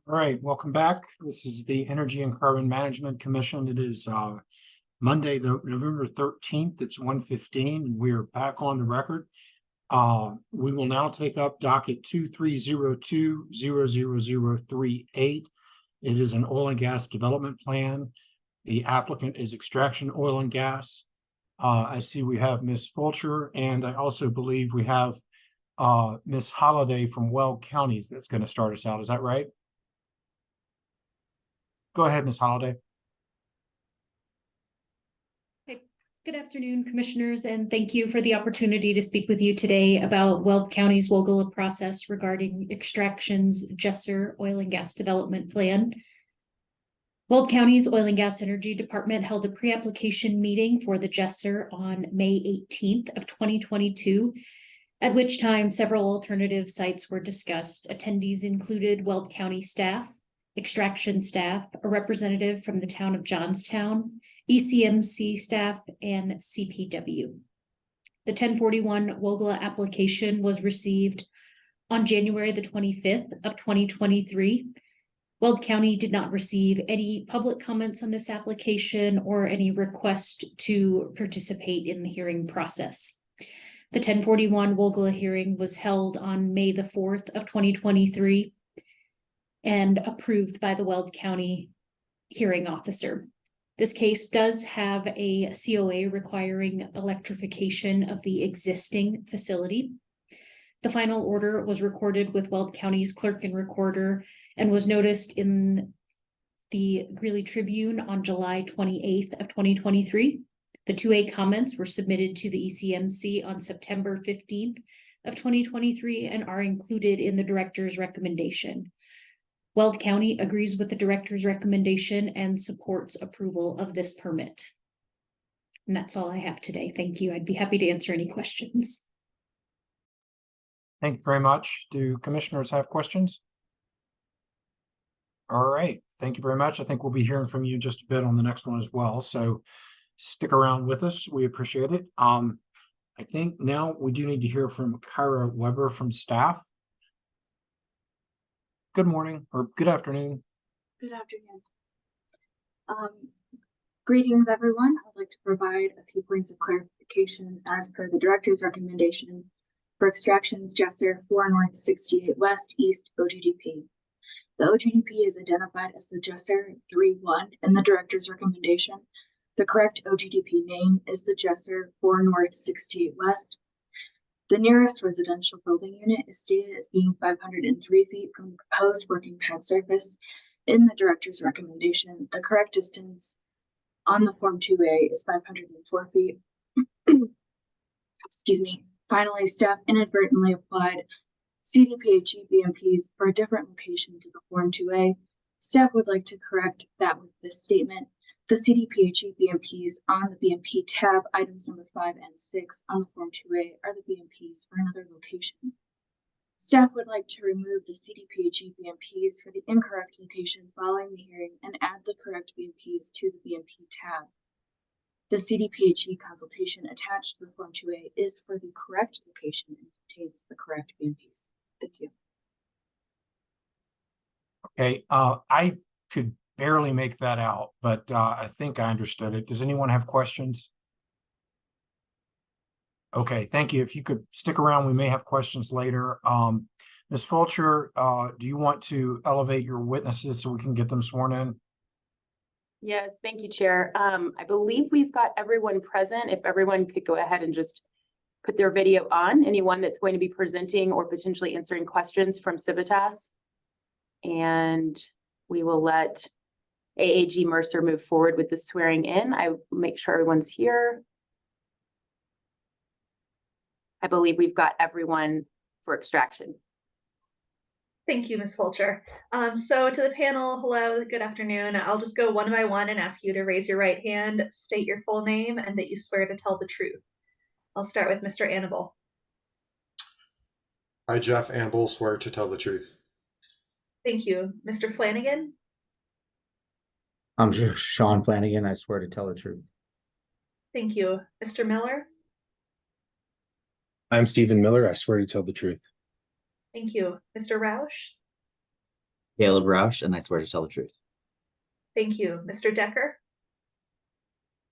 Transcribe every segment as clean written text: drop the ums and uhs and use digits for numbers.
All right, welcome back. This is the Energy and Carbon Management Commission. It is Monday, November 13th. It's 1:15. We're back on the record. We will now take up docket 2302-00038. It is an oil and gas development plan. The applicant is Extraction Oil and Gas. I see we have Ms. Fulcher, and I also believe we have Ms. Holliday from Weld County that's going to start us out. Is that right? Go ahead, Ms. Holliday. Good afternoon, commissioners, and thank you for the opportunity to speak with you today about Weld County's Wogala process regarding Extraction's Jesser Oil and Gas Development Plan. Weld County's Oil and Gas Energy Department held a pre-application meeting for the Jesser on May 18th of 2022, at which time several alternative sites were discussed. Attendees included Weld County staff, Extraction staff, a representative from the town of Johnstown, ECMC staff, and CPW. The 1041 Wogala application was received on January the 25th of 2023. Weld County did not receive any public comments on this application or any request to participate in the hearing process. The 1041 Wogala hearing was held on May the 4th of 2023 and approved by the Weld County hearing officer. This case does have a COA requiring electrification of the existing facility. The final order was recorded with Weld County's clerk and recorder and was noticed in the Greeley Tribune on July 28th of 2023. The 2A comments were submitted to the ECMC on September 15th of 2023 and are included in the director's recommendation. Weld County agrees with the director's recommendation and supports approval of this permit. And that's all I have today. Thank you. I'd be happy to answer any questions. Thank you very much. Do commissioners have questions? All right. Thank you very much. I think we'll be hearing from you just a bit on the next one as well. So stick around with us. We appreciate it. I think now we do need to hear from Kyra Weber from staff. Good morning or good afternoon. Good afternoon. Greetings, everyone. I'd like to provide a few points of clarification as per the director's recommendation for Extraction's Jesser 4 North 68 West East OGDP. The OGDP is identified as the Jesser 3-1 in the director's recommendation. The correct OGDP name is the Jesser 4 North 68 West. The nearest residential building unit is stated as being 503 feet from the proposed working pad surface in the director's recommendation. The correct distance on the Form 2A is 504 feet. Excuse me. Finally, staff inadvertently applied CDPHE BMPs for a different location to the Form 2A. Staff would like to correct that with this statement. The CDPHE BMPs on the BMP tab, items number 5 and 6 on the Form 2A are the BMPs for another location. Staff would like to remove the CDPHE BMPs for the incorrect location following the hearing and add the correct BMPs to the BMP tab. The CDPHE consultation attached to the Form 2A is for the correct location and contains the correct BMPs. Thank you. Okay, I could barely make that out, but I think I understood it. Does anyone have questions? Okay, thank you. If you could stick around, we may have questions later. Ms. Fulcher, do you want to elevate your witnesses so we can get them sworn in? Yes, thank you, Chair. I believe we've got everyone present. If everyone could go ahead and just put their video on, anyone that's going to be presenting or potentially answering questions from Civitas. And we will let AAG Mercer move forward with the swearing in. I make sure everyone's here. I believe we've got everyone for Extraction. Thank you, Ms. Fulcher. So to the panel, hello, good afternoon. I'll just go one by one and ask you to raise your right hand, state your full name, and that you swear to tell the truth. I'll start with Mr. Annable. I, Jeff Annable, swear to tell the truth. Thank you. Mr. Flanagan? I'm Sean Flanagan. I swear to tell the truth. Thank you. Mr. Miller? I'm Stephen Miller. I swear to tell the truth. Thank you. Mr. Roush? Caleb Roush, and I swear to tell the truth. Thank you. Mr. Decker?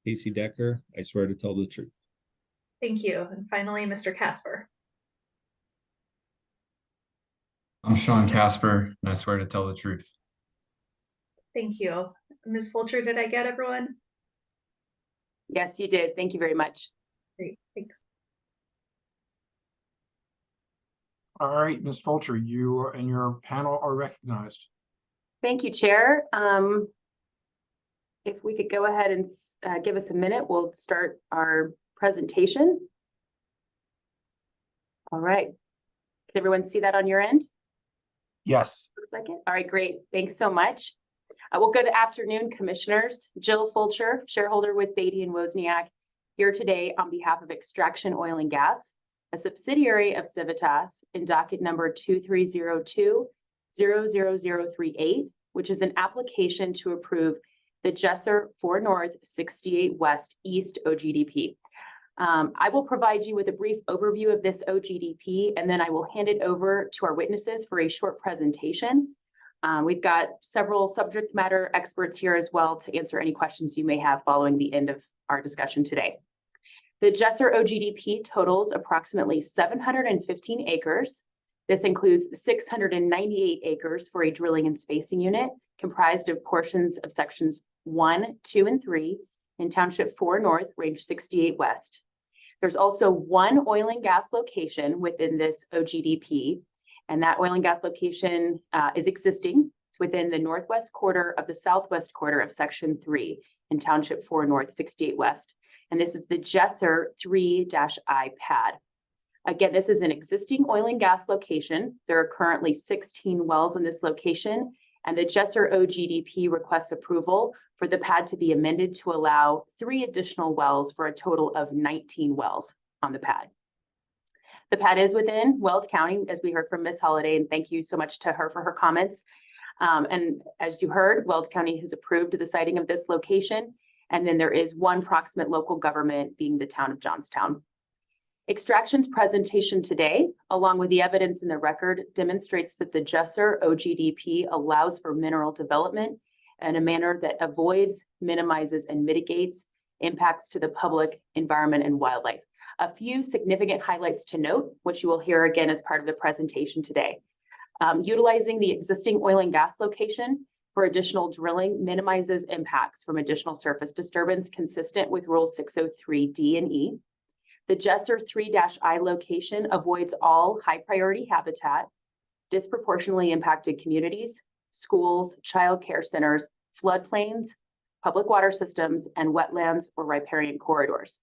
Casey Decker, I swear to tell the truth. Thank you. And finally, Mr. Casper? I'm Sean Casper, and I swear to tell the truth. Thank you. Ms. Fulcher, did I get everyone? Yes, you did. Thank you very much. Great, thanks. All right, Ms. Fulcher, you and your panel are recognized. Thank you, Chair. If we could go ahead and give us a minute, we'll start our presentation. All right. Can everyone see that on your end? Yes. Looks like it. All right, great. Thanks so much. Well, good afternoon, commissioners. Jill Fulcher, shareholder with Beatty and Wozniak, here today on behalf of Extraction Oil and Gas, a subsidiary of Civitas, in docket number 2302-00038, which is an application to approve the Jesser 4 North 68 West East OGDP. I will provide you with a brief overview of this OGDP, and then I will hand it over to our witnesses for a short presentation. We've got several subject matter experts here as well to answer any questions you may have following the end of our discussion today. The Jesser OGDP totals approximately 715 acres. This includes 698 acres for a drilling and spacing unit comprised of portions of sections 1, 2, and 3 in Township 4 North, Range 68 West. There's also one oil and gas location within this OGDP, and that oil and gas location is existing. It's within the northwest quarter of the southwest quarter of Section 3 in Township 4 North, 68 West. And this is the Jesser 3-I pad. Again, this is an existing oil and gas location. There are currently 16 wells in this location, and the Jesser OGDP requests approval for the pad to be amended to allow 3 additional wells for a total of 19 wells on the pad. The pad is within Weld County, as we heard from Ms. Holliday, and thank you so much to her for her comments. And as you heard, Weld County has approved the siting of this location, and then there is one proximate local government being the town of Johnstown. Extraction's presentation today, along with the evidence in the record, demonstrates that the Jesser OGDP allows for mineral development in a manner that avoids, minimizes, and mitigates impacts to the public, environment, and wildlife. A few significant highlights to note, which you will hear again as part of the presentation today. Utilizing the existing oil and gas location for additional drilling minimizes impacts from additional surface disturbance consistent with Rule 603D and E. The Jesser 3-I location avoids all high priority habitat, disproportionately impacted communities, schools, child care centers, floodplains, public water systems, and wetlands or riparian corridors.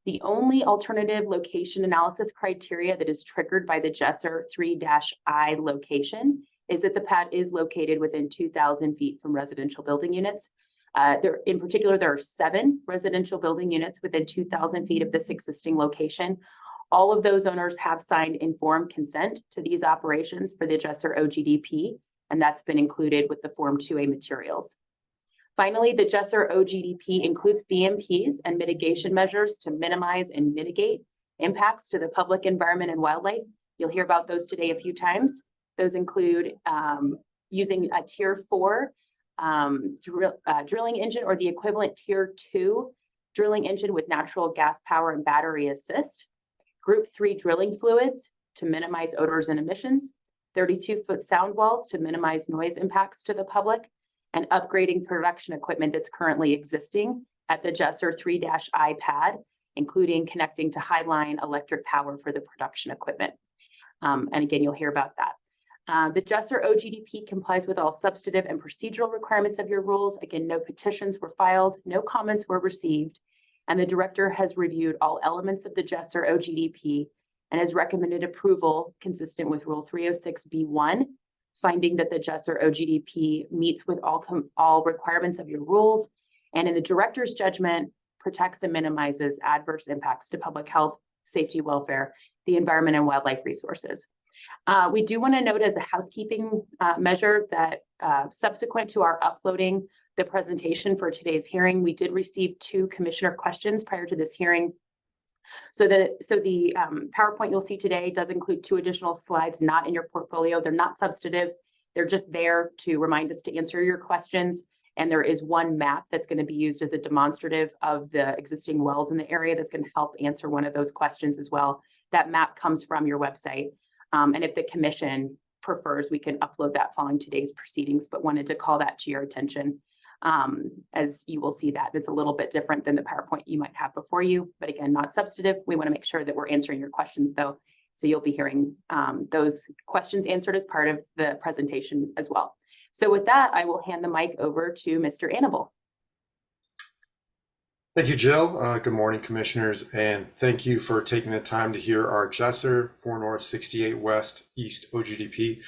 The only alternative location analysis criteria that is triggered by the Jesser 3-I location is that the pad is located within 2,000 feet from residential building units. In particular, there are 7 residential building units within 2,000 feet of this existing location. All of those owners have signed informed consent to these operations for the Jesser OGDP, and that's been included with the Form 2A materials. Finally, the Jesser OGDP includes BMPs and mitigation measures to minimize and mitigate impacts to the public, environment, and wildlife. You'll hear about those today a few times. Those include using a Tier 4 drilling engine or the equivalent Tier 2 drilling engine with natural gas power and battery assist, Group 3 drilling fluids to minimize odors and emissions, 32-foot sound walls to minimize noise impacts to the public, and upgrading production equipment that's currently existing at the Jesser 3-I pad, including connecting to highline electric power for the production equipment. And again, you'll hear about that. The Jesser OGDP complies with all substantive and procedural requirements of your rules. Again, no petitions were filed, no comments were received, and the director has reviewed all elements of the Jesser OGDP and has recommended approval consistent with Rule 306B1, finding that the Jesser OGDP meets with all requirements of your rules, and in the director's judgment, protects and minimizes adverse impacts to public health, safety, welfare, the environment, and wildlife resources. We do want to note as a housekeeping measure that subsequent to our uploading the presentation for today's hearing, we did receive 2 commissioner questions prior to this hearing. So the PowerPoint you'll see today does include 2 additional slides not in your portfolio. They're not substantive. They're just there to remind us to answer your questions. And there is one map that's going to be used as a demonstrative of the existing wells in the area that's going to help answer one of those questions as well. That map comes from your website. And if the commission prefers, we can upload that following today's proceedings, but wanted to call that to your attention. As you will see that it's a little bit different than the PowerPoint you might have before you, but again, not substantive. We want to make sure that we're answering your questions though. So you'll be hearing those questions answered as part of the presentation as well. So with that, I will hand the mic over to Mr. Annable. Thank you, Jill. Good morning, commissioners, and thank you for taking the time to hear our Jesser 4 North 68 West East OGDP.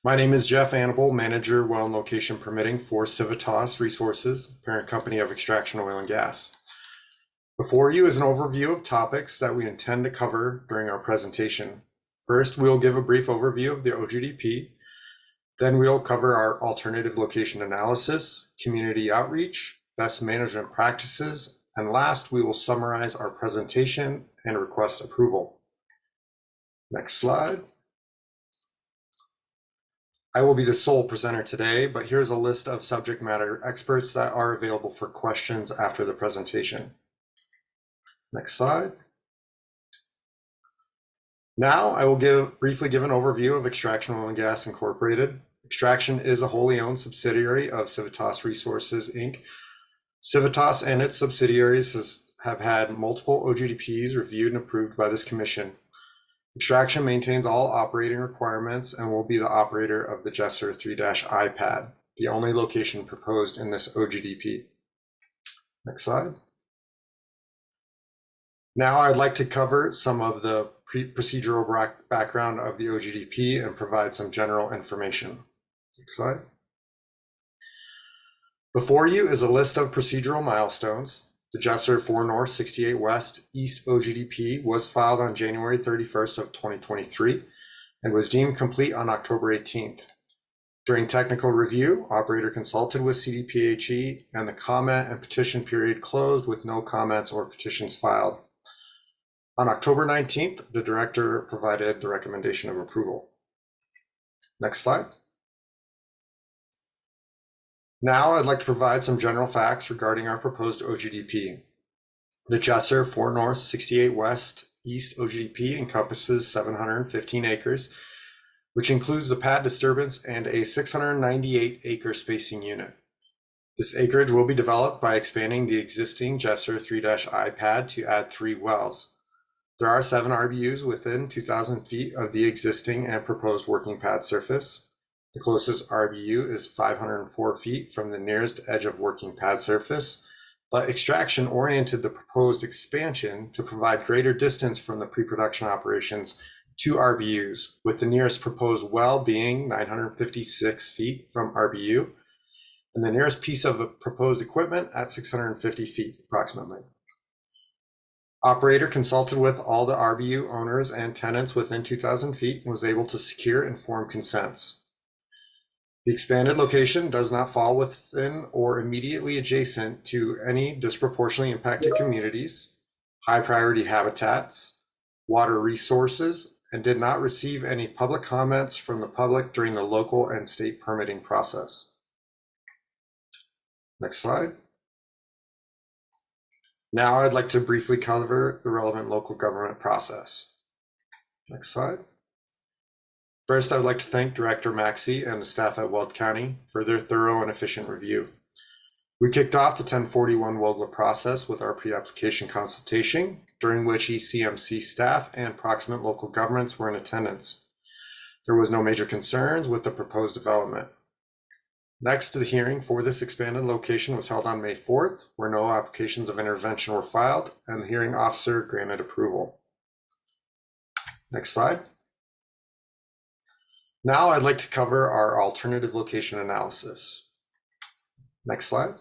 My name is Jeff Annable, Manager, Well and Location Permitting for Civitas Resources, parent company of Extraction Oil and Gas. Before you is an overview of topics that we intend to cover during our presentation. First, we'll give a brief overview of the OGDP. Then we'll cover our alternative location analysis, community outreach, best management practices, and last, we will summarize our presentation and request approval. Next slide. I will be the sole presenter today, but here's a list of subject matter experts that are available for questions after the presentation. Next slide. Now I will briefly give an overview of Extraction Oil and Gas Incorporated. Extraction is a wholly owned subsidiary of Civitas Resources, Inc. Civitas and its subsidiaries have had multiple OGDPs reviewed and approved by this commission. Extraction maintains all operating requirements and will be the operator of the Jesser 3-I pad, the only location proposed in this OGDP. Next slide. Now I'd like to cover some of the procedural background of the OGDP and provide some general information. Next slide. Before you is a list of procedural milestones. The Jesser 4 North 68 West East OGDP was filed on January 31st of 2023 and was deemed complete on October 18th. During technical review, operator consulted with CDPHE and the comment and petition period closed with no comments or petitions filed. On October 19th, the director provided the recommendation of approval. Next slide. Now I'd like to provide some general facts regarding our proposed OGDP. The Jesser 4 North 68 West East OGDP encompasses 715 acres, which includes the pad disturbance and a 698 acre spacing unit. This acreage will be developed by expanding the existing Jesser 3-I pad to add 3 wells. There are 7 RBUs within 2,000 feet of the existing and proposed working pad surface. The closest RBU is 504 feet from the nearest edge of working pad surface, but Extraction oriented the proposed expansion to provide greater distance from the pre-production operations to RBUs, with the nearest proposed well being 956 feet from RBU, and the nearest piece of proposed equipment at 650 feet approximately. Operator consulted with all the RBU owners and tenants within 2,000 feet and was able to secure informed consents. The expanded location does not fall within or immediately adjacent to any disproportionately impacted communities, high priority habitats, water resources, and did not receive any public comments from the public during the local and state permitting process. Next slide. Now I'd like to briefly cover the relevant local government process. Next slide. First, I would like to thank Director Maxey and the staff at Weld County for their thorough and efficient review. We kicked off the 1041 WOGLA process with our pre-application consultation, during which ECMC staff and proximate local governments were in attendance. There was no major concerns with the proposed development. Next, the hearing for this expanded location was held on May 4th, where no applications of intervention were filed, and the hearing officer granted approval. Next slide. Now I'd like to cover our alternative location analysis. Next slide.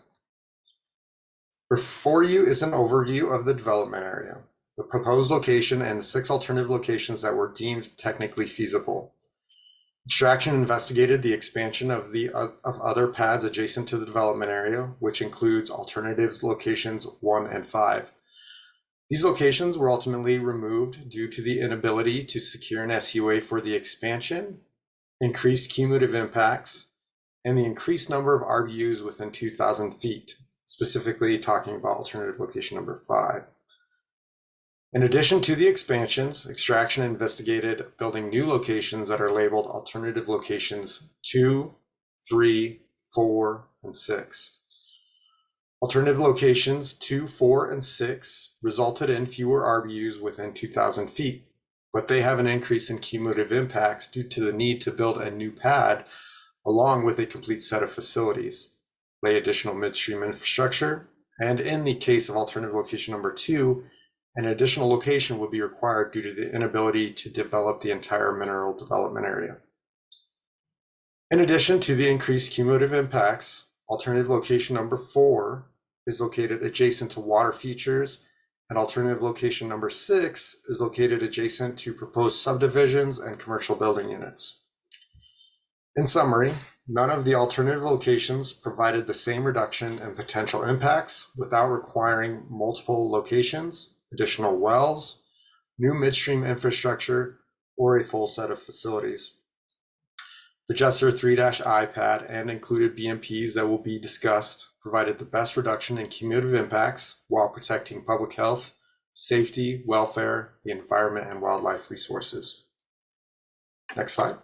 Before you is an overview of the development area, the proposed location, and the 6 alternative locations that were deemed technically feasible. Extraction investigated the expansion of other pads adjacent to the development area, which includes alternative locations 1 and 5. These locations were ultimately removed due to the inability to secure an SUA for the expansion increased cumulative impacts, and the increased number of RBUs within 2,000 feet, specifically talking about alternative location number 5. In addition to the expansions, extraction investigated building new locations that are labeled alternative locations 2, 3, 4, and 6. Alternative locations 2, 4, and 6 resulted in fewer RBUs within 2,000 feet, but they have an increase in cumulative impacts due to the need to build a new pad along with a complete set of facilities, lay additional midstream infrastructure, and in the case of alternative location number 2, an additional location would be required due to the inability to develop the entire mineral development area. In addition to the increased cumulative impacts, alternative location number 4 is located adjacent to water features, and alternative location number 6 is located adjacent to proposed subdivisions and commercial building units. In summary, none of the alternative locations provided the same reduction in potential impacts without requiring multiple locations, additional wells, new midstream infrastructure, or a full set of facilities. The Jesser 3-I pad and included BMPs that will be discussed provided the best reduction in cumulative impacts while protecting public health, safety, welfare, the environment, and wildlife resources. Next slide.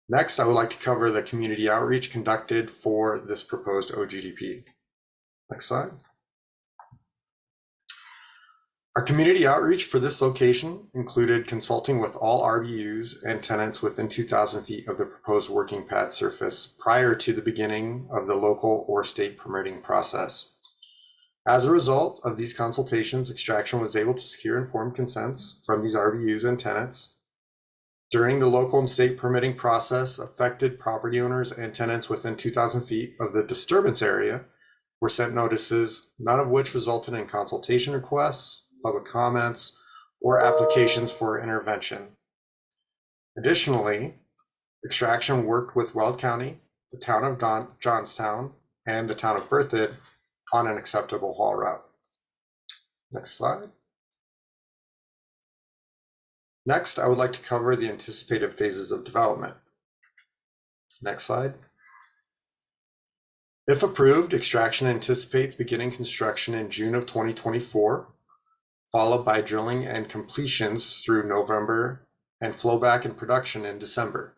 Next, I would like to cover the community outreach conducted for this proposed OGDP. Next slide. Our community outreach for this location included consulting with all RBUs and tenants within 2,000 feet of the proposed working pad surface prior to the beginning of the local or state permitting process. As a result of these consultations, extraction was able to secure informed consents from these RBUs and tenants. During the local and state permitting process, affected property owners and tenants within 2,000 feet of the disturbance area were sent notices, none of which resulted in consultation requests, public comments, or applications for intervention. Additionally, extraction worked with Weld County, the town of Johnstown, and the town of Berthoud on an acceptable haul route. Next slide. Next, I would like to cover the anticipated phases of development. Next slide. If approved, extraction anticipates beginning construction in June of 2024, followed by drilling and completions through November and flowback and production in December.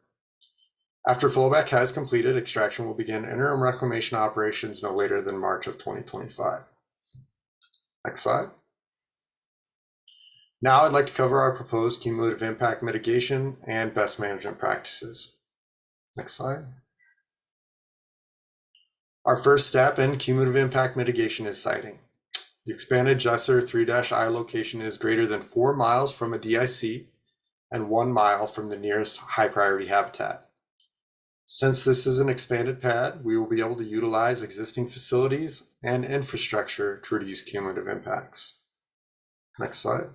After flowback has completed, extraction will begin interim reclamation operations no later than March of 2025. Next slide. Now I'd like to cover our proposed cumulative impact mitigation and best management practices. Next slide. Our first step in cumulative impact mitigation is siting. The expanded Jesser 3-I location is greater than 4 miles from a DIC and 1 mile from the nearest high priority habitat. Since this is an expanded pad, we will be able to utilize existing facilities and infrastructure to reduce cumulative impacts. Next slide.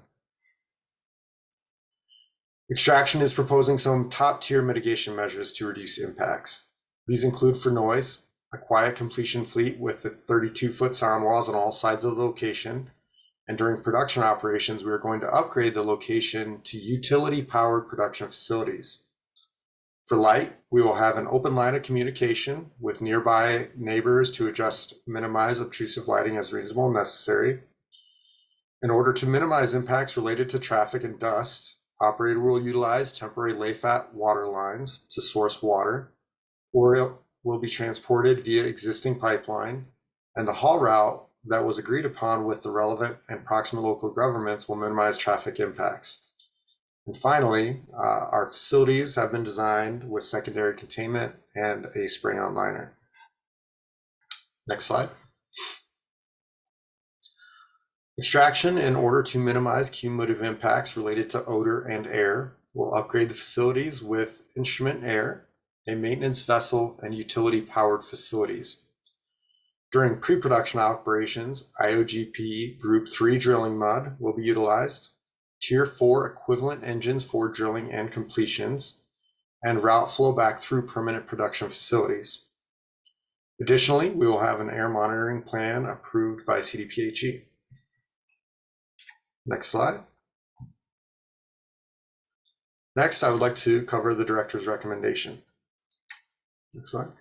Extraction is proposing some top-tier mitigation measures to reduce impacts. These include for noise, a quiet completion fleet with 32-foot sound walls on all sides of the location. And during production operations, we are going to upgrade the location to utility-powered production facilities. For light, we will have an open line of communication with nearby neighbors to minimize obtrusive lighting as reasonable and necessary. In order to minimize impacts related to traffic and dust, operator will utilize temporary lay-flat water lines to source water, or it will be transported via existing pipeline, and the haul route that was agreed upon with the relevant and proximate local governments will minimize traffic impacts. And finally, our facilities have been designed with secondary containment and a spray-on liner. Next slide. Extraction, in order to minimize cumulative impacts related to odor and air, will upgrade the facilities with instrument air, a maintenance vessel, and utility-powered facilities. During pre-production operations, IOGP Group 3 drilling mud will be utilized, Tier 4 equivalent engines for drilling and completions, and route flow back through permanent production facilities. Additionally, we will have an air monitoring plan approved by CDPHE. Next slide. Next, I would like to cover the director's recommendation. Next slide.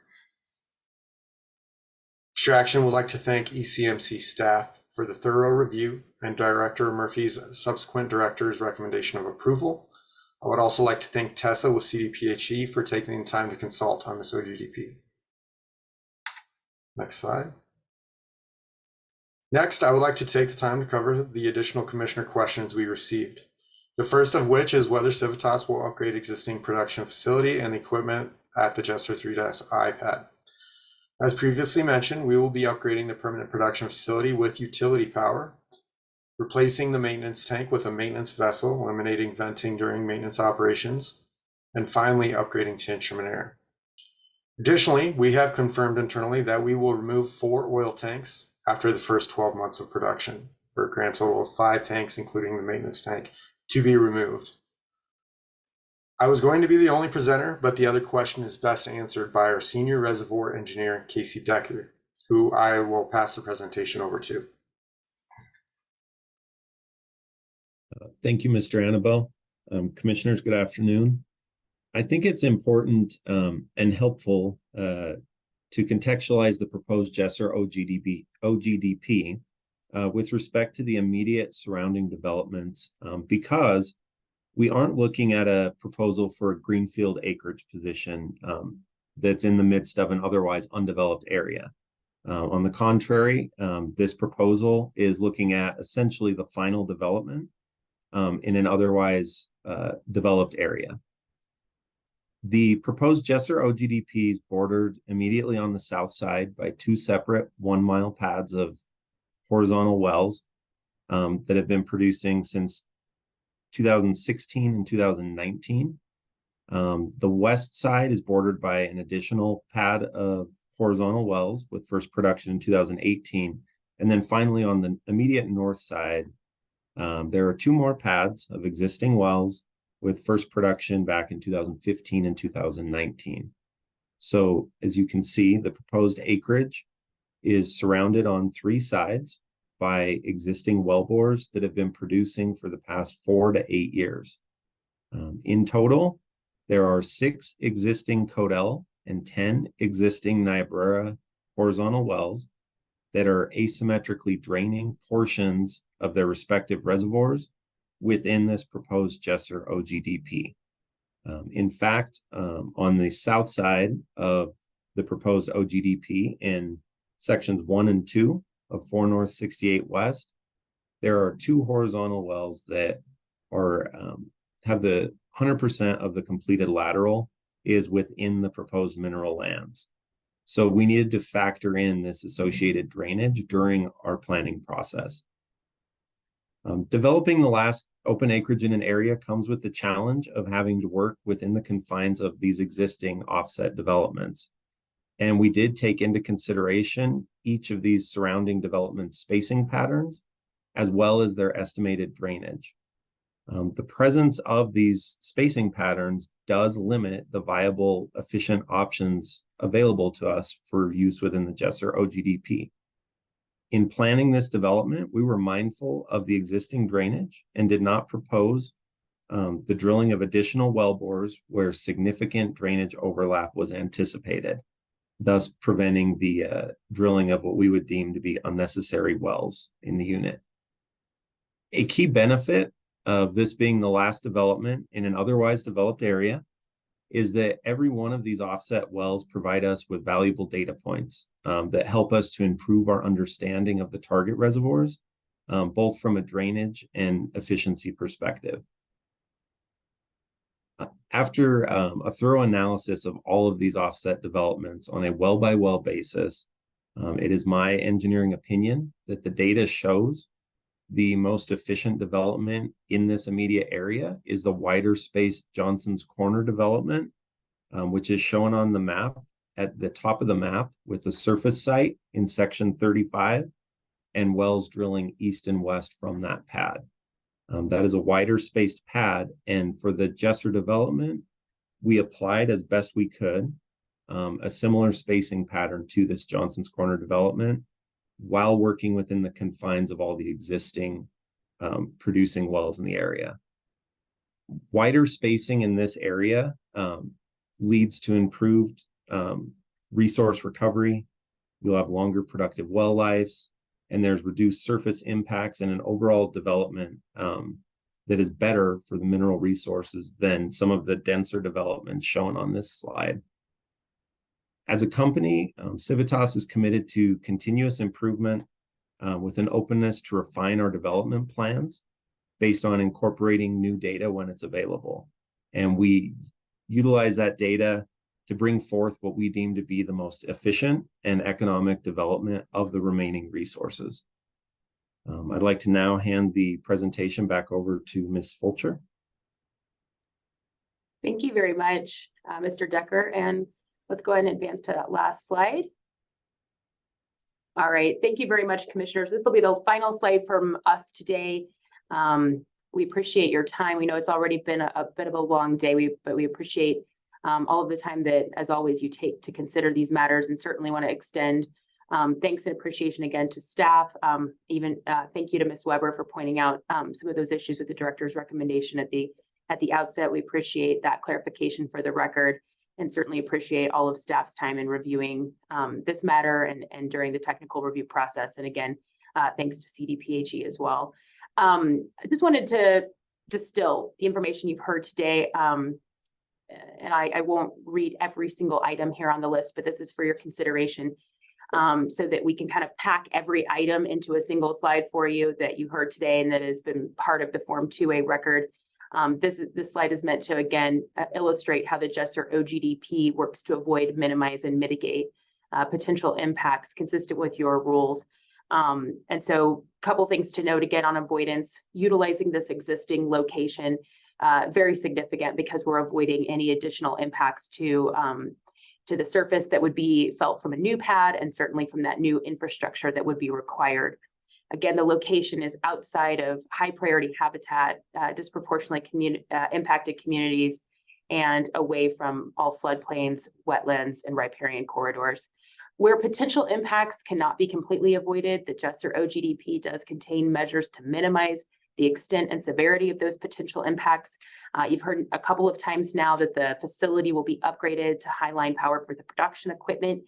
Extraction would like to thank ECMC staff for the thorough review and Director Murphy's subsequent director's recommendation of approval. I would also like to thank Tessa with CDPHE for taking the time to consult on this OGDP. Next slide. Next, I would like to take the time to cover the additional commissioner questions we received. The first of which is whether Civitas will upgrade existing production facility and equipment at the Jesser 3-I pad. As previously mentioned, we will be upgrading the permanent production facility with utility power, replacing the maintenance tank with a maintenance vessel, eliminating venting during maintenance operations, and finally upgrading to instrument air. Additionally, we have confirmed internally that we will remove 4 oil tanks after the first 12 months of production, for a grand total of 5 tanks, including the maintenance tank, to be removed. I was going to be the only presenter, but the other question is best answered by our senior reservoir engineer, Casey Decker, who I will pass the presentation over to. Thank you, Mr. Annabelle. Commissioners, good afternoon. I think it's important and helpful to contextualize the proposed Jesser OGDP with respect to the immediate surrounding developments, because we aren't looking at a proposal for a greenfield acreage position that's in the midst of an otherwise undeveloped area. On the contrary, this proposal is looking at essentially the final development in an otherwise developed area. The proposed Jesser OGDP is bordered immediately on the south side by 2 separate 1-mile pads of horizontal wells that have been producing since 2016 and 2019. The west side is bordered by an additional pad of horizontal wells with first production in 2018. And then finally on the immediate north side, there are 2 more pads of existing wells with first production back in 2015 and 2019. So as you can see, the proposed acreage is surrounded on 3 sides by existing wellbores that have been producing for the past 4 to 8 years. In total, there are 6 existing Codell and 10 existing Niobrara horizontal wells that are asymmetrically draining portions of their respective reservoirs within this proposed Jesser OGDP. In fact, on the south side of the proposed OGDP in sections 1 and 2 of 4 North 68 West, there are 2 horizontal wells that are have the 100% of the completed lateral is within the proposed mineral lands. So we needed to factor in this associated drainage during our planning process. Developing the last open acreage in an area comes with the challenge of having to work within the confines of these existing offset developments. And we did take into consideration each of these surrounding development spacing patterns, as well as their estimated drainage. The presence of these spacing patterns does limit the viable, efficient options available to us for use within the Jesser OGDP. In planning this development, we were mindful of the existing drainage and did not propose the drilling of additional wellbores where significant drainage overlap was anticipated, thus preventing the drilling of what we would deem to be unnecessary wells in the unit. A key benefit of this being the last development in an otherwise developed area is that every one of these offset wells provide us with valuable data points that help us to improve our understanding of the target reservoirs, both from a drainage and efficiency perspective. After a thorough analysis of all of these offset developments on a well-by-well basis, it is my engineering opinion that the data shows the most efficient development in this immediate area is the wider spaced Johnson's Corner development, which is shown on the map at the top of the map with the surface site in section 35 and wells drilling east and west from that pad. That is a wider spaced pad, and for the Jesser development, we applied as best we could a similar spacing pattern to this Johnson's Corner development while working within the confines of all the existing producing wells in the area. Wider spacing in this area leads to improved resource recovery. You'll have longer productive well lives, and there's reduced surface impacts and an overall development that is better for the mineral resources than some of the denser developments shown on this slide. As a company, Civitas is committed to continuous improvement with an openness to refine our development plans based on incorporating new data when it's available. And we utilize that data to bring forth what we deem to be the most efficient and economic development of the remaining resources. I'd like to now hand the presentation back over to Ms. Fulcher. Thank you very much, Mr. Decker. And let's go ahead and advance to that last slide. All right, thank you very much, commissioners. This will be the final slide from us today. We appreciate your time. We know it's already been a bit of a long day, but we appreciate all of the time that, as always, you take to consider these matters, and certainly want to extend thanks and appreciation again to staff. Thank you to Ms. Weber for pointing out some of those issues with the director's recommendation at the outset. We appreciate that clarification for the record, and certainly appreciate all of staff's time in reviewing this matter and during the technical review process. And again, thanks to CDPHE as well. I just wanted to distill the information you've heard today. And I won't read every single item here on the list, but this is for your consideration, so that we can kind of pack every item into a single slide for you that you heard today and that has been part of the Form 2A record. This slide is meant to, again, illustrate how the GESR OGDP works to avoid, minimize, and mitigate potential impacts consistent with your rules. And so a couple things to note again on avoidance: utilizing this existing location, very significant because we're avoiding any additional impacts to the surface that would be felt from a new pad, and certainly from that new infrastructure that would be required. Again, the location is outside of high priority habitat, disproportionately impacted communities, and away from all floodplains, wetlands, and riparian corridors. Where potential impacts cannot be completely avoided, the GESR OGDP does contain measures to minimize the extent and severity of those potential impacts. You've heard a couple of times now that the facility will be upgraded to high-line power for the production equipment,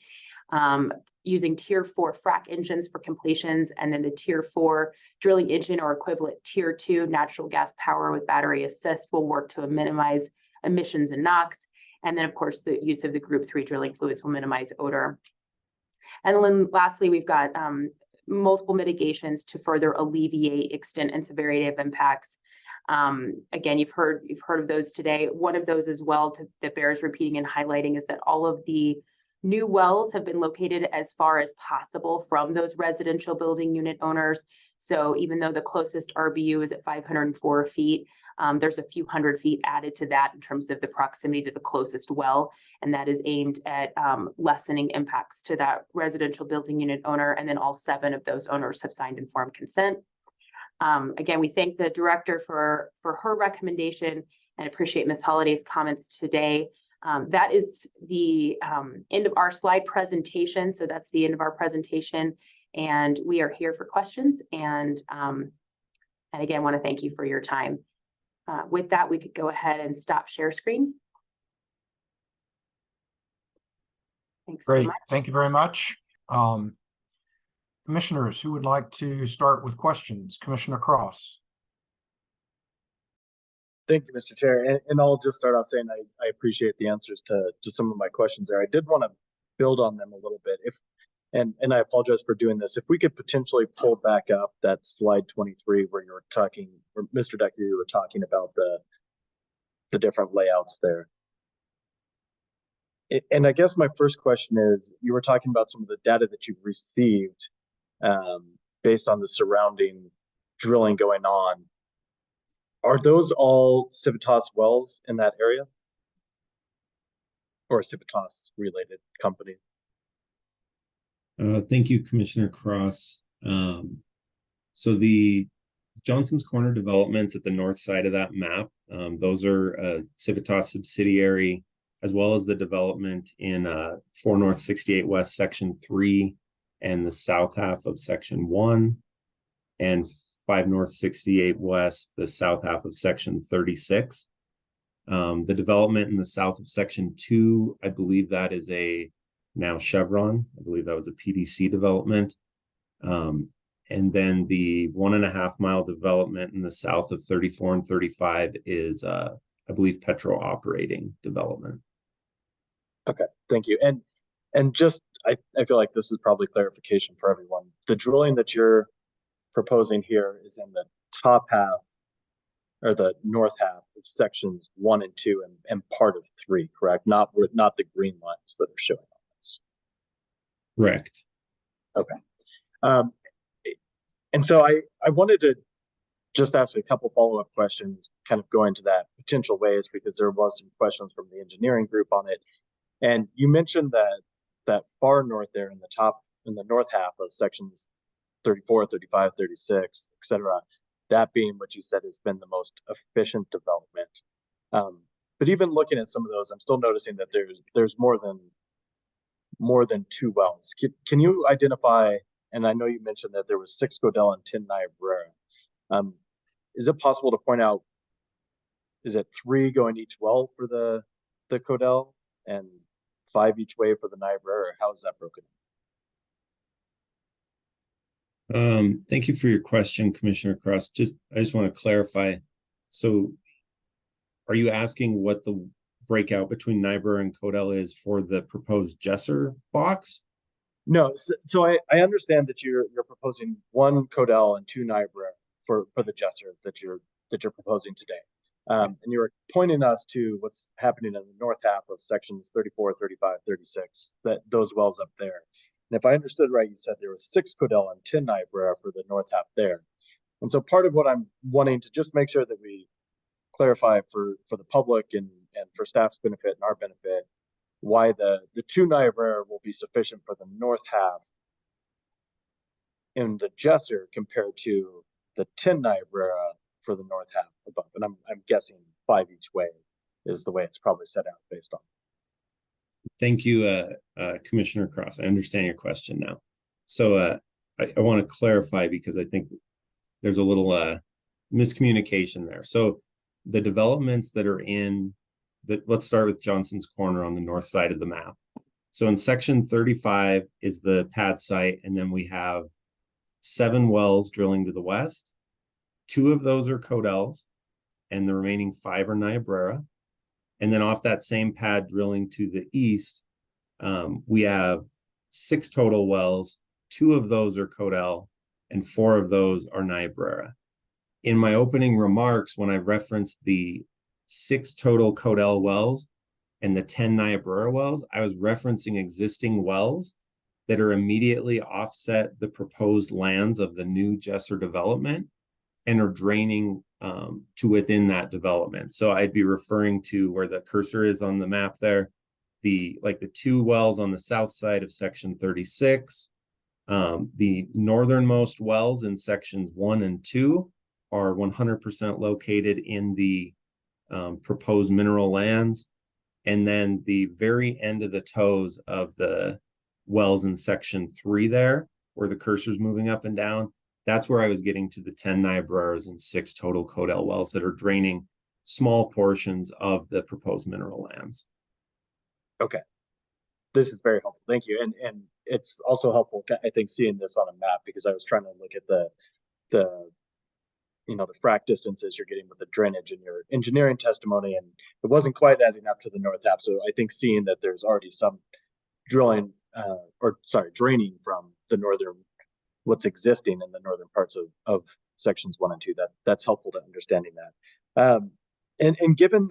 using Tier 4 frac engines for completions, and then the Tier 4 drilling engine or equivalent Tier 2 natural gas power with battery assist will work to minimize emissions and NOx. And then, of course, the use of the Group 3 drilling fluids will minimize odor. And then lastly, we've got multiple mitigations to further alleviate extent and severity of impacts. Again, you've heard of those today. One of those as well that bears repeating and highlighting is that all of the new wells have been located as far as possible from those residential building unit owners. So even though the closest RBU is at 504 feet, there's a few hundred feet added to that in terms of the proximity to the closest well, and that is aimed at lessening impacts to that residential building unit owner. And then all 7 of those owners have signed informed consent. Again, we thank the director for her recommendation and appreciate Ms. Holliday's comments today. That is the end of our slide presentation. So that's the end of our presentation, and we are here for questions. And again, want to thank you for your time. With that, we could go ahead and stop share screen. Thanks so Great. much. Thank you very much. Commissioners, who would like to start with questions? Commissioner Cross. Thank you, Mr. Chair. And I'll just start off saying I appreciate the answers to some of my questions there. I did want to build on them a little bit. And I apologize for doing this. If we could potentially pull back up that slide 23 where you were talking, or Mr. Decker, you were talking about the different layouts there. And I guess my first question is, you were talking about some of the data that you've received based on the surrounding drilling going on. Are those all Civitas wells in that area? Or Civitas related company? Thank you, Commissioner Cross. So the Johnson's Corner developments at the north side of that map, those are a Civitas subsidiary, as well as the development in 4 North 68 West Section 3 and the south half of Section 1, and 5 North 68 West, the south half of Section 36. The development in the south of section 2, I believe that is a now Chevron. I believe that was a PDC development. And then the 1.5 mile development in the south of 34 and 35 is, I believe, Petro operating development. Okay, thank you. And just, I feel like this is probably clarification for everyone. The drilling that you're proposing here is in the top half or the north half of sections 1 and 2 and part of 3, correct? Not the green lines that are showing on this. Correct. Okay. And so I wanted to just ask a couple follow-up questions, kind of go into that potential ways, because there was some questions from the engineering group on it. And you mentioned that far north there in the north half of sections 34, 35, 36, et cetera, that being what you said has been the most efficient development. But even looking at some of those, I'm still noticing that there's more than 2 wells. Can you identify, and I know you mentioned that there was 6 Codell and 10 Niobrara. Is it possible to point out, is it 3 going each well for the Codell and 5 each way for the Niobrara, or how is that broken? Thank you for your question, Commissioner Cross. I just want to clarify. So are you asking what the breakout between Niobrara and Codell is for the proposed Jesser box? No, so I understand that you're proposing 1 Codell and 2 Niobrara for the Jesser that you're proposing today. And you were pointing us to what's happening in the north half of sections 34, 35, 36, those wells up there. And if I understood right, you said there was 6 Codell and 10 Niobrara for the north half there. And so part of what I'm wanting to just make sure that we clarify for the public and for staff's benefit and our benefit, why the 2 Niobrara will be sufficient for the north half in the Jesser compared to the 10 Niobrara for the north half above. And I'm guessing 5 each way is the way it's probably set out based on. Thank you, Commissioner Cross. I understand your question now. So I want to clarify, because I think there's a little miscommunication there. So the developments that are let's start with Johnson's Corner on the north side of the map. So in section 35 is the pad site, and then we have 7 wells drilling to the west. 2 of those are Codells, and the remaining 5 are Niobrara. And then off that same pad drilling to the east, we have 6 total wells. 2 of those are Codell, and 4 of those are Niobrara. In my opening remarks, when I referenced the 6 total Codell wells and the 10 Niobrara wells, I was referencing existing wells that are immediately offset the proposed lands of the new Jesser development and are draining to within that development. So I'd be referring to where the cursor is on the map there, the 2 wells on the south side of section 36. The northernmost wells in sections 1 and 2 are 100% located in the proposed mineral lands. And then the very end of the toes of the wells in section 3 there, where the cursor's moving up and down, that's where I was getting to the 10 Niobraras and 6 total Codell wells that are draining small portions of the proposed mineral lands. Okay. This is very helpful. Thank you. And it's also helpful, I think, seeing this on a map, because I was trying to look at the frac distances you're getting with the drainage in your engineering testimony, and it wasn't quite adding up to the north half. So I think seeing that there's already some draining from the northern, what's existing in the northern parts of sections 1 and 2, that's helpful to understanding that. And given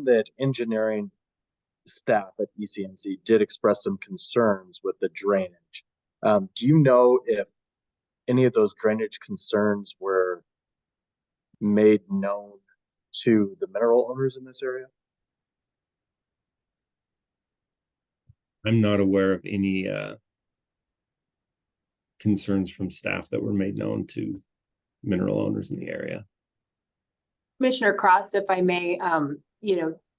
that engineering staff at ECMC did express some concerns with the drainage, do you know if any of those drainage concerns were made known to the mineral owners in this area? I'm not aware of any concerns from staff that were made known to mineral owners in the area. Commissioner Cross, if I may,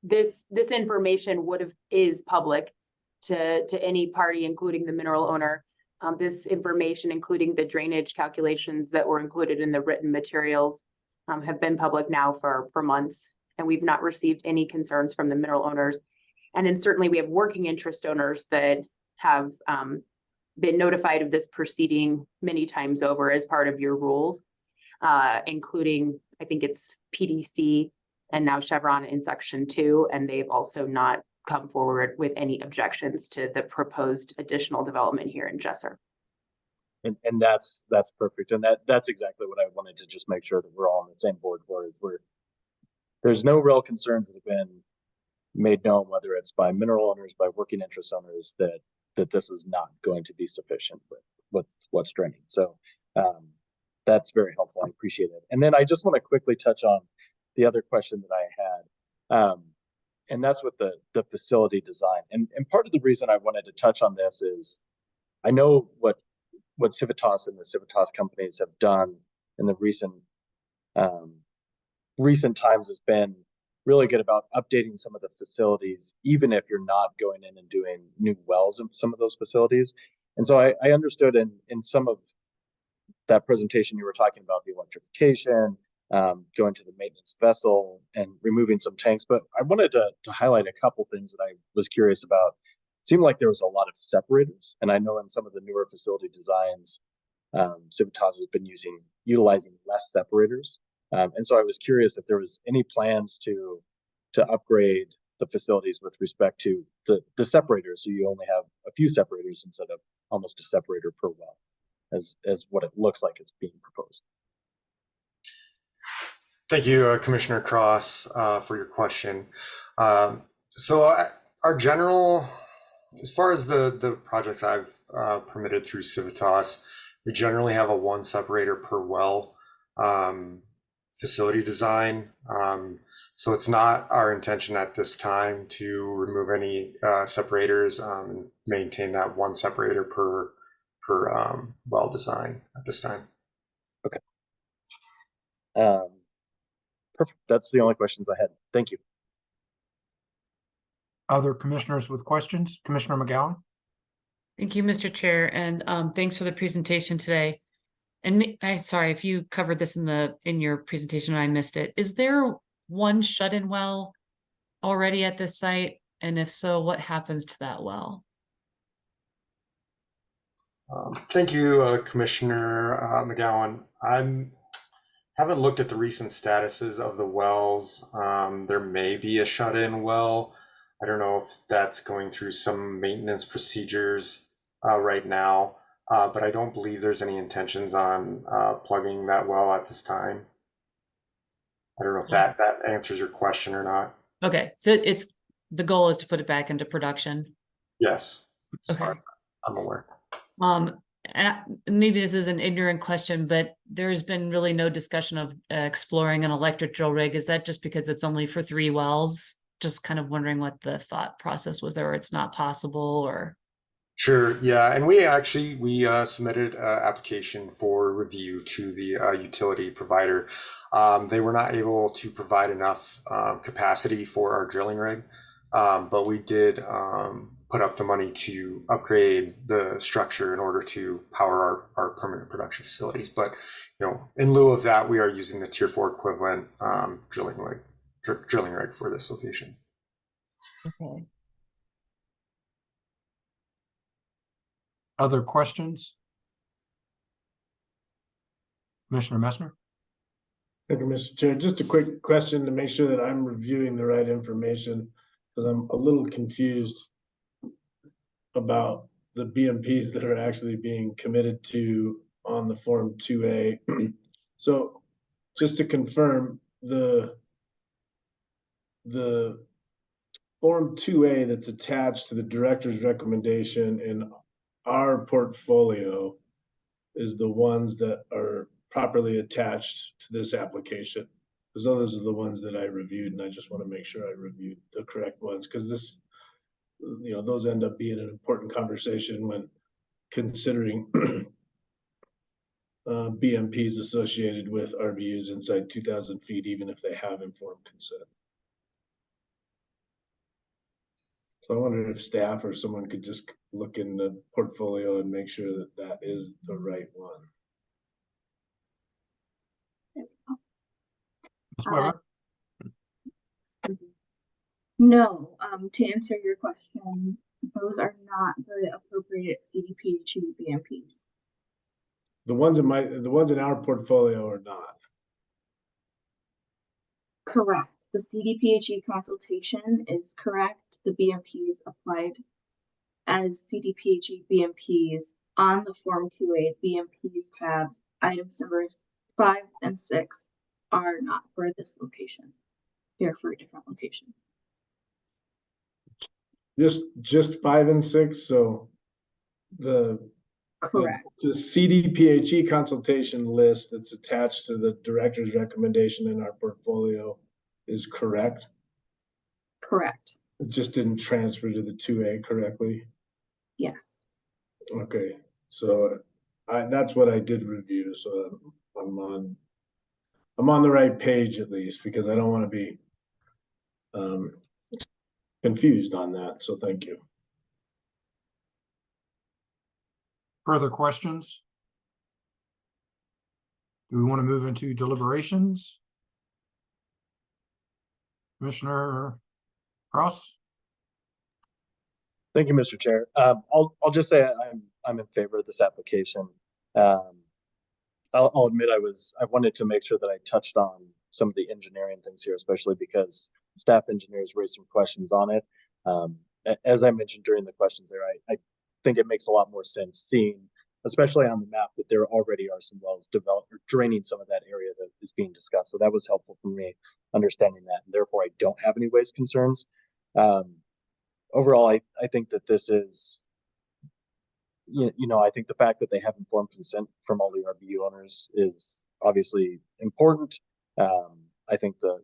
this information is public to any party, including the mineral owner. This information, including the drainage calculations that were included in the written materials, have been public now for months, and we've not received any concerns from the mineral owners. And then certainly we have working interest owners that have been notified of this proceeding many times over as part of your rules, including, I think it's PDC and now Chevron in section 2, and they've also not come forward with any objections to the proposed additional development here in Jesser. And that's perfect. And that's exactly what I wanted to just make sure that we're all on the same board for, is there's no real concerns that have been made known, whether it's by mineral owners, by working interest owners, that this is not going to be sufficient with what's draining. So that's very helpful. I appreciate it. And then I just want to quickly touch on the other question that I had. And that's with the facility design. And part of the reason I wanted to touch on this is I know what Civitas and the Civitas companies have done in the recent times has been really good about updating some of the facilities, even if you're not going in and doing new wells in some of those facilities. And so I understood in some of that presentation, you were talking about the electrification, going to the maintenance vessel and removing some tanks. But I wanted to highlight a couple things that I was curious about. It seemed like there was a lot of separators. And I know in some of the newer facility designs, Civitas has been utilizing less separators. And so I was curious if there was any plans to upgrade the facilities with respect to the separators, so you only have a few separators instead of almost a separator per well, as what it looks like it's being proposed. Thank you, Commissioner Cross, for your question. So our general, as far as the projects I've permitted through Civitas, we generally have a 1 separator per well facility design. So it's not our intention at this time to remove any separators and maintain that 1 separator per well design at this time. Okay. Perfect. That's the only questions I had. Thank you. Other commissioners with questions? Commissioner McGowan? Thank you, Mr. Chair, and thanks for the presentation today. And I'm sorry if you covered this in your presentation and I missed it. Is there one shut-in well already at this site? And if so, what happens to that well? Thank you, Commissioner McGowan. Haven't looked at the recent statuses of the wells. There may be a shut-in well. I don't know if that's going through some maintenance procedures right now, but I don't believe there's any intentions on plugging that well at this time. I don't know if that answers your question or not. Okay, so the goal is to put it back into production. Yes, as Okay. far as I'm aware. And maybe this is an ignorant question, but there's been really no discussion of exploring an electric drill rig. Is that just because it's only for 3 wells? Just kind of wondering what the thought process was there, or it's not possible, or. Sure, yeah, and we submitted an application for review to the utility provider. They were not able to provide enough capacity for our drilling rig, but we did put up the money to upgrade the structure in order to power our permanent production facilities. But in lieu of that, we are using the Tier 4 equivalent drilling rig for this location. Okay. Other questions? Commissioner Messner? Thank you, Mr. Chair. Just a quick question to make sure that I'm reviewing the right information, because I'm a little confused about the BMPs that are actually being committed to on the Form 2A. So just to confirm, the Form 2A that's attached to the director's recommendation in our portfolio is the ones that are properly attached to this application. Because those are the ones that I reviewed, and I just want to make sure I reviewed the correct ones, because this, those end up being an important conversation when considering BMPs associated with RVUs inside 2,000 feet, even if they have informed consent. So I wondered if staff or someone could just look in the portfolio and make sure that that is the right one. Ms. Weber? No, to answer your question, those are not the appropriate CDPHE BMPs. The ones in our portfolio are not. Correct. The CDPHE consultation is correct. The BMPs applied as CDPHE BMPs on the Form 2A BMPs tabs, items numbers 5 and 6 are not for this location. They're for a different location. Just 5 and 6. So Correct. the CDPHE consultation list that's attached to the director's recommendation in our portfolio is correct. Correct. It just didn't transfer to the 2A correctly. Yes. Okay, so that's what I did review. So I'm on the right page at least, because I don't want to be confused on that. So thank you. Further questions? Do we want to move into deliberations? Commissioner Cross? Thank you, Mr. Chair. I'll just say I'm in favor of this application. I'll admit I wanted to make sure that I touched on some of the engineering things here, especially because staff engineers raised some questions on it. As I mentioned during the questions there, I think it makes a lot more sense seeing, especially on the map, that there already are some wells developed or draining some of that area that is being discussed. So that was helpful for me understanding that, and therefore I don't have any waste concerns. Overall, I think that this is, I think the fact that they have informed consent from all the RBU owners is obviously important. I think that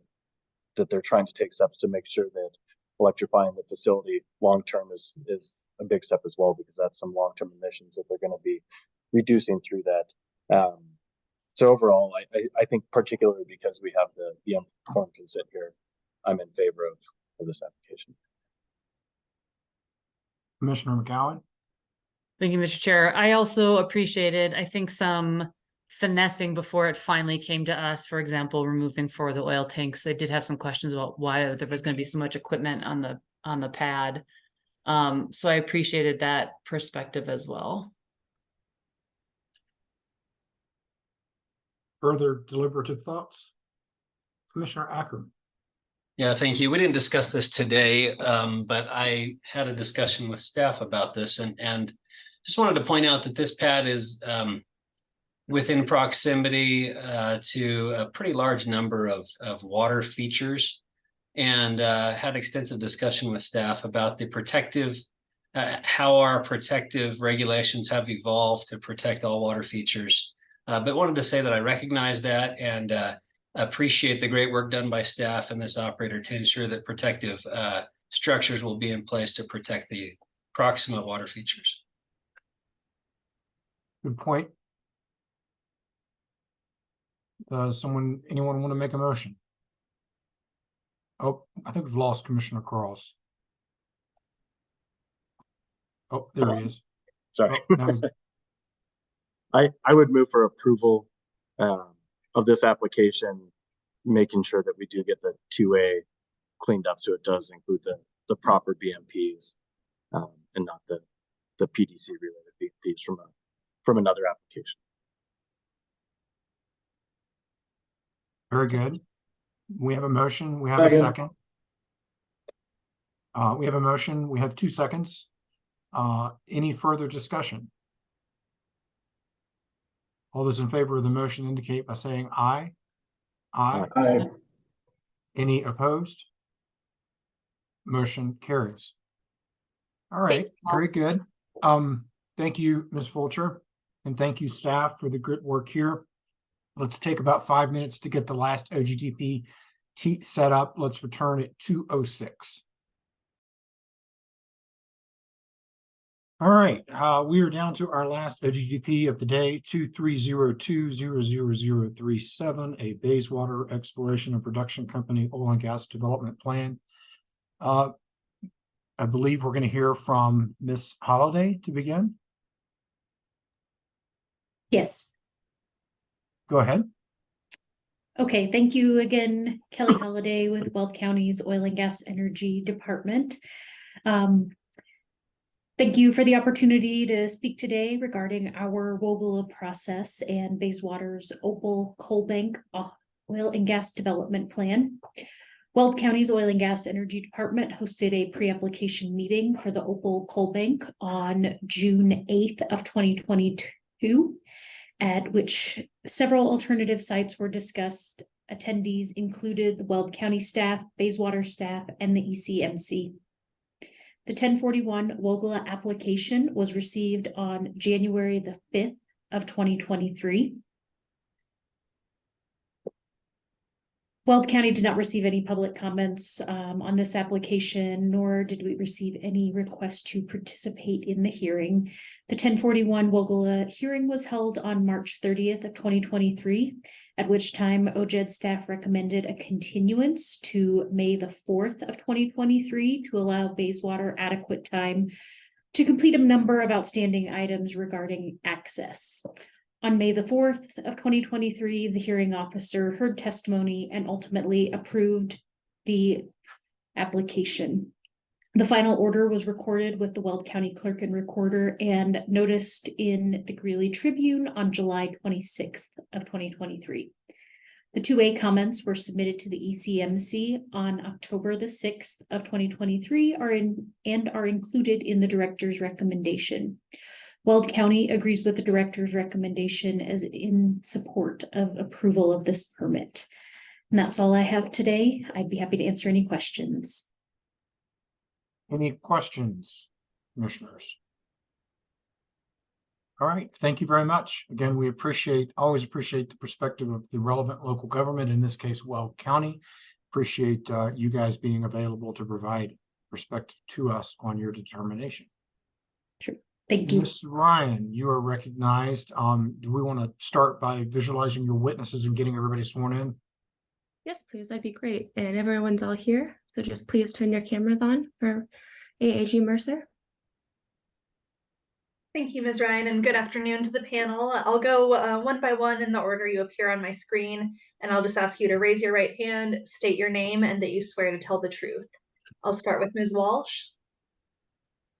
they're trying to take steps to make sure that electrifying the facility long-term is a big step as well, because that's some long-term emissions that they're going to be reducing through that. So overall, I think particularly because we have the informed consent here, I'm in favor of this application. Commissioner McGowan? Thank you, Mr. Chair. I also appreciated, I think, some finessing before it finally came to us. For example, removing 4 of the oil tanks. They did have some questions about why there was going to be so much equipment on the pad. So I appreciated that perspective as well. Further deliberative thoughts? Commissioner Ackerman? Yeah, thank you. We didn't discuss this today, but I had a discussion with staff about this and just wanted to point out that this pad is within proximity to a pretty large number of water features, and had extensive discussion with staff about the protective, how our protective regulations have evolved to protect all water features. But wanted to say that I recognize that and appreciate the great work done by staff and this operator to ensure that protective structures will be in place to protect the proximate water features. Good point. Does anyone want to make a motion? Oh, I think we've lost Commissioner Cross. Oh, there he is. Sorry. Oh, now he's... I would move for approval of this application, making sure that we do get the 2A cleaned up so it does include the proper BMPs and not the PDC related BMPs from another application. Very good. We have a motion. We have a second. We have a motion. We have 2 seconds. Any further discussion? All those in favor of the motion indicate by saying aye. Aye. Aye. Any opposed? Motion carries. All right, very good. Thank you, Ms. Fulcher, and thank you, staff, for the good work here. Let's take about 5 minutes to get the last OGDP set up. Let's return at 2:06. All right, we are down to our last OGDP of the day, 2302-00037, a Bayswater Exploration and Production Company Oil and Gas Development Plan. I believe we're going to hear from Ms. Holliday to begin. Yes. Go ahead. Okay, thank you again, Kelly Holliday with Weld County's Oil and Gas Energy Department. Thank you for the opportunity to speak today regarding our WOGLA process and Bayswater's Opal Coal Bank Oil and Gas Development Plan. Weld County's Oil and Gas Energy Department hosted a pre-application meeting for the Opal Coal Bank on June 8th of 2022, at which several alternative sites were discussed. Attendees included the Weld County staff, Bayswater staff, and the ECMC. The 1041 WOGLA application was received on January the 5th of 2023. Weld County did not receive any public comments on this application, nor did we receive any request to participate in the hearing. The 1041 WOGLA hearing was held on March 30th of 2023, at which time OJED staff recommended a continuance to May the 4th of 2023 to allow Bayswater adequate time to complete a number of outstanding items regarding access. On May the 4th of 2023, the hearing officer heard testimony and ultimately approved the application. The final order was recorded with the Weld County Clerk and Recorder and noticed in the Greeley Tribune on July 26th of 2023. The 2A comments were submitted to the ECMC on October the 6th of 2023 are included in the director's recommendation. Weld County agrees with the director's recommendation as in support of approval of this permit. And that's all I have today. I'd be happy to answer any questions. Any questions, commissioners? All right, thank you very much. Again, we always appreciate the perspective of the relevant local government, in this case, Weld County. Appreciate you guys being available to provide perspective to us on your determination. Sure. Thank you. Ms. Ryan, you are recognized. Do we want to start by visualizing your witnesses and getting everybody sworn in? Yes, please. That'd be great. And everyone's all here. So just please turn your cameras on for AAG Mercer. Thank you, Ms. Ryan, and good afternoon to the panel. I'll go one by one in the order you appear on my screen, and I'll just ask you to raise your right hand, state your name, and that you swear to tell the truth. I'll start with Ms. Walsh.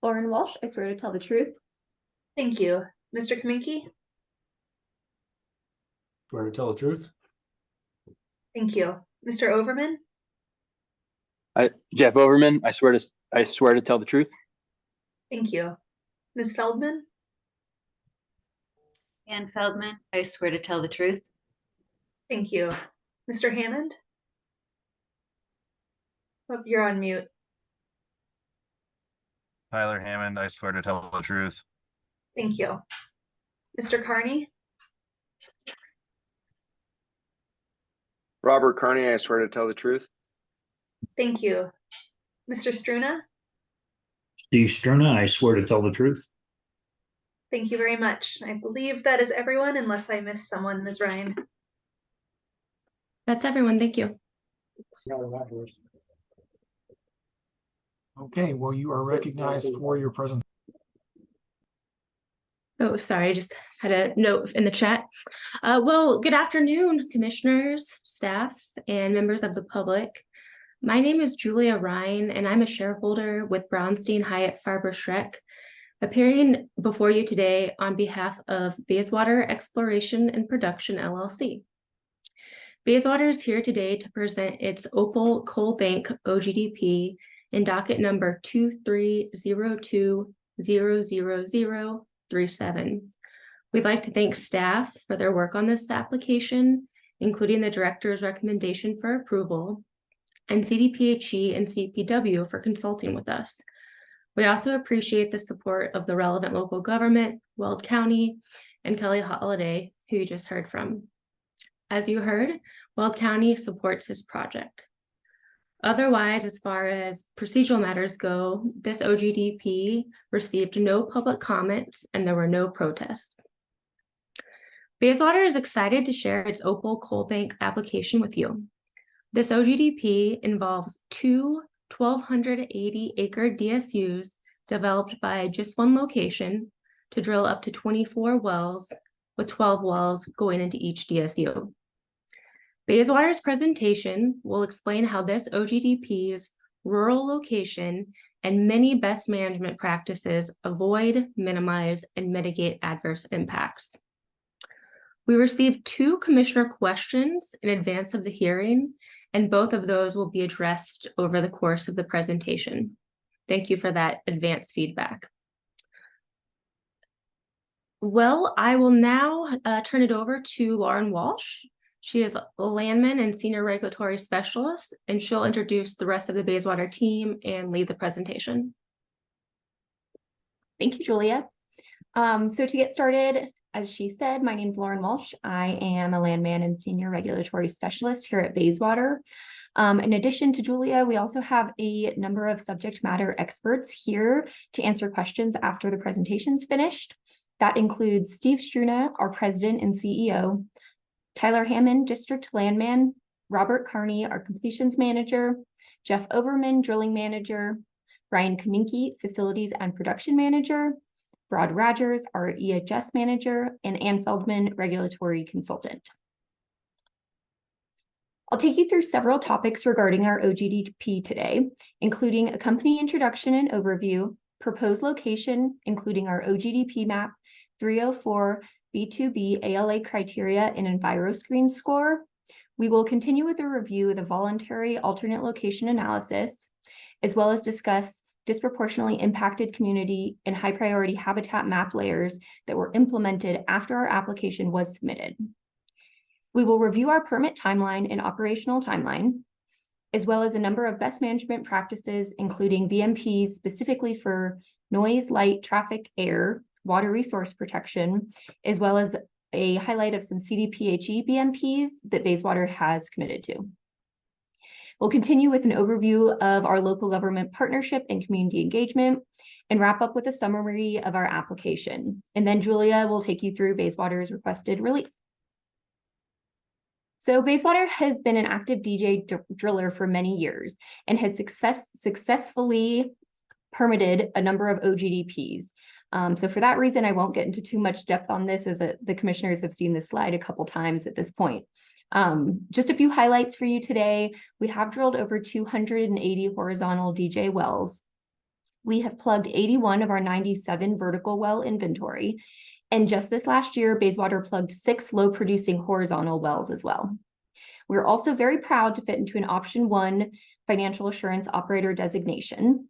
Lauren Walsh, I swear to tell the truth. Thank you. Mr. Kaminke? Swear to tell the truth. Thank you. Mr. Overman? Jeff Overman, I swear to tell the truth. Thank you. Ms. Feldman? Ann Feldman, I swear to tell the truth. Thank you. Mr. Hammond? Oh, you're on mute. Tyler Hammond, I swear to tell the truth. Thank you. Mr. Carney? Robert Carney, I swear to tell the truth. Thank you. Mr. Struna? Steve Struna, I swear to tell the truth. Thank you very much. I believe that is everyone, unless I missed someone, Ms. Ryan. That's everyone. Thank you. Okay, well, you are recognized for your presentation. Oh, sorry, I just had a note in the chat. Well, good afternoon, commissioners, staff, and members of the public. My name is Julia Ryan, and I'm a shareholder with Brownstein Hyatt Farber Schreck, appearing before you today on behalf of Bayswater Exploration and Production, LLC. Bayswater is here today to present its Opal Coal Bank OGDP in docket number 230200037. We'd like to thank staff for their work on this application, including the director's recommendation for approval, and CDPHE and CPW for consulting with us. We also appreciate the support of the relevant local government, Weld County, and Kelly Holliday, who you just heard from. As you heard, Weld County supports this project. Otherwise, as far as procedural matters go, this OGDP received no public comments and there were no protests. Bayswater is excited to share its Opal Coal Bank application with you. This OGDP involves two 1,280-acre DSUs developed by just one location to drill up to 24 wells, with 12 wells going into each DSU. Bayswater's presentation will explain how this OGDP's rural location and many best management practices avoid, minimize, and mitigate adverse impacts. We received 2 commissioner questions in advance of the hearing, and both of those will be addressed over the course of the presentation. Thank you for that advance feedback. Well, I will now turn it over to Lauren Walsh. She is a landman and senior regulatory specialist, and she'll introduce the rest of the Bayswater team and lead the presentation. Thank you, Julia. So to get started, as she said, my name is Lauren Walsh. I am a landman and senior regulatory specialist here at Bayswater. In addition to Julia, we also have a number of subject matter experts here to answer questions after the presentation's finished. That includes Steve Struna, our president and CEO, Tyler Hammond, district landman, Robert Carney, our completions manager, Jeff Overman, drilling manager, Brian Kaminke, facilities and production manager, Brad Rogers, our EHS manager, and Ann Feldman, regulatory consultant. I'll take you through several topics regarding our OGDP today, including a company introduction and overview, proposed location, including our OGDP map, 304 B2B ALA criteria and EnviroScreen score. We will continue with a review of the voluntary alternate location analysis, as well as discuss disproportionately impacted community and high priority habitat map layers that were implemented after our application was submitted. We will review our permit timeline and operational timeline, as well as a number of best management practices, including BMPs specifically for noise, light, traffic, air, water resource protection, as well as a highlight of some CDPHE BMPs that Bayswater has committed to. We'll continue with an overview of our local government partnership and community engagement, and wrap up with a summary of our application. And then Julia will take you through Bayswater's requested relief. So Bayswater has been an active DJ driller for many years and has successfully permitted a number of OGDPs. So for that reason, I won't get into too much depth on this, as the commissioners have seen this slide a couple times at this point. Just a few highlights for you today. We have drilled over 280 horizontal DJ wells. We have plugged 81 of our 97 vertical well inventory. And just this last year, Bayswater plugged 6 low producing horizontal wells as well. We're also very proud to fit into an option 1 financial assurance operator designation.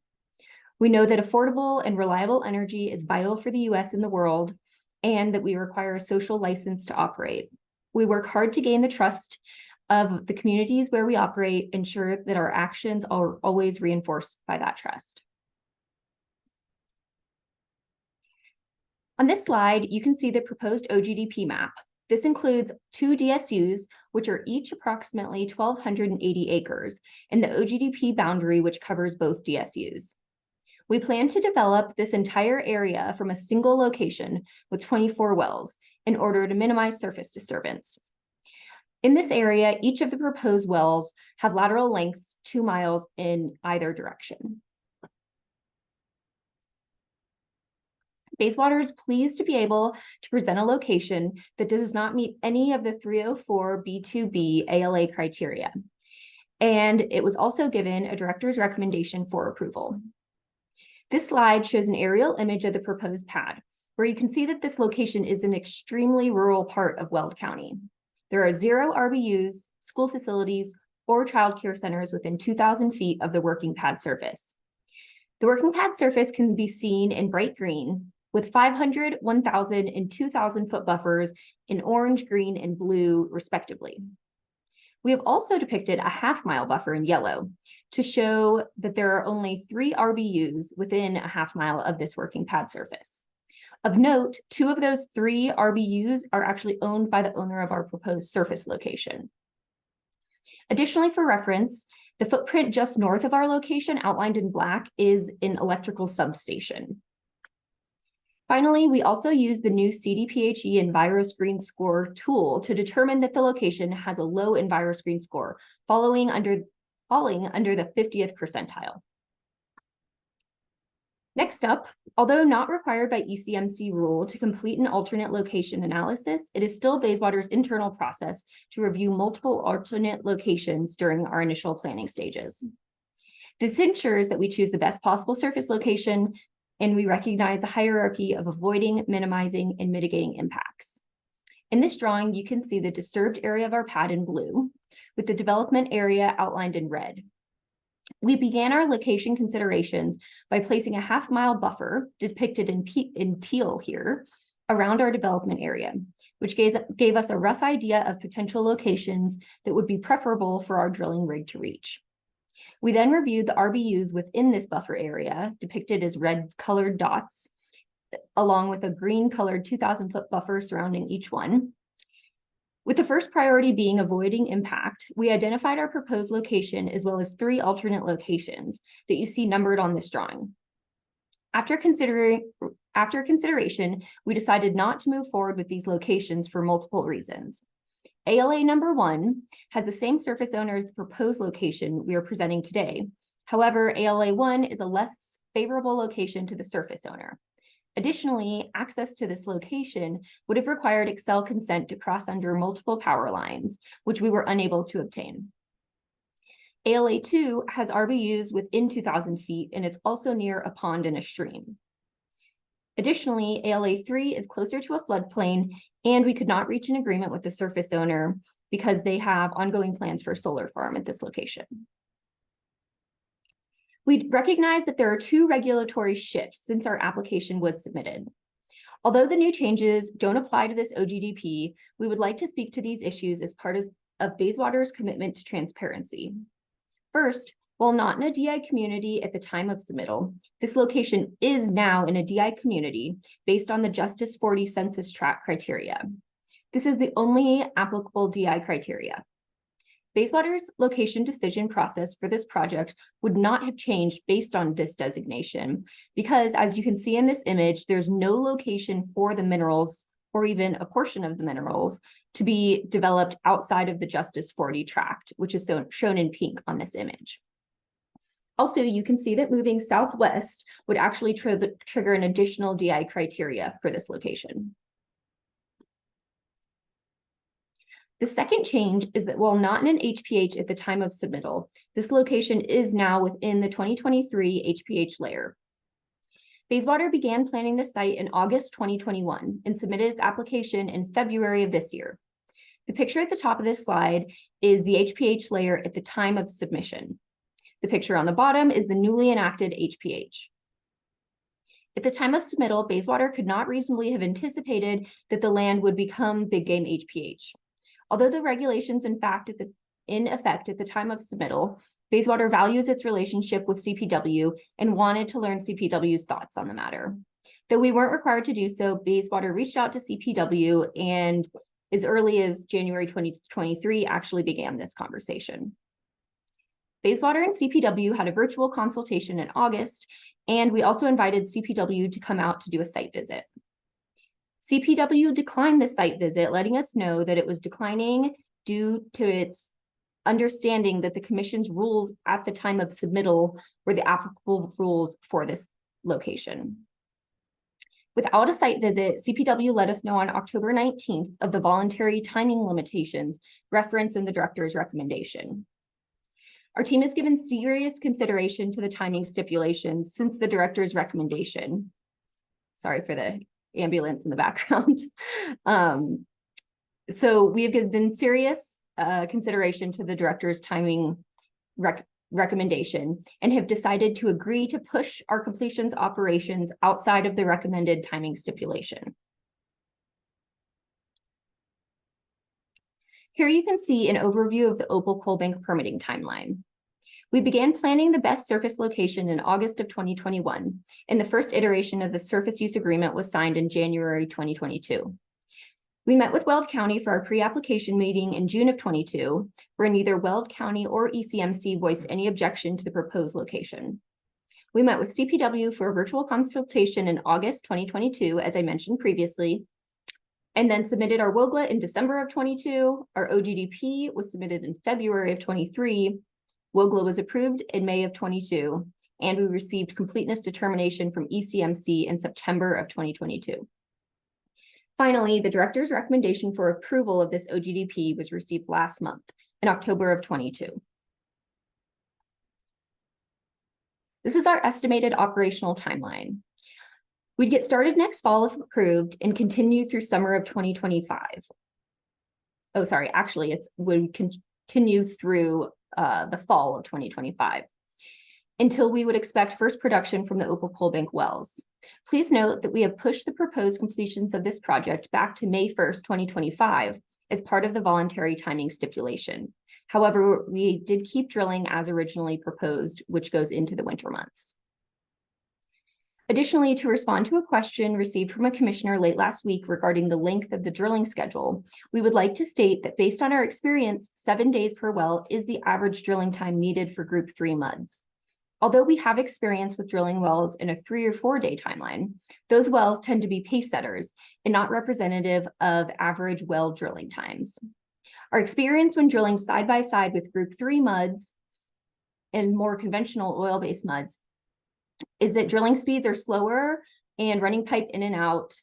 We know that affordable and reliable energy is vital for the US and the world, and that we require a social license to operate. We work hard to gain the trust of the communities where we operate, ensure that our actions are always reinforced by that trust. On this slide, you can see the proposed OGDP map. This includes 2 DSUs, which are each approximately 1,280 acres, and the OGDP boundary, which covers both DSUs. We plan to develop this entire area from a single location with 24 wells in order to minimize surface disturbance. In this area, each of the proposed wells have lateral lengths 2 miles in either direction. Bayswater is pleased to be able to present a location that does not meet any of the 304 B2B ALA criteria. And it was also given a director's recommendation for approval. This slide shows an aerial image of the proposed pad, where you can see that this location is an extremely rural part of Weld County. There are 0 RBUs, school facilities, or childcare centers within 2,000 feet of the working pad surface. The working pad surface can be seen in bright green, with 500, 1,000, and 2,000 foot buffers in orange, green, and blue, respectively. We have also depicted a half-mile buffer in yellow to show that there are only 3 RBUs within a half-mile of this working pad surface. Of note, 2 of those 3 RBUs are actually owned by the owner of our proposed surface location. Additionally, for reference, the footprint just north of our location, outlined in black, is an electrical substation. Finally, we also use the new CDPHE EnviroScreen score tool to determine that the location has a low EnviroScreen score, falling under the 50th percentile. Next up, although not required by ECMC rule to complete an alternate location analysis, it is still Bayswater's internal process to review multiple alternate locations during our initial planning stages. This ensures that we choose the best possible surface location, and we recognize the hierarchy of avoiding, minimizing, and mitigating impacts. In this drawing, you can see the disturbed area of our pad in blue, with the development area outlined in red. We began our location considerations by placing a half-mile buffer, depicted in teal here, around our development area, which gave us a rough idea of potential locations that would be preferable for our drilling rig to reach. We then reviewed the RBUs within this buffer area, depicted as red-colored dots, along with a green-colored 2,000-foot buffer surrounding each one. With the first priority being avoiding impact, we identified our proposed location as well as 3 alternate locations that you see numbered on this drawing. After consideration, we decided not to move forward with these locations for multiple reasons. ALA number 1 has the same surface owner as the proposed location we are presenting today. However, ALA 1 is a less favorable location to the surface owner. Additionally, access to this location would have required Excel consent to cross under multiple power lines, which we were unable to obtain. ALA 2 has RBUs within 2,000 feet, and it's also near a pond and a stream. Additionally, ALA 3 is closer to a floodplain, and we could not reach an agreement with the surface owner because they have ongoing plans for a solar farm at this location. We recognize that there are 2 regulatory shifts since our application was submitted. Although the new changes don't apply to this OGDP, we would like to speak to these issues as part of Bayswater's commitment to transparency. First, while not in a DI community at the time of submittal, this location is now in a DI community based on the Justice 40 census tract criteria. This is the only applicable DI criteria. Bayswater's location decision process for this project would not have changed based on this designation because, as you can see in this image, there's no location for the minerals or even a portion of the minerals to be developed outside of the Justice 40 tract, which is shown in pink on this image. Also, you can see that moving southwest would actually trigger an additional DI criteria for this location. The second change is that while not in an HPH at the time of submittal, this location is now within the 2023 HPH layer. Bayswater began planning the site in August 2021 and submitted its application in February of this year. The picture at the top of this slide is the HPH layer at the time of submission. The picture on the bottom is the newly enacted HPH. At the time of submittal, Bayswater could not reasonably have anticipated that the land would become big game HPH. Although the regulations in effect at the time of submittal, Bayswater values its relationship with CPW and wanted to learn CPW's thoughts on the matter. Though we weren't required to do so, Bayswater reached out to CPW and as early as January 2023 actually began this conversation. Bayswater and CPW had a virtual consultation in August, and we also invited CPW to come out to do a site visit. CPW declined the site visit, letting us know that it was declining due to its understanding that the commission's rules at the time of submittal were the applicable rules for this location. Without a site visit, CPW let us know on October 19th of the voluntary timing limitations referenced in the director's recommendation. Our team has given serious consideration to the timing stipulations since the director's recommendation. Sorry for the ambulance in the background. So we have given serious consideration to the director's timing recommendation and have decided to agree to push our completions operations outside of the recommended timing stipulation. Here you can see an overview of the Opal Coal Bank permitting timeline. We began planning the best surface location in August of 2021, and the first iteration of the surface use agreement was signed in January 2022. We met with Weld County for our pre-application meeting in June of 22, where neither Weld County or ECMC voiced any objection to the proposed location. We met with CPW for a virtual consultation in August 2022, as I mentioned previously, and then submitted our WOGLA in December of 22. Our OGDP was submitted in February of 23. WOGLA was approved in May of 22, and we received completeness determination from ECMC in September of 2022. Finally, the director's recommendation for approval of this OGDP was received last month in October of 22. This is our estimated operational timeline. We'd get started next fall if approved and continue through summer of 2025. Oh, sorry, actually, would continue through the fall of 2025 until we would expect first production from the Opal Coal Bank wells. Please note that we have pushed the proposed completions of this project back to May 1st, 2025 as part of the voluntary timing stipulation. However, we did keep drilling as originally proposed, which goes into the winter months. Additionally, to respond to a question received from a commissioner late last week regarding the length of the drilling schedule, we would like to state that based on our experience, 7 days per well is the average drilling time needed for Group 3 muds. Although we have experience with drilling wells in a 3 or 4 day timeline, those wells tend to be pace setters and not representative of average well drilling times. Our experience when drilling side by side with Group 3 muds and more conventional oil-based muds is that drilling speeds are slower and running pipe in and out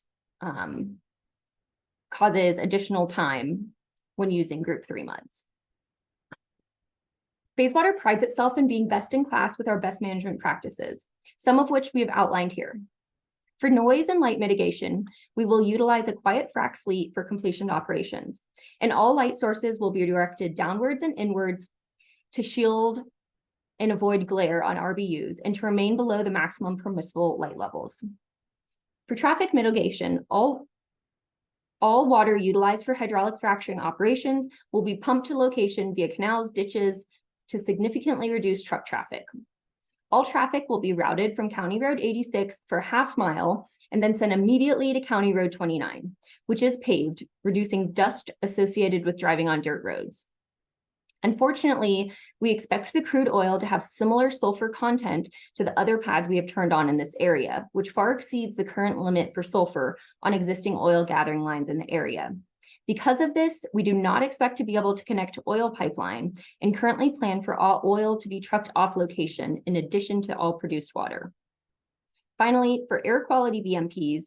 causes additional time when using Group 3 muds. Bayswater prides itself in being best in class with our best management practices, some of which we have outlined here. For noise and light mitigation, we will utilize a quiet frac fleet for completion operations, and all light sources will be directed downwards and inwards to shield and avoid glare on RBUs and to remain below the maximum permissible light levels. For traffic mitigation, all water utilized for hydraulic fracturing operations will be pumped to location via canals, ditches, to significantly reduce truck traffic. All traffic will be routed from County Road 86 for a half mile and then sent immediately to County Road 29, which is paved, reducing dust associated with driving on dirt roads. Unfortunately, we expect the crude oil to have similar sulfur content to the other pads we have turned on in this area, which far exceeds the current limit for sulfur on existing oil gathering lines in the area. Because of this, we do not expect to be able to connect to oil pipeline and currently plan for all oil to be trucked off location in addition to all produced water. Finally, for air quality BMPs,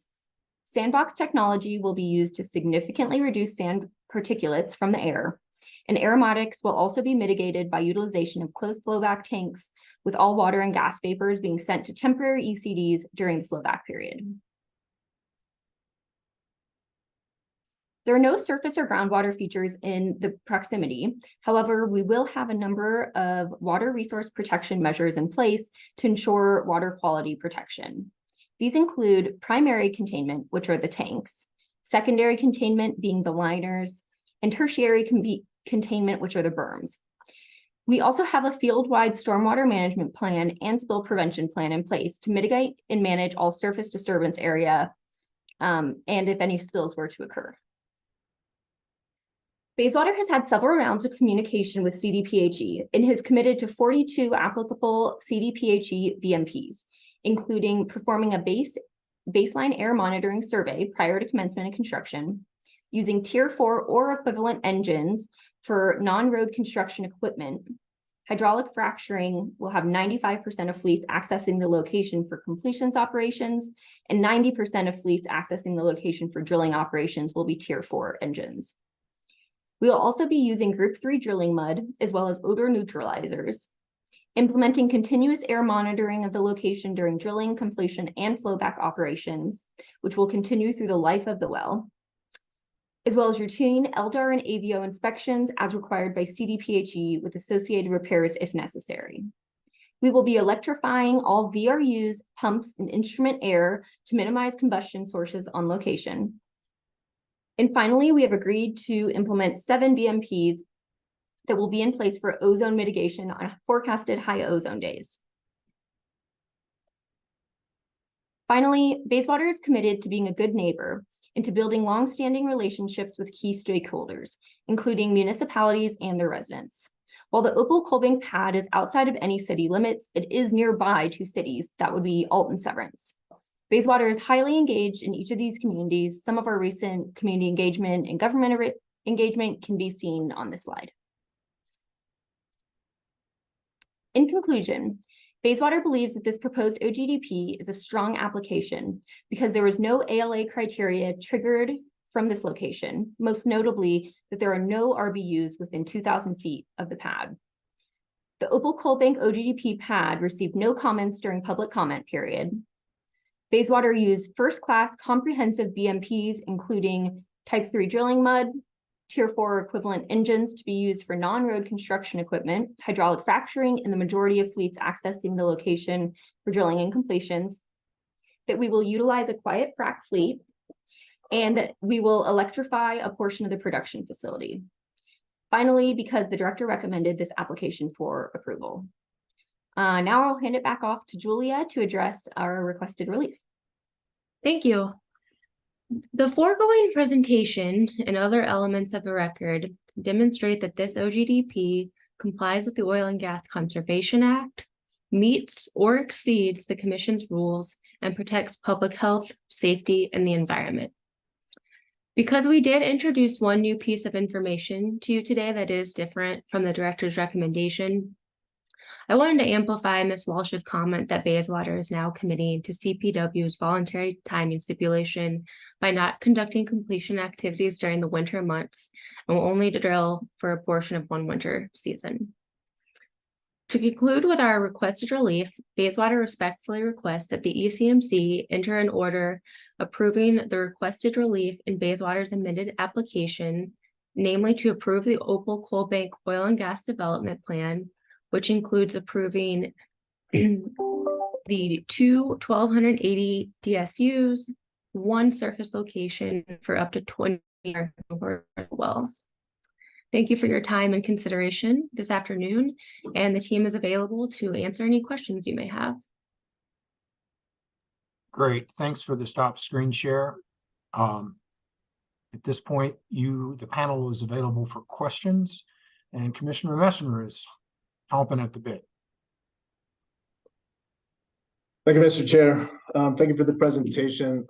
sandbox technology will be used to significantly reduce sand particulates from the air, and aromatics will also be mitigated by utilization of closed flowback tanks, with all water and gas vapors being sent to temporary ECDs during the flowback period. There are no surface or groundwater features in the proximity. However, we will have a number of water resource protection measures in place to ensure water quality protection. These include primary containment, which are the tanks, secondary containment being the liners, and tertiary containment, which are the berms. We also have a field-wide stormwater management plan and spill prevention plan in place to mitigate and manage all surface disturbance area, and if any spills were to occur. Bayswater has had several rounds of communication with CDPHE and has committed to 42 applicable CDPHE BMPs, including performing a baseline air monitoring survey prior to commencement of construction, using Tier 4 or equivalent engines for non-road construction equipment. Hydraulic fracturing will have 95% of fleets accessing the location for completions operations, and 90% of fleets accessing the location for drilling operations will be Tier 4 engines. We will also be using Group 3 drilling mud, as well as odor neutralizers, implementing continuous air monitoring of the location during drilling, completion, and flowback operations, which will continue through the life of the well, as well as routine LDAR and AVO inspections as required by CDPHE with associated repairs if necessary. We will be electrifying all VRUs, pumps, and instrument air to minimize combustion sources on location. And finally, we have agreed to implement 7 BMPs that will be in place for ozone mitigation on forecasted high ozone days. Finally, Bayswater is committed to being a good neighbor and to building long-standing relationships with key stakeholders, including municipalities and their residents. While the Opal Coal Bank pad is outside of any city limits, it is nearby 2 cities, that would be Alton and Severance. Bayswater is highly engaged in each of these communities. Some of our recent community engagement and government engagement can be seen on this slide. In conclusion, Bayswater believes that this proposed OGDP is a strong application because there was no ALA criteria triggered from this location, most notably that there are no RBUs within 2,000 feet of the pad. The Opal Coal Bank OGDP pad received no comments during public comment period. Bayswater used first-class comprehensive BMPs, including Type 3 drilling mud, Tier 4 equivalent engines to be used for non-road construction equipment, hydraulic fracturing in the majority of fleets accessing the location for drilling and completions, that we will utilize a quiet frac fleet, and that we will electrify a portion of the production facility. Finally, because the director recommended this application for approval. Now I'll hand it back off to Julia to address our requested relief. Thank you. The foregoing presentation and other elements of the record demonstrate that this OGDP complies with the Oil and Gas Conservation Act, meets or exceeds the Commission's rules, and protects public health, safety, and the environment. Because we did introduce one new piece of information to you today that is different from the director's recommendation, I wanted to amplify Ms. Walsh's comment that Bayswater is now committing to CPW's voluntary timing stipulation by not conducting completion activities during the winter months and will only drill for a portion of one winter season. To conclude with our requested relief, Bayswater respectfully requests that the ECMC enter an order approving the requested relief in Bayswater's amended application, namely to approve the Opal Coal Bank Oil and Gas Development Plan, which includes approving the two 1,280 DSUs, one surface location for up to 20 wells. Thank you for your time and consideration this afternoon, and the team is available to answer any questions you may have. Great, thanks for the stop screen share. At this point, the panel is available for questions, and Commissioner Messner is chomping at the bit. Thank you, Mr. Chair. Thank you for the presentation.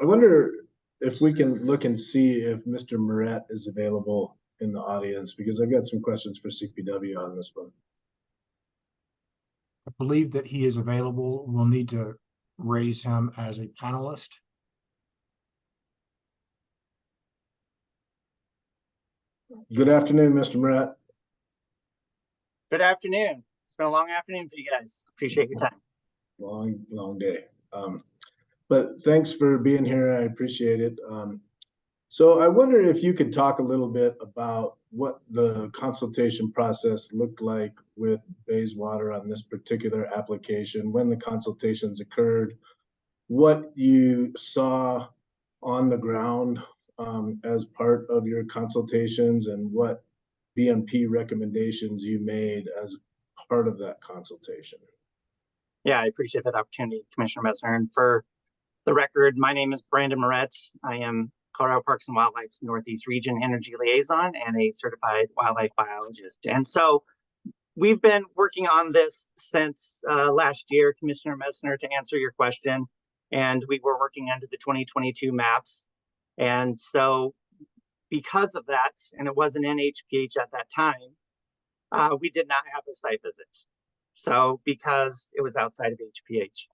I wonder if we can look and see if Mr. Moret is available in the audience, because I've got some questions for CPW on this one. I believe that he is available. We'll need to raise him as a panelist. Good afternoon, Mr. Moret. Good afternoon. It's been a long afternoon for you guys. Appreciate your time. Long day. But thanks for being here. I appreciate it. So I wonder if you could talk a little bit about what the consultation process looked like with Bayswater on this particular application, when the consultations occurred, what you saw on the ground as part of your consultations, and what BMP recommendations you made as part of that consultation. Yeah, I appreciate that opportunity, Commissioner Messner. And for the record, my name is Brandon Moret. I am Colorado Parks and Wildlife's Northeast Region Energy Liaison and a certified wildlife biologist. And so we've been working on this since last year, Commissioner Messner, to answer your question. And we were working under the 2022 maps. And so because of that, and it wasn't NHPH at that time, we did not have a site visit. So because it was outside of HPH.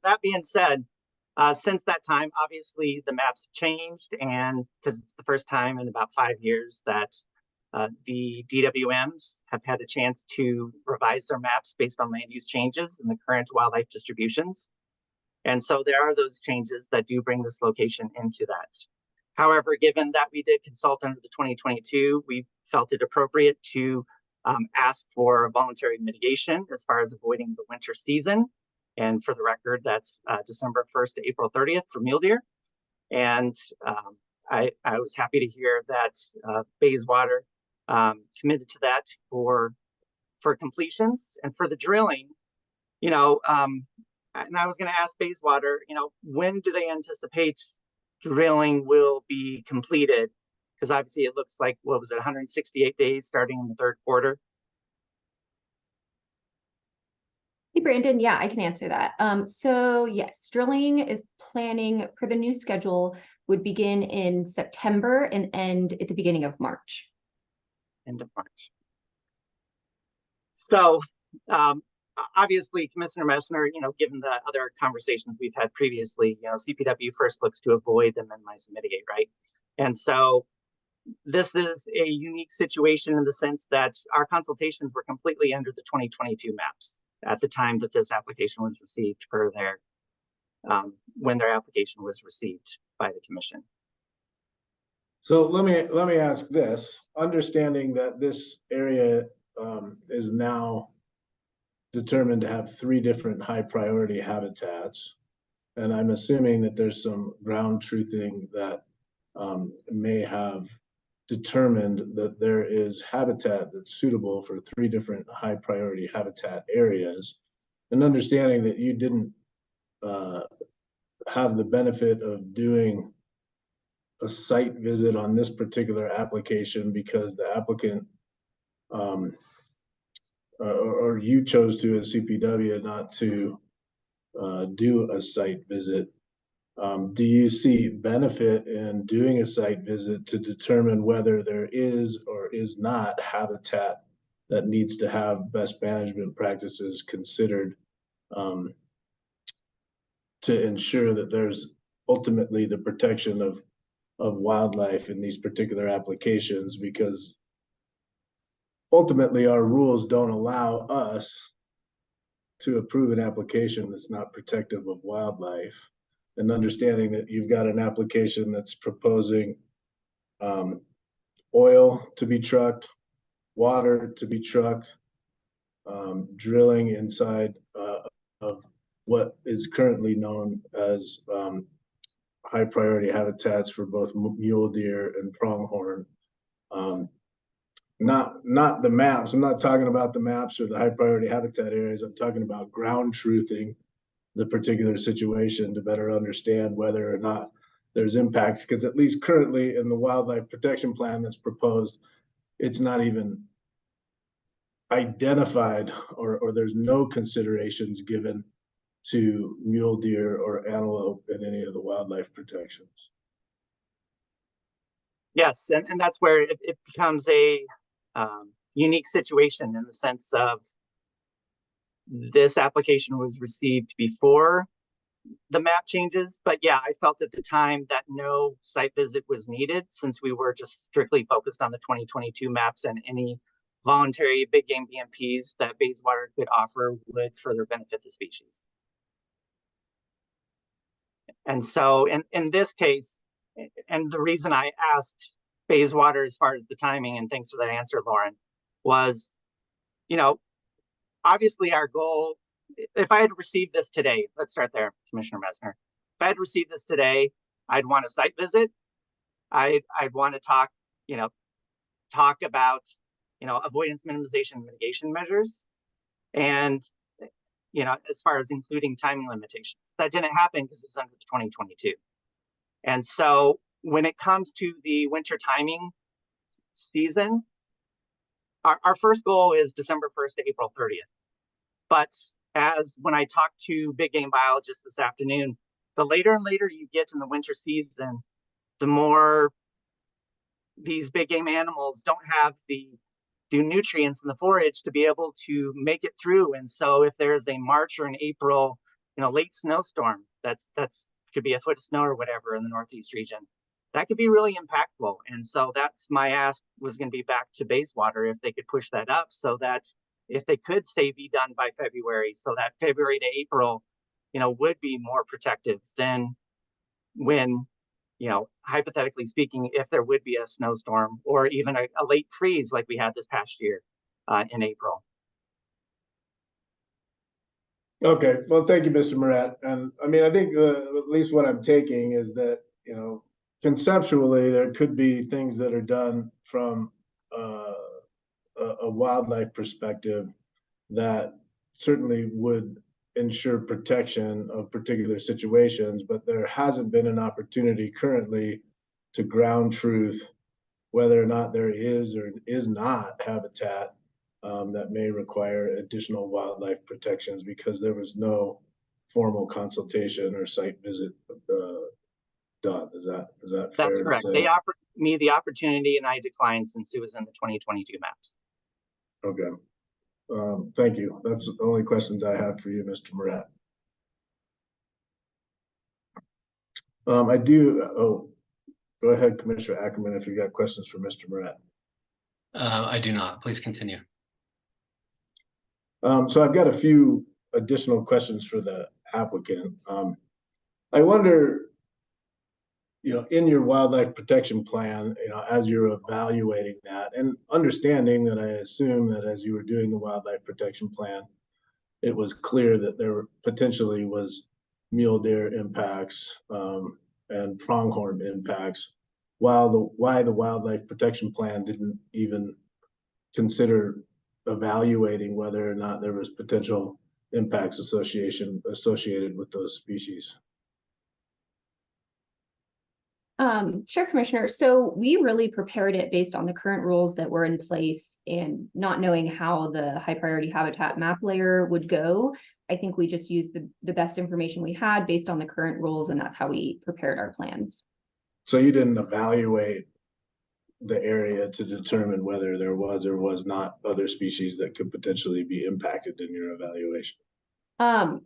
That being said, since that time, obviously the maps have changed, and because it's the first time in about 5 years that the DWMs have had a chance to revise their maps based on land use changes and the current wildlife distributions. And so there are those changes that do bring this location into that. However, given that we did consult under the 2022, we felt it appropriate to ask for voluntary mitigation as far as avoiding the winter season. And for the record, that's December 1st to April 30th for mule deer. And I was happy to hear that Bayswater committed to that for completions. And for the drilling, you know, and I was going to ask Bayswater, you know, when do they anticipate drilling will be completed? Because obviously it looks like, what was it, 168 days starting in the third quarter? Hey, Brandon. Yeah, I can answer that. So yes, drilling is planning per the new schedule would begin in September and end at the beginning of March. End of March. So obviously, Commissioner Messner, given the other conversations we've had previously, CPW first looks to avoid and minimize and mitigate, right? And so this is a unique situation in the sense that our consultations were completely under the 2022 maps at the time that this application was received per their, when their application was received by the commission. So let me ask this, understanding that this area is now determined to have 3 different high priority habitats. And I'm assuming that there's some ground truthing that may have determined that there is habitat that's suitable for 3 different high priority habitat areas. And understanding that you didn't have the benefit of doing a site visit on this particular application because the applicant or you chose to as CPW not to do a site visit. Do you see benefit in doing a site visit to determine whether there is or is not habitat that needs to have best management practices considered to ensure that there's ultimately the protection of wildlife in these particular applications? Because ultimately our rules don't allow us to approve an application that's not protective of wildlife. And understanding that you've got an application that's proposing oil to be trucked, water to be trucked, drilling inside of what is currently known as high priority habitats for both mule deer and pronghorn. Not the maps. I'm not talking about the maps or the high priority habitat areas. I'm talking about ground truthing the particular situation to better understand whether or not there's impacts, because at least currently in the wildlife protection plan that's proposed, it's not even identified or there's no considerations given to mule deer or antelope in any of the wildlife protections. Yes, and that's where it becomes a unique situation in the sense of this application was received before the map changes. But yeah, I felt at the time that no site visit was needed since we were just strictly focused on the 2022 maps, and any voluntary big game BMPs that Bayswater could offer would further benefit the species. And so in this case, and the reason I asked Bayswater as far as the timing, and thanks for that answer, Lauren, was, obviously our goal, if I had received this today, let's start there, Commissioner Messner. If I had received this today, I'd want a site visit. I'd want to talk about, avoidance, minimization, and mitigation measures. And, as far as including timing limitations, that didn't happen because it was under the 2022. And so when it comes to the winter timing season, our first goal is December 1st to April 30th. But as when I talked to big game biologists this afternoon, the later and later you get in the winter season, the more these big game animals don't have the nutrients in the forage to be able to make it through. And so if there's a March or an April, late snowstorm, that's could be a foot of snow or whatever in the Northeast region, that could be really impactful. And so that's my ask was going to be back to Bayswater, if they could push that up so that if they could say be done by February, so that February to April, would be more protective than when, hypothetically speaking, if there would be a snowstorm or even a late freeze like we had this past year in April. Okay, well, thank you, Mr. Moret. And I mean, I think at least what I'm taking is that, conceptually, there could be things that are done from a wildlife perspective that certainly would ensure protection of particular situations, but there hasn't been an opportunity currently to ground truth whether or not there is or is not habitat that may require additional wildlife protections, because there was no formal consultation or site visit done. Is that fair? That's correct. They offered me the opportunity and I declined since it was in the 2022 maps. Okay. Thank you. That's the only questions I have for you, Mr. Moret. I do, go ahead, Commissioner Ackerman, if you got questions for Mr. Moret. I do not. Please continue. So I've got a few additional questions for the applicant. I wonder, in your wildlife protection plan, as you're evaluating that and understanding that, I assume that as you were doing the wildlife protection plan, it was clear that there potentially was mule deer impacts and pronghorn impacts, why the wildlife protection plan didn't even consider evaluating whether or not there was potential impacts associated with those species. Sure, Commissioner. So we really prepared it based on the current rules that were in place and not knowing how the high priority habitat map layer would go. I think we just used the best information we had based on the current rules, and that's how we prepared our plans. So you didn't evaluate the area to determine whether there was or was not other species that could potentially be impacted in your evaluation?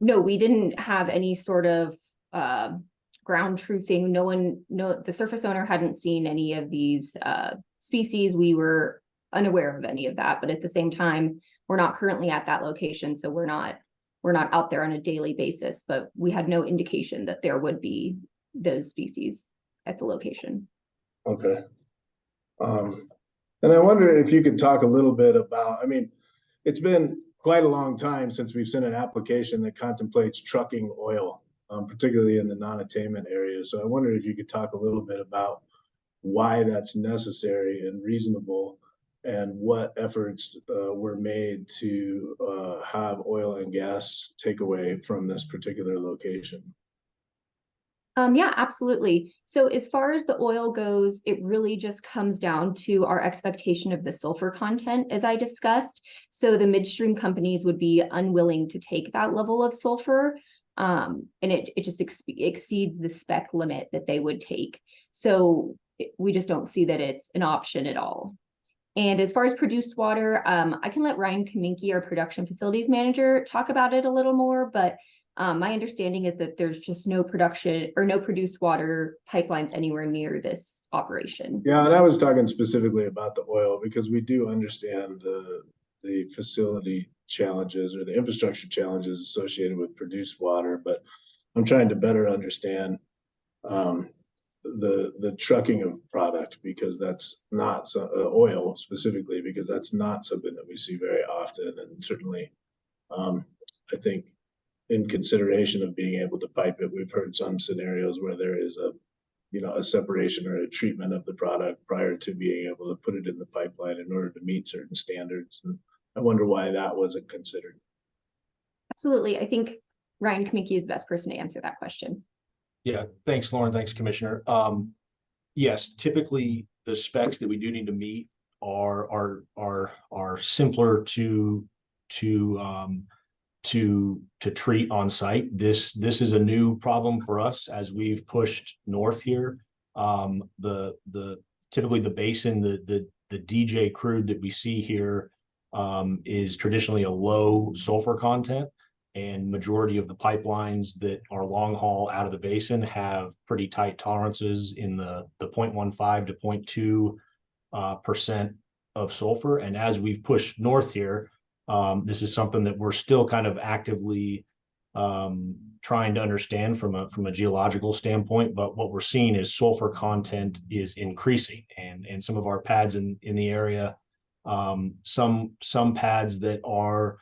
No, we didn't have any sort of ground truthing. The surface owner hadn't seen any of these species. We were unaware of any of that, but at the same time, we're not currently at that location, so we're not out there on a daily basis, but we had no indication that there would be those species at the location. Okay. And I wonder if you could talk a little bit about, it's been quite a long time since we've seen an application that contemplates trucking oil, particularly in the non-attainment areas. So I wonder if you could talk a little bit about why that's necessary and reasonable, and what efforts were made to have oil and gas takeaway from this particular location. Yeah, absolutely. So as far as the oil goes, it really just comes down to our expectation of the sulfur content, as I discussed. So the midstream companies would be unwilling to take that level of sulfur, and it just exceeds the spec limit that they would take. So we just don't see that it's an option at all. And as far as produced water, I can let Ryan Kaminke, our production facilities manager, talk about it a little more, but my understanding is that there's just no production or no produced water pipelines anywhere near this operation. Yeah, and I was talking specifically about the oil because we do understand the facility challenges or the infrastructure challenges associated with produced water, but I'm trying to better understand the trucking of product, because that's not oil specifically, because that's not something that we see very often. And certainly I think in consideration of being able to pipe it, we've heard some scenarios where there is a separation or a treatment of the product prior to being able to put it in the pipeline in order to meet certain standards. And I wonder why that wasn't considered. Absolutely. I think Ryan Kaminke is the best person to answer that question. Yeah, thanks, Lauren. Thanks, Commissioner. Yes, typically the specs that we do need to meet are simpler to treat on site. This is a new problem for us as we've pushed north here. Typically the basin, the DJ crude that we see here is traditionally a low sulfur content, and majority of the pipelines that are long haul out of the basin have pretty tight tolerances in the 0.15 to 0.2% of sulfur. And as we've pushed north here, this is something that we're still kind of actively trying to understand from a geological standpoint. But what we're seeing is sulfur content is increasing, and some of our pads in the area, some pads that are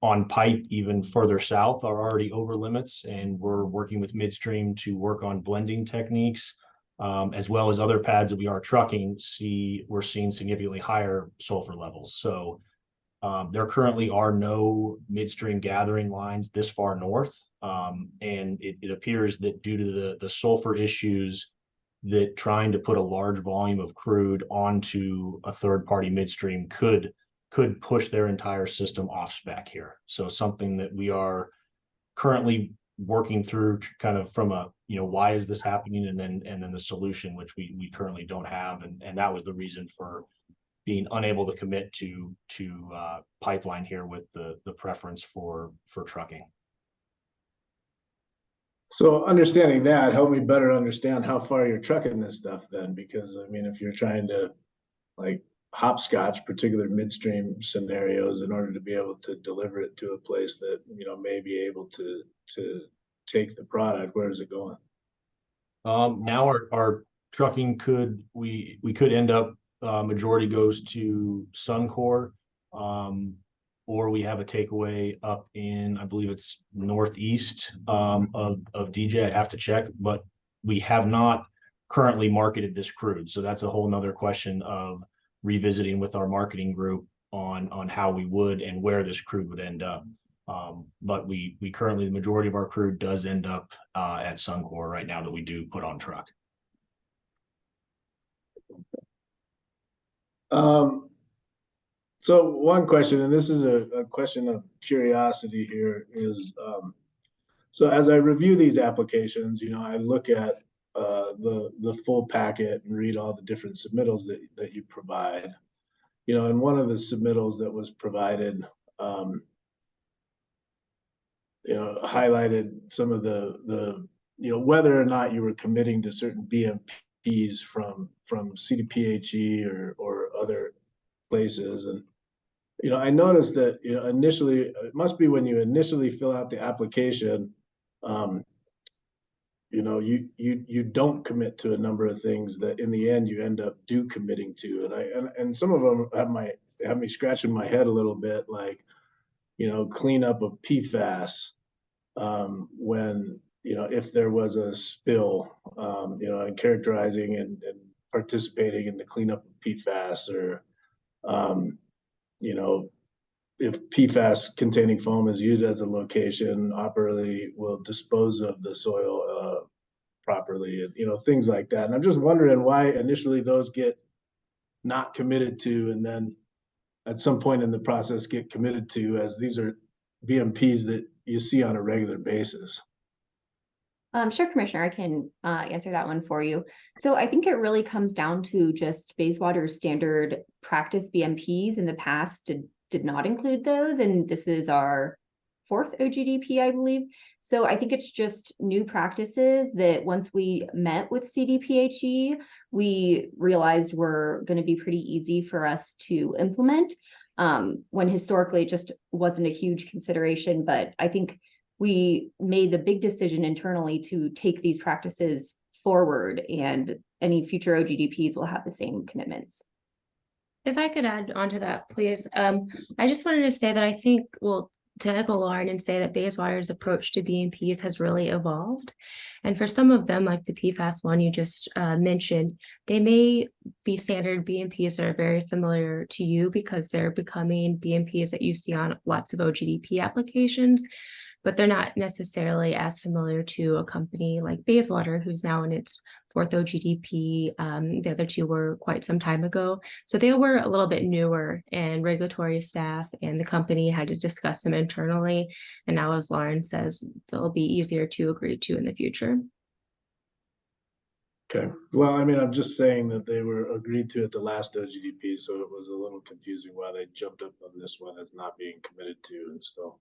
on pipe even further south are already over limits, and we're working with midstream to work on blending techniques, as well as other pads that we are trucking. We're seeing significantly higher sulfur levels. So there currently are no midstream gathering lines this far north, and it appears that due to the sulfur issues, that trying to put a large volume of crude onto a third-party midstream could push their entire system off spec here. So something that we are currently working through, kind of from a why is this happening, and then the solution, which we currently don't have, and that was the reason for being unable to commit to pipeline here with the preference for trucking. So understanding that, help me better understand how far you're trucking this stuff then, because I mean, if you're trying to like hopscotch particular midstream scenarios in order to be able to deliver it to a place that, you know, may be able to take the product, where is it going? Now our trucking we could end up majority goes to Suncor, or we have a takeaway up in, I believe it's northeast of DJ. I have to check, but we have not currently marketed this crude. So that's a whole nother question of revisiting with our marketing group on how we would and where this crude would end up. But we currently, the majority of our crude does end up at Suncor right now that we do put on truck. So one question, and this is a question of curiosity here, is so as I review these applications, you know, I look at the full packet and read all the different submittals that you provide. You know, and one of the submittals that was provided, you know, highlighted some of the you know, whether or not you were committing to certain BMPs from CDPHE or other places. And you know, I noticed that, you know, initially, it must be when you initially fill out the application, you know, you don't commit to a number of things that in the end you end up committing to. And some of them have me scratching my head a little bit, like, you know, cleanup of PFAS, when, you know, if there was a spill, you know, and characterizing and participating in the cleanup of PFAS, or, you know, if PFAS containing foam is used as a location, operally will dispose of the soil properly, and, you know, things like that. And I'm just wondering why initially those get not committed to, and then at some point in the process get committed to, as these are BMPs that you see on a regular basis. Sure, Commissioner, I can answer that one for you. So I think it really comes down to just Bayswater's standard practice. BMPs in the past did not include those, and this is our fourth OGDP, I believe. So I think it's just new practices that once we met with CDPHE, we realized were going to be pretty easy for us to implement, when historically it just wasn't a huge consideration. But I think we made the big decision internally to take these practices forward, and any future OGDPs will have the same commitments. If I could add on to that, please. I just wanted to say that I think, well, to echo Lauren and say that Bayswater's approach to BMPs has really evolved. And for some of them, like the PFAS one you just mentioned, they may be standard BMPs that are very familiar to you because they're becoming BMPs that you see on lots of OGDP applications, but they're not necessarily as familiar to a company like Bayswater, who's now in its fourth OGDP. The other two were quite some time ago. So they were a little bit newer, and regulatory staff and the company had to discuss them internally. And now, as Lauren says, they'll be easier to agree to in the future. Okay. Well, I mean, I'm just saying that they were agreed to at the last OGDP, so it was a little confusing why they jumped up on this one as not being committed to. And so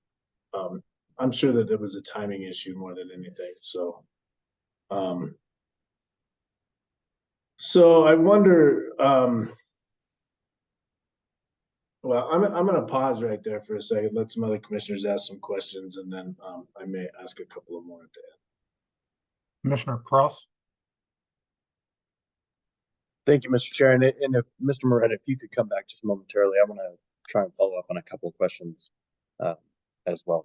I'm sure that it was a timing issue more than anything. So so I wonder, well, I'm going to pause right there for a second, let some other commissioners ask some questions, and then I may ask a couple of more at the end. Commissioner Cross. Thank you, Mr. Chair. And if Mr. Moret, if you could come back just momentarily, I want to try and follow up on a couple of questions as well.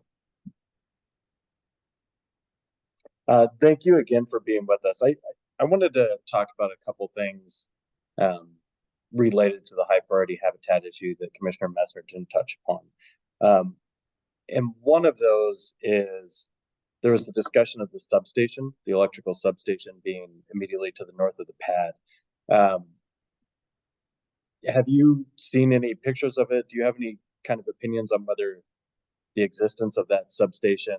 Thank you again for being with us. I wanted to talk about a couple things related to the high priority habitat issue that Commissioner Messner didn't touch upon. And one of those is there was the discussion of the substation, the electrical substation being immediately to the north of the pad. Have you seen any pictures of it? Do you have any kind of opinions on whether the existence of that substation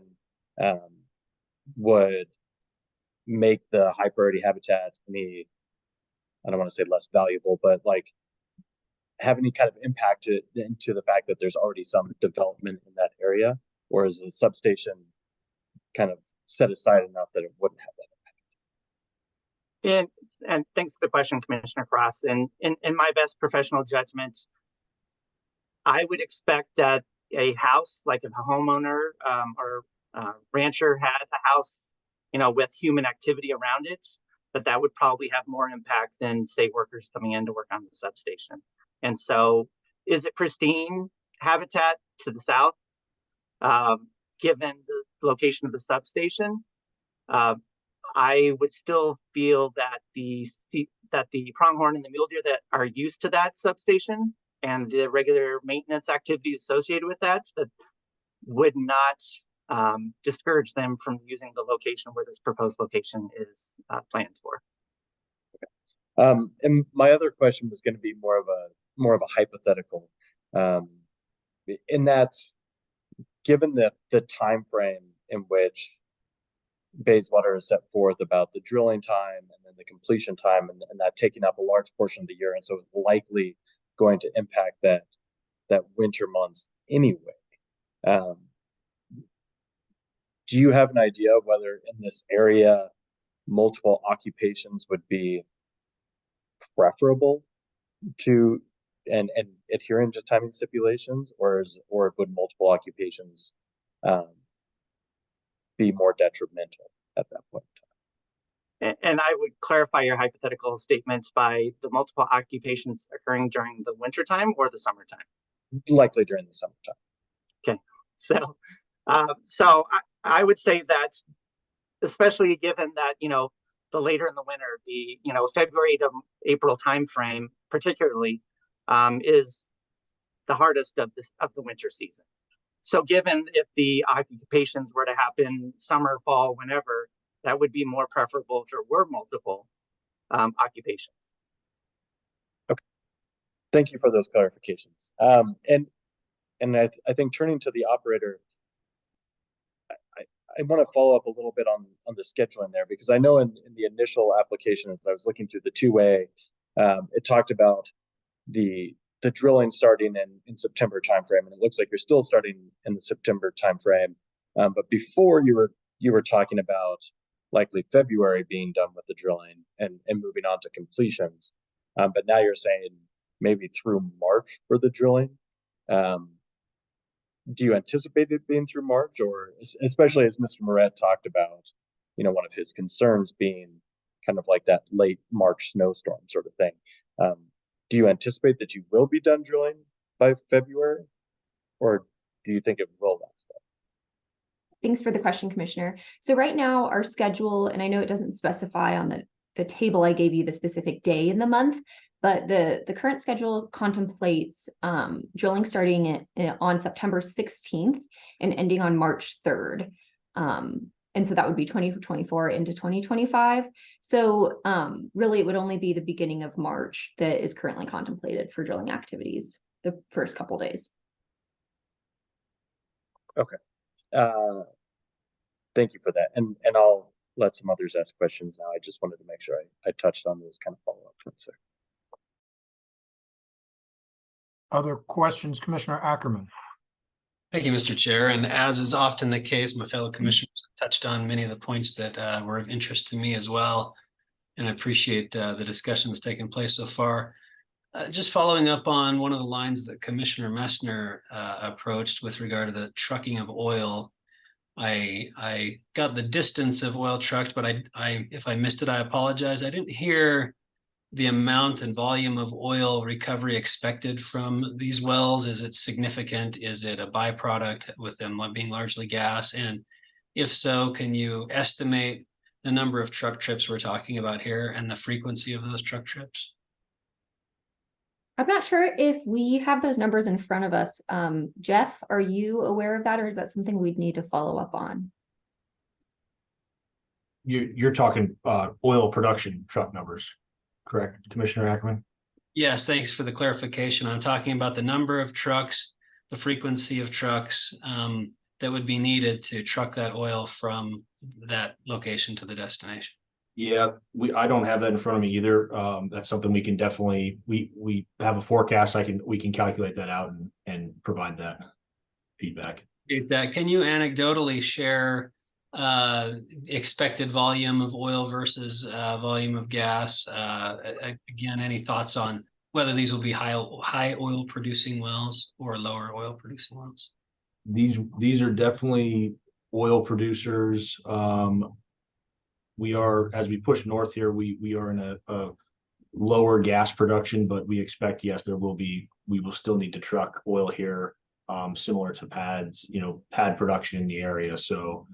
would make the high priority habitat any, I don't want to say less valuable, but like have any kind of impact into the fact that there's already some development in that area, or is the substation kind of set aside enough that it wouldn't have that impact? And thanks for the question, Commissioner Cross. And in my best professional judgment, I would expect that a house, like if a homeowner or rancher had a house, with human activity around it, that would probably have more impact than, say, workers coming in to work on the substation. And so, is it pristine habitat to the south, given the location of the substation? I would still feel that the pronghorn and the mule deer that are used to that substation and the regular maintenance activities associated with that would not discourage them from using the location where this proposed location is planned for. And my other question was going to be more of a hypothetical, in that, given the time frame in which Bayswater has set forth about the drilling time and then the completion time, and that taking up a large portion of the year, and so it's likely going to impact that winter months anyway. Do you have an idea of whether in this area multiple occupations would be preferable to and adhering to timing stipulations, or would multiple occupations be more detrimental at that point in time? And I would clarify your hypothetical statements by the multiple occupations occurring during the wintertime or the summertime? Likely during the summertime. Okay, so I would say that, especially given that, the later in the winter, the February to April timeframe particularly is the hardest of the winter season. So given if the occupations were to happen summer, fall, whenever, that would be more preferable if there were multiple occupations. Okay, thank you for those clarifications. And I think turning to the operator, I want to follow up a little bit on the scheduling there, because I know in the initial application, as I was looking through the 2A, it talked about the drilling starting in September timeframe, and it looks like you're still starting in the September timeframe. But before you were talking about likely February being done with the drilling and moving on to completions. But now you're saying maybe through March for the drilling. Do you anticipate it being through March, or especially as Mr. Moret talked about, one of his concerns being kind of like that late March snowstorm sort of thing? Do you anticipate that you will be done drilling by February, or do you think it will last? Thanks for the question, Commissioner. So right now our schedule, and I know it doesn't specify on the table I gave you the specific day in the month, but the current schedule contemplates drilling starting on September 16th and ending on March 3rd. And so that would be 2024 into 2025. So really it would only be the beginning of March that is currently contemplated for drilling activities, the first couple days. Okay. Thank you for that. And I'll let some others ask questions now. I just wanted to make sure I touched on those kind of follow-up points there. Other questions, Commissioner Ackerman? Thank you, Mr. Chair. And as is often the case, my fellow commissioners touched on many of the points that were of interest to me as well. And I appreciate the discussion that's taken place so far. Just following up on one of the lines that Commissioner Messner approached with regard to the trucking of oil. I got the distance of oil trucked, but if I missed it, I apologize. I didn't hear the amount and volume of oil recovery expected from these wells. Is it significant? Is it a byproduct with them being largely gas? And if so, can you estimate the number of truck trips we're talking about here and the frequency of those truck trips? I'm not sure if we have those numbers in front of us. Jeff, are you aware of that, or is that something we'd need to follow up on? You're talking oil production truck numbers, correct, Commissioner Ackerman? Yes, thanks for the clarification. I'm talking about the number of trucks, the frequency of trucks that would be needed to truck that oil from that location to the destination. Yeah, I don't have that in front of me either. That's something we can definitely, we have a forecast. We can calculate that out and provide that feedback. Can you anecdotally share expected volume of oil versus volume of gas? Again, any thoughts on whether these will be high oil producing wells or lower oil producing wells? These are definitely oil producers. We are, as we push north here, we are in a lower gas production, but we expect, yes, we will still need to truck oil here, similar to pads, pad production in the area. So,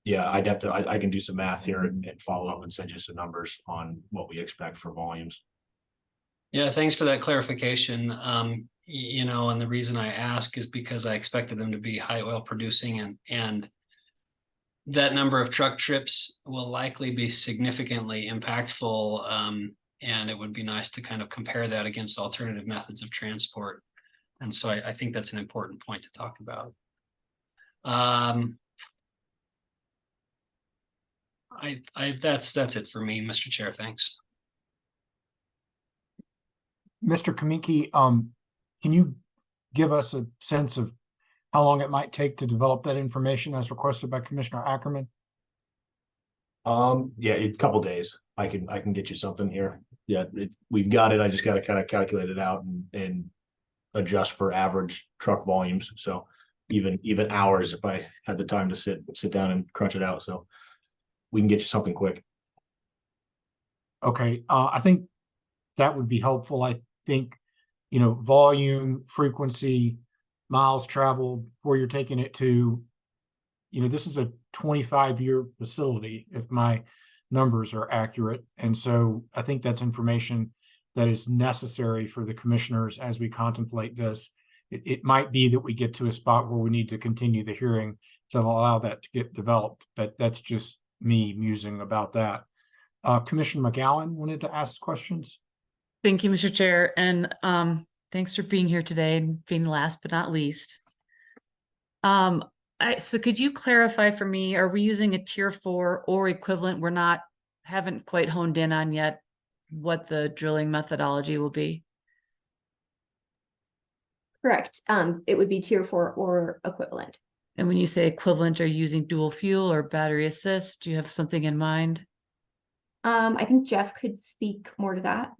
yeah, I can do some math here and follow up and send you some numbers on what we expect for volumes. Yeah, thanks for that clarification. And the reason I ask is because I expected them to be high oil producing, and that number of truck trips will likely be significantly impactful. And it would be nice to kind of compare that against alternative methods of transport. And so I think that's an important point to talk about. That's it for me, Mr. Chair. Thanks. Mr. Kamiki, can you give us a sense of how long it might take to develop that information as requested by Commissioner Ackerman? Yeah, a couple days. I can get you something here. Yeah, we've got it. I just got to kind of calculate it out and adjust for average truck volumes. So even hours if I had the time to sit down and crunch it out. So we can get you something quick. Okay, I think that would be helpful. I think, volume, frequency, miles traveled, where you're taking it to, this is a 25-year facility, if my numbers are accurate. And so I think that's information that is necessary for the commissioners as we contemplate this. It might be that we get to a spot where we need to continue the hearing to allow that to get developed, but that's just me musing about that. Commissioner McGowan wanted to ask questions. Thank you, Mr. Chair. And thanks for being here today and being last but not least. So could you clarify for me, are we using a tier 4 or equivalent? Haven't quite honed in on yet what the drilling methodology will be. Correct. It would be tier 4 or equivalent. And when you say equivalent, are you using dual fuel or battery assist? Do you have something in mind? I think Jeff could speak more to that.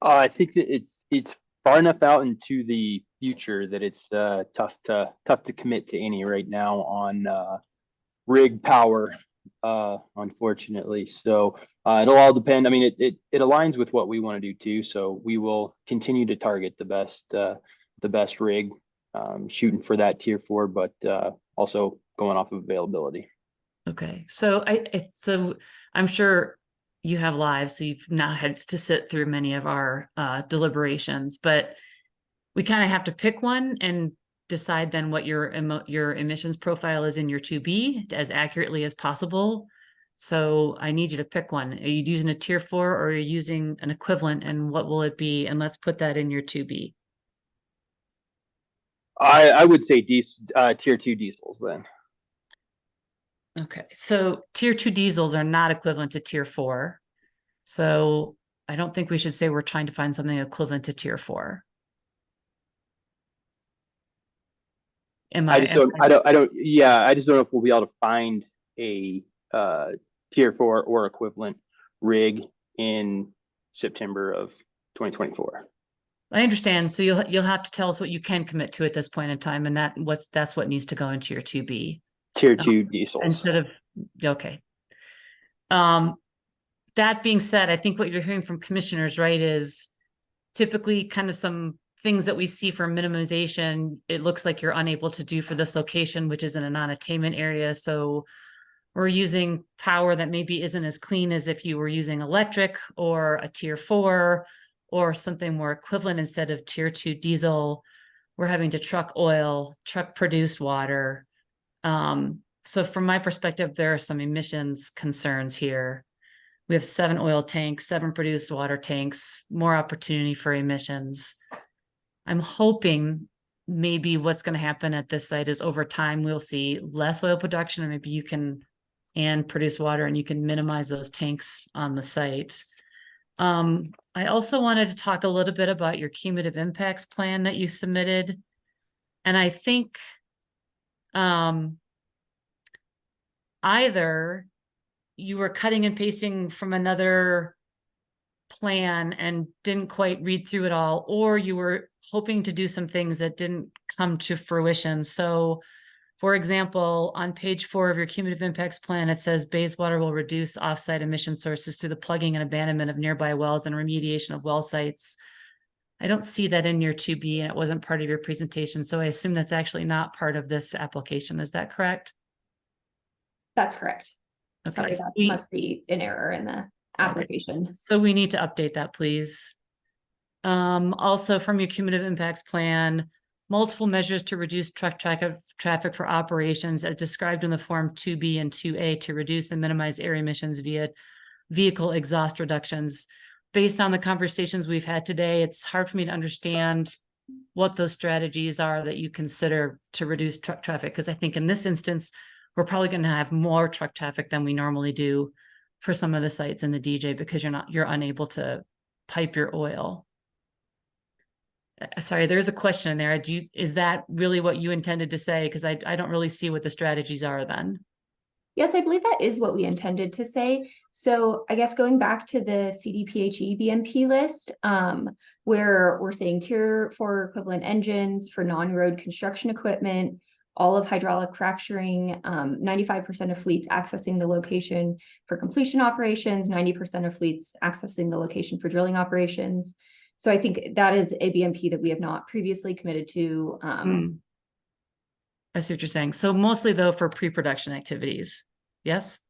I think that it's far enough out into the future that it's tough to commit to any right now on rig power, unfortunately. So it'll all depend. I mean, it aligns with what we want to do too. So we will continue to target the best rig, shooting for that tier 4, but also going off of availability. Okay, so I'm sure you have lives, so you've not had to sit through many of our deliberations, but we kind of have to pick one and decide then what your emissions profile is in your 2B as accurately as possible. So I need you to pick one. Are you using a tier 4 or are you using an equivalent, and what will it be? And let's put that in your 2B. I would say tier 2 diesels then. Okay, so tier 2 diesels are not equivalent to tier 4. So I don't think we should say we're trying to find something equivalent to tier 4. I just don't know if we'll be able to find a tier 4 or equivalent rig in September of 2024. I understand. So you'll have to tell us what you can commit to at this point in time, and that's what needs to go into your 2B. Tier 2 diesels. Instead of, okay. That being said, I think what you're hearing from commissioners, right, is typically kind of some things that we see for minimization. It looks like you're unable to do for this location, which is in a non-attainment area. So we're using power that maybe isn't as clean as if you were using electric or a tier 4 or something more equivalent. Instead of tier 2 diesel, we're having to truck oil, truck produced water. So from my perspective, there are some emissions concerns here. We have 7 oil tanks, 7 produced water tanks, more opportunity for emissions. I'm hoping maybe what's going to happen at this site is over time, we'll see less oil production, or maybe you can and produce water, and you can minimize those tanks on the site. I also wanted to talk a little bit about your cumulative impacts plan that you submitted. And I think either you were cutting and pasting from another plan and didn't quite read through it all, or you were hoping to do some things that didn't come to fruition. So for example, on page 4 of your cumulative impacts plan, it says Bayswater will reduce offsite emission sources through the plugging and abandonment of nearby wells and remediation of well sites. I don't see that in your 2B, and it wasn't part of your presentation. So I assume that's actually not part of this application. Is that correct? That's correct. Okay. Sorry, that must be an error in the application. Okay. So we need to update that, please. Also from your cumulative impacts plan, multiple measures to reduce truck traffic for operations as described in the form 2B and 2A to reduce and minimize air emissions via vehicle exhaust reductions. Based on the conversations we've had today, it's hard for me to understand what those strategies are that you consider to reduce truck traffic, because I think in this instance, we're probably going to have more truck traffic than we normally do for some of the sites in the DJ because you're unable to pipe your oil. Sorry, there's a question in there. Is that really what you intended to say? Because I don't really see what the strategies are then. Yes, I believe that is what we intended to say. So I guess going back to the CDPHE BMP list, where we're saying Tier 4 equivalent engines for non-road construction equipment, all of hydraulic fracturing, 95% of fleets accessing the location for completion operations, 90% of fleets accessing the location for drilling operations. So I think that is a BMP that we have not previously committed to. I see what you're saying. So mostly though for pre-production activities, yes?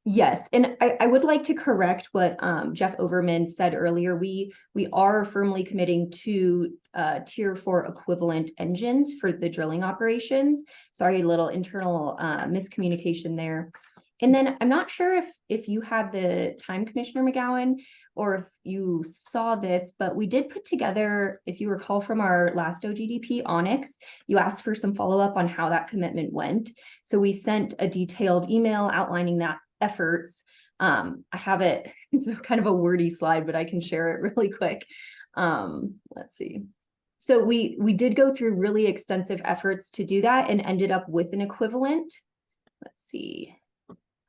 Yes, and I would like to correct what Jeff Overman said earlier. We are firmly committing to Tier 4 equivalent engines for the drilling operations. Sorry, a little internal miscommunication there. And then I'm not sure if you had the time, Commissioner McGowan, or if you saw this, but we did put together, if you recall from our last OGDP Onyx, you asked for some follow-up on how that commitment went. So we sent a detailed email outlining that efforts. I have it, it's kind of a wordy slide, but I can share it really quick. Let's see. So we did go through really extensive efforts to do that and ended up with an equivalent. Let's see.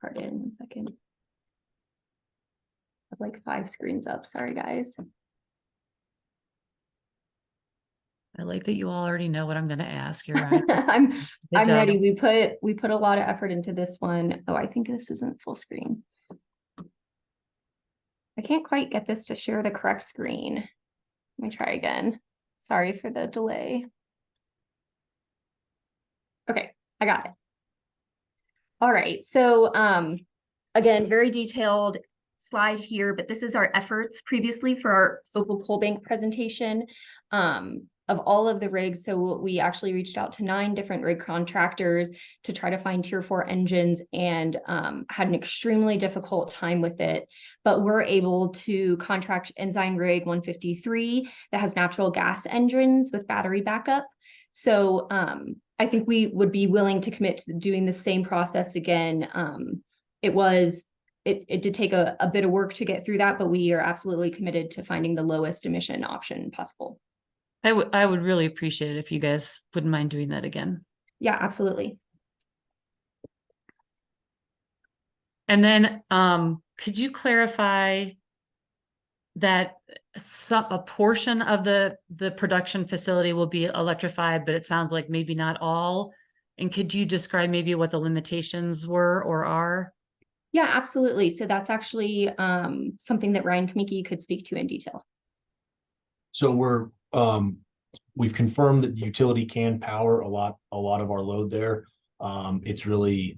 Pardon 1 second. I have like 5 screens up. Sorry, guys. I like that you all already know what I'm going to ask. You're right. I'm ready. We put a lot of effort into this one. Oh, I think this isn't full screen. I can't quite get this to share the correct screen. Let me try again. Sorry for the delay. Okay, I got it. All right, so again, very detailed slide here, but this is our efforts previously for our focal pole bank presentation of all of the rigs. So we actually reached out to 9 different rig contractors to try to find Tier 4 engines and had an extremely difficult time with it. But we're able to contract Ensign Rig 153 that has natural gas engines with battery backup. So I think we would be willing to commit to doing the same process again. It did take a bit of work to get through that, but we are absolutely committed to finding the lowest emission option possible. I would really appreciate it if you guys wouldn't mind doing that again. Yeah, absolutely. And then could you clarify that a portion of the production facility will be electrified, but it sounds like maybe not all? And could you describe maybe what the limitations were or are? Yeah, absolutely. So that's actually something that Ryan Kamiki could speak to in detail. So we've confirmed that the utility can power a lot of our load there. It's really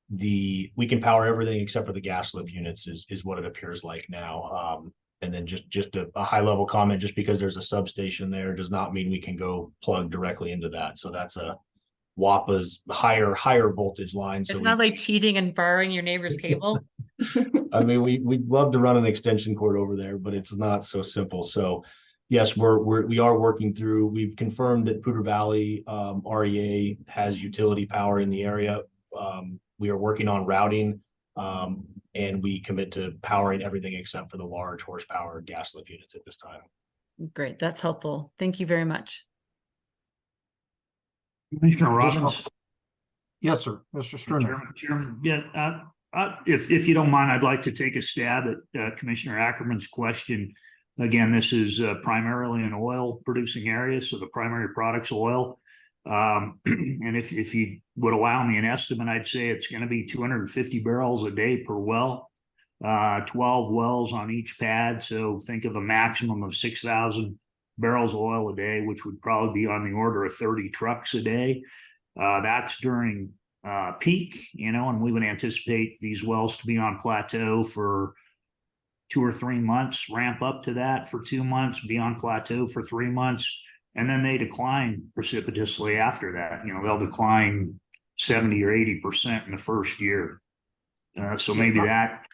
we can power everything except for the gas lift units is what it appears like now. And then just a high level comment, just because there's a substation there does not mean we can go plug directly into that. So that's a WAPA's higher voltage line. So it's not like cheating and borrowing your neighbor's cable. I mean, we'd love to run an extension cord over there, but it's not so simple. So yes, we are working through, we've confirmed that Poudre Valley, REA has utility power in the area. We are working on routing, and we commit to powering everything except for the large horsepower gas lift units at this time. Great, that's helpful. Thank you very much. Commissioner Robbins. Yes, sir, Mr. Stringer. Chairman, yeah, if you don't mind, I'd like to take a stab at Commissioner Ackerman's question. Again, this is primarily an oil producing area, so the primary product's oil. And if you would allow me an estimate, I'd say it's going to be 250 barrels a day per well, 12 wells on each pad. So think of a maximum of 6,000 barrels of oil a day, which would probably be on the order of 30 trucks a day. That's during peak, and we would anticipate these wells to be on plateau for 2 or 3 months, ramp up to that for 2 months, be on plateau for 3 months, and then they decline precipitously after that. They'll decline 70 or 80% in the first year. So maybe that.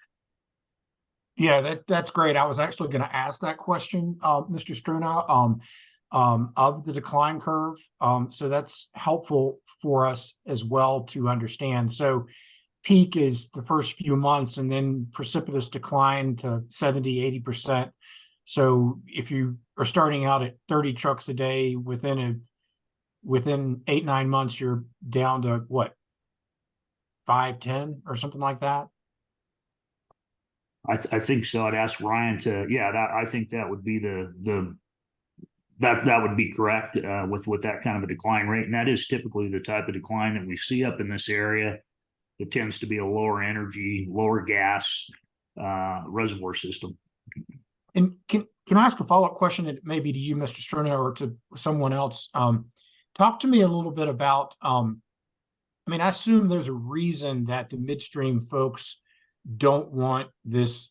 Yeah, that's great. I was actually going to ask that question, Mr. Struna, of the decline curve. So that's helpful for us as well to understand. So peak is the first few months and then precipitous decline to 70, 80%. So if you are starting out at 30 trucks a day, within 8-9 months, you're down to what, 5-10 or something like that? I think so. I'd ask Ryan to, I think that would be that would be correct with that kind of a decline rate. And that is typically the type of decline that we see up in this area. It tends to be a lower energy, lower gas reservoir system. And can I ask a follow-up question, maybe to you, Mr. Struna, or to someone else? Talk to me a little bit about, I assume there's a reason that the midstream folks don't want this,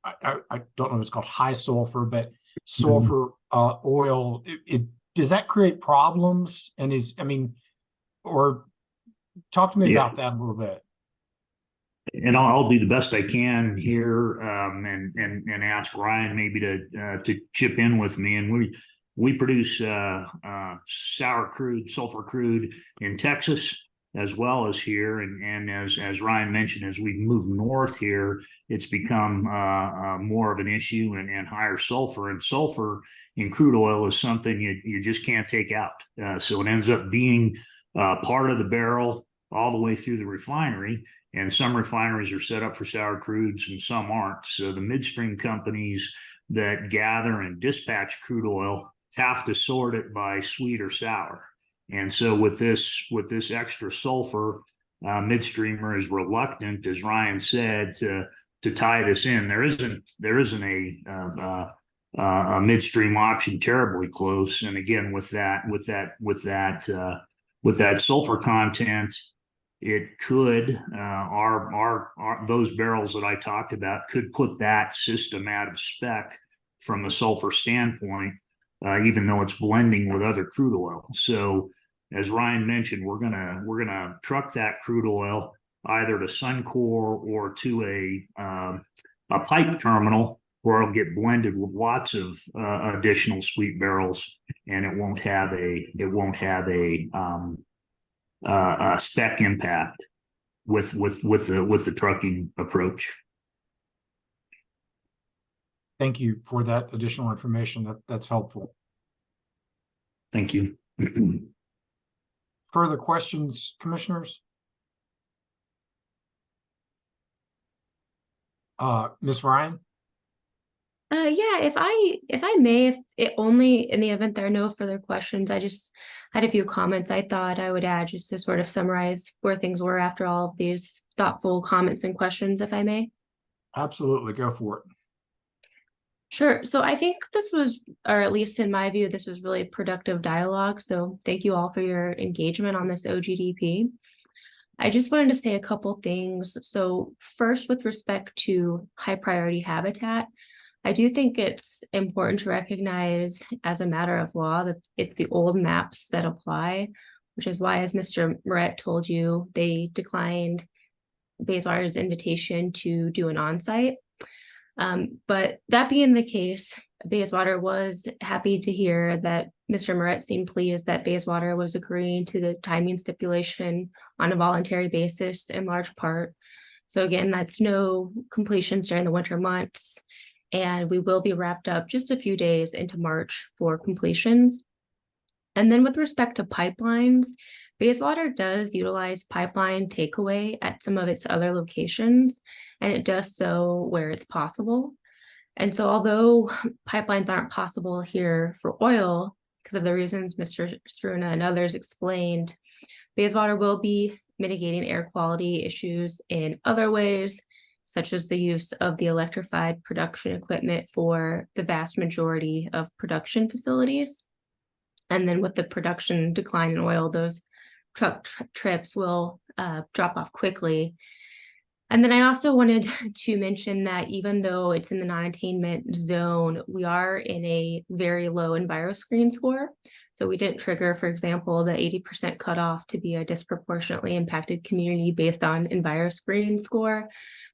I don't know if it's called high sulfur, but sulfur oil. Does that create problems? And or talk to me about that a little bit. And I'll do the best I can here, and ask Ryan maybe to chip in with me. And we produce sour crude, sulfur crude in Texas as well as here. And as Ryan mentioned, as we move north here, it's become more of an issue and higher sulfur. And sulfur in crude oil is something you just can't take out. So it ends up being part of the barrel all the way through the refinery. And some refineries are set up for sour crudes and some aren't. So the midstream companies that gather and dispatch crude oil have to sort it by sweet or sour. And so with this extra sulfur, midstreamer is reluctant, as Ryan said, to tie this in. There isn't a midstream option terribly close. And again, with that sulfur content, it could those barrels that I talked about could put that system out of spec from a sulfur standpoint, even though it's blending with other crude oil. So as Ryan mentioned, we're gonna truck that crude oil either to Suncor or to a pipe terminal where it'll get blended with lots of additional sweet barrels, and it won't have a spec impact with the trucking approach. Thank you for that additional information. That's helpful. Thank you. Further questions, commissioners? Ms. Ryan? Yeah, if I may, if only in the event there are no further questions, I just had a few comments I thought I would add just to sort of summarize where things were after all of these thoughtful comments and questions, if I may. Absolutely, go for it. Sure. So I think this was, or at least in my view, this was really productive dialogue. So thank you all for your engagement on this OGDP. I just wanted to say a couple things. So first, with respect to high priority habitat, I do think it's important to recognize as a matter of law that it's the old maps that apply, which is why, as Mr. Moret told you, they declined Bayswater's invitation to do an on-site. But that being the case, Bayswater was happy to hear that Mr. Moret seemed pleased that Bayswater was agreeing to the timing stipulation on a voluntary basis in large part. So again, that's no completions during the winter months, and we will be wrapped up just a few days into March for completions. And then with respect to pipelines, Bayswater does utilize pipeline takeaway at some of its other locations, and it does so where it's possible. And so although pipelines aren't possible here for oil, because of the reasons Mr. Struna and others explained, Bayswater will be mitigating air quality issues in other ways, such as the use of the electrified production equipment for the vast majority of production facilities. And then with the production decline in oil, those truck trips will drop off quickly. And then I also wanted to mention that even though it's in the non-attainment zone, we are in a very low EnviroScreen score. So we didn't trigger, for example, the 80% cutoff to be a disproportionately impacted community based on EnviroScreen score.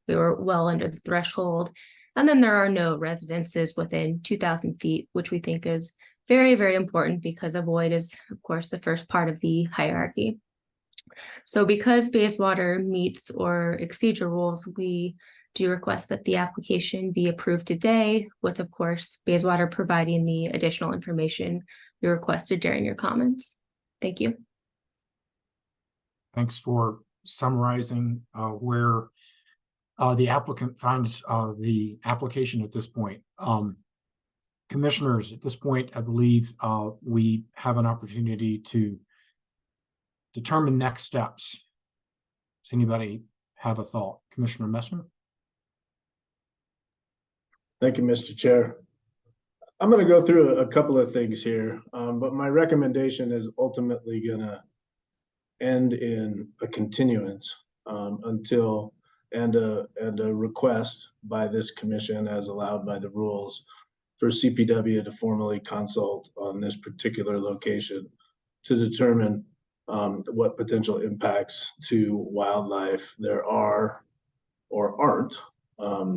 We were well under the threshold. And then there are no residences within 2,000 feet, which we think is very, very important because avoid is, of course, the first part of the hierarchy. So because Bayswater meets or exceeds your rules, we do request that the application be approved today with, of course, Bayswater providing the additional information you requested during your comments. Thank you. Thanks for summarizing where the applicant finds the application at this point. Commissioners, at this point, I believe we have an opportunity to determine next steps. Does anybody have a thought? Commissioner Messmer? Thank you, Mr. Chair. I'm going to go through a couple of things here, but my recommendation is ultimately going to end in a continuance until and a request by this commission, as allowed by the rules, for CPW to formally consult on this particular location to determine what potential impacts to wildlife there are or aren't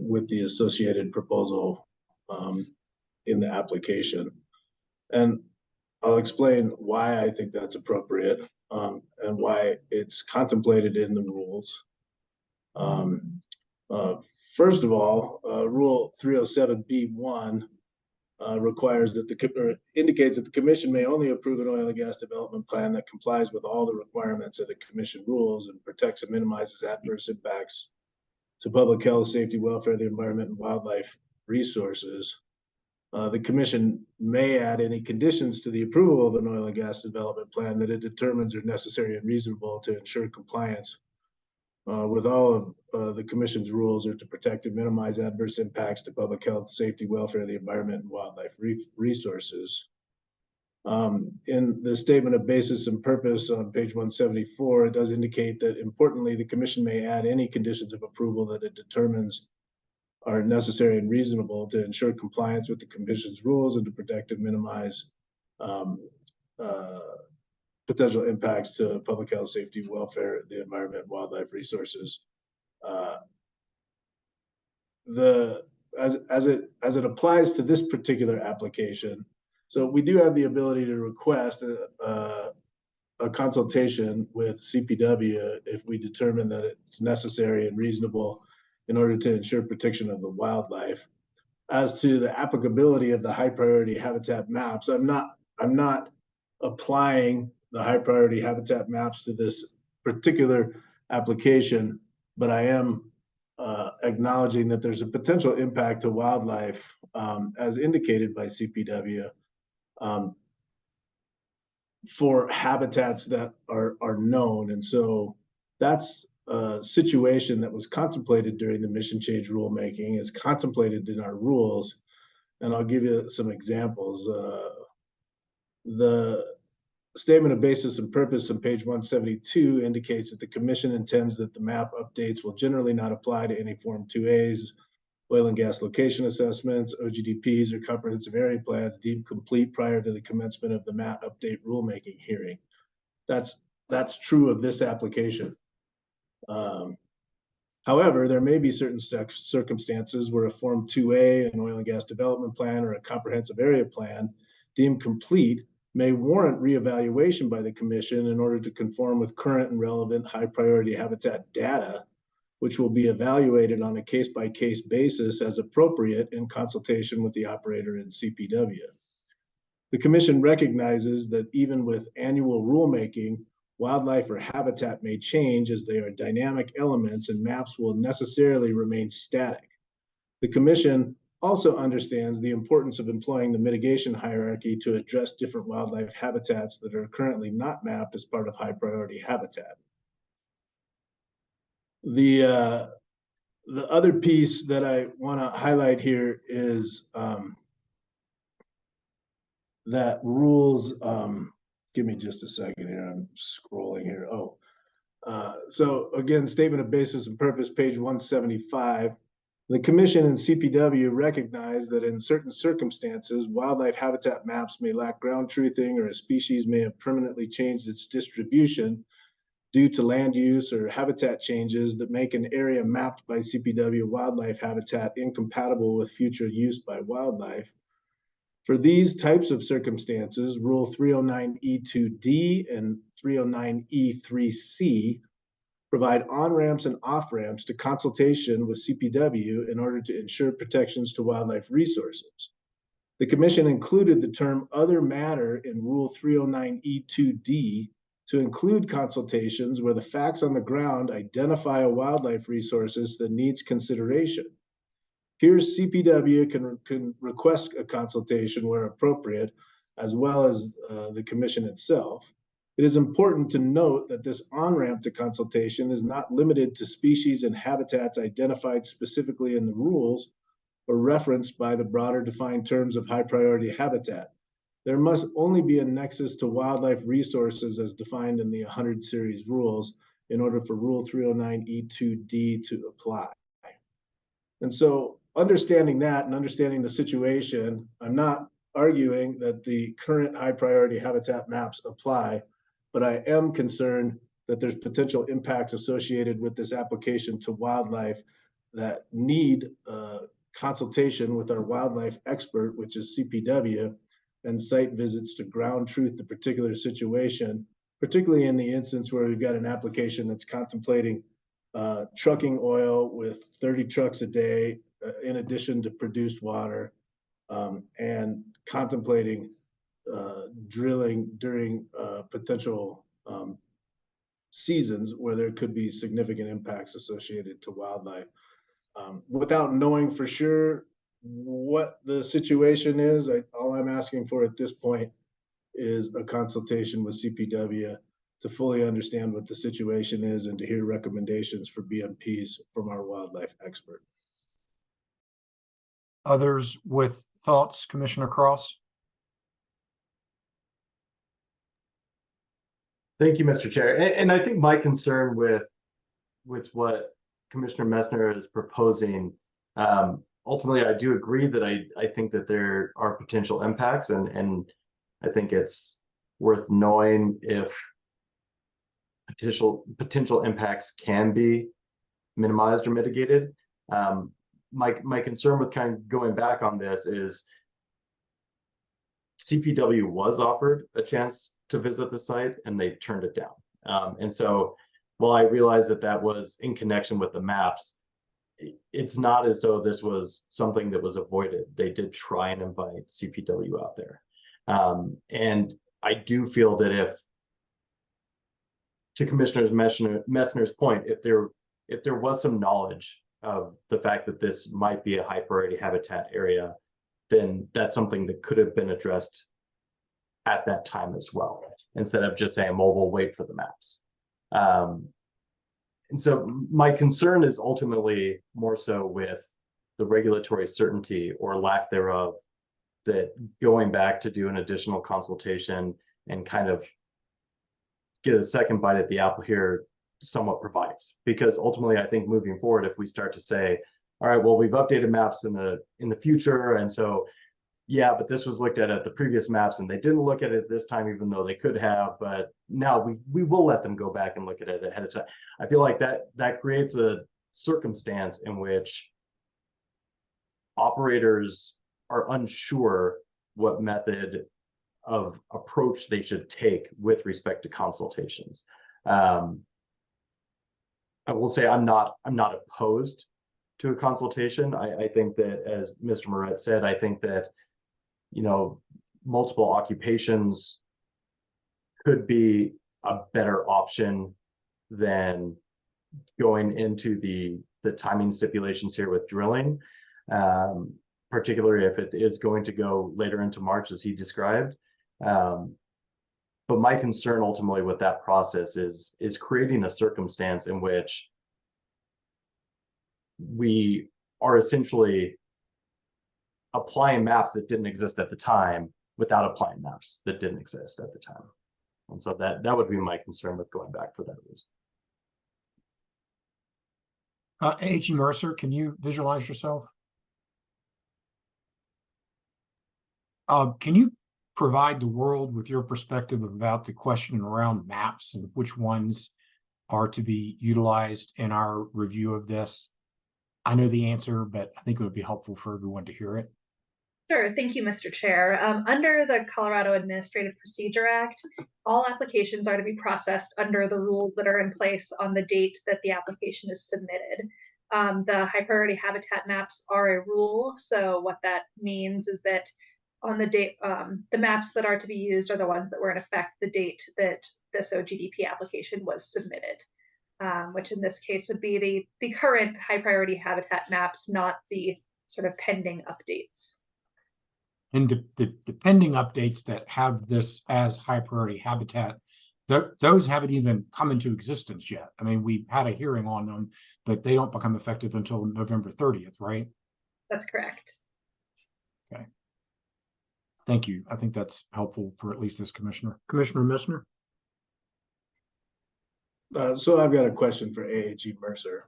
with the associated proposal in the application. And I'll explain why I think that's appropriate and why it's contemplated in the rules. First of all, Rule 307B1 requires that indicates that the commission may only approve an oil and gas development plan that complies with all the requirements of the commission rules and protects and minimizes adverse impacts to public health, safety, welfare, the environment, and wildlife resources. The commission may add any conditions to the approval of an oil and gas development plan that it determines are necessary and reasonable to ensure compliance with all of the commission's rules or to protect and minimize adverse impacts to public health, safety, welfare, the environment, and wildlife resources. In the statement of basis and purpose on page 174, it does indicate that importantly, the commission may add any conditions of approval that it determines are necessary and reasonable to ensure compliance with the commission's rules and to protect and minimize potential impacts to public health, safety, welfare, the environment, wildlife resources. As it applies to this particular application, so we do have the ability to request a consultation with CPW if we determine that it's necessary and reasonable in order to ensure protection of the wildlife. As to the applicability of the high priority habitat maps, I'm not applying the high priority habitat maps to this particular application, but I am acknowledging that there's a potential impact to wildlife as indicated by CPW for habitats that are known. And so that's a situation that was contemplated during the mission change rulemaking. It's contemplated in our rules. And I'll give you some examples. The statement of basis and purpose on page 172 indicates that the commission intends that the map updates will generally not apply to any Form 2As, oil and gas location assessments, OGDPs, or comprehensive area plans deemed complete prior to the commencement of the map update rulemaking hearing. That's true of this application. However, there may be certain circumstances where a Form 2A, an oil and gas development plan, or a comprehensive area plan deemed complete may warrant reevaluation by the Commission in order to conform with current and relevant high priority habitat data, which will be evaluated on a case-by-case basis as appropriate in consultation with the operator and CPW. The Commission recognizes that even with annual rulemaking, wildlife or habitat may change as they are dynamic elements and maps will necessarily remain static. The Commission also understands the importance of employing the mitigation hierarchy to address different wildlife habitats that are currently not mapped as part of high priority habitat. The other piece that I want to highlight here is that rules, give me just a second here, I'm scrolling here. So again, statement of basis and purpose, page 175. The Commission and CPW recognize that in certain circumstances, wildlife habitat maps may lack ground truthing or a species may have permanently changed its distribution due to land use or habitat changes that make an area mapped by CPW wildlife habitat incompatible with future use by wildlife. For these types of circumstances, Rule 309E2D and 309E3C provide on-ramps and off-ramps to consultation with CPW in order to ensure protections to wildlife resources. The Commission included the term other matter in Rule 309E2D to include consultations where the facts on the ground identify a wildlife resources that needs consideration. Here, CPW can request a consultation where appropriate, as well as the Commission itself. It is important to note that this on-ramp to consultation is not limited to species and habitats identified specifically in the rules or referenced by the broader defined terms of high priority habitat. There must only be a nexus to wildlife resources as defined in the 100 series rules in order for Rule 309E2D to apply. And so understanding that and understanding the situation, I'm not arguing that the current high priority habitat maps apply, but I am concerned that there's potential impacts associated with this application to wildlife that need consultation with our wildlife expert, which is CPW, and site visits to ground truth the particular situation, particularly in the instance where we've got an application that's contemplating trucking oil with 30 trucks a day in addition to produced water, and contemplating drilling during potential seasons where there could be significant impacts associated to wildlife. Without knowing for sure what the situation is, all I'm asking for at this point is a consultation with CPW to fully understand what the situation is and to hear recommendations for BMPs from our wildlife expert. Others with thoughts, Commissioner Cross? Thank you, Mr. Chair. And I think my concern with what Commissioner Messner is proposing, ultimately, I do agree that I think that there are potential impacts, and I think it's worth knowing if potential impacts can be minimized or mitigated. My concern with kind of going back on this is CPW was offered a chance to visit the site and they turned it down. And so while I realize that that was in connection with the maps, it's not as though this was something that was avoided. They did try and invite CPW out there. And I do feel that if, to Commissioner Messner's point, if there was some knowledge of the fact that this might be a high priority habitat area, then that's something that could have been addressed at that time as well, instead of just saying, well, we'll wait for the maps. And so my concern is ultimately more so with the regulatory certainty or lack thereof, that going back to do an additional consultation and kind of get a second bite at the apple here somewhat provides. Because ultimately, I think moving forward, if we start to say, all right, well, we've updated maps in the future, and so yeah, but this was looked at the previous maps and they didn't look at it this time, even though they could have, but now we will let them go back and look at it ahead of time. I feel like that creates a circumstance in which operators are unsure what method of approach they should take with respect to consultations. I will say I'm not opposed to a consultation. I think that, as Mr. Moret said, I think that, you know, multiple occupations could be a better option than going into the timing stipulations here with drilling, particularly if it is going to go later into March, as he described. But my concern ultimately with that process is creating a circumstance in which we are essentially applying maps that didn't exist at the time without applying maps that didn't exist at the time. And so that would be my concern with going back for that reason. A.G. Mercer, can you visualize yourself? Can you provide the world with your perspective about the question around maps and which ones are to be utilized in our review of this? I know the answer, but I think it would be helpful for everyone to hear it. Sure. Thank you, Mr. Chair. Under the Colorado Administrative Procedure Act, all applications are to be processed under the rules that are in place on the date that the application is submitted. The high priority habitat maps are a rule. So what that means is that on the date, the maps that are to be used are the ones that were in effect the date that this OGDP application was submitted, which in this case would be the current high priority habitat maps, not the sort of pending updates. And the pending updates that have this as high priority habitat, those haven't even come into existence yet. I mean, we had a hearing on them, but they don't become effective until November 30th, right? That's correct. Okay. Thank you. I think that's helpful for at least this commissioner. Commissioner Messner? So I've got a question for A.G. Mercer.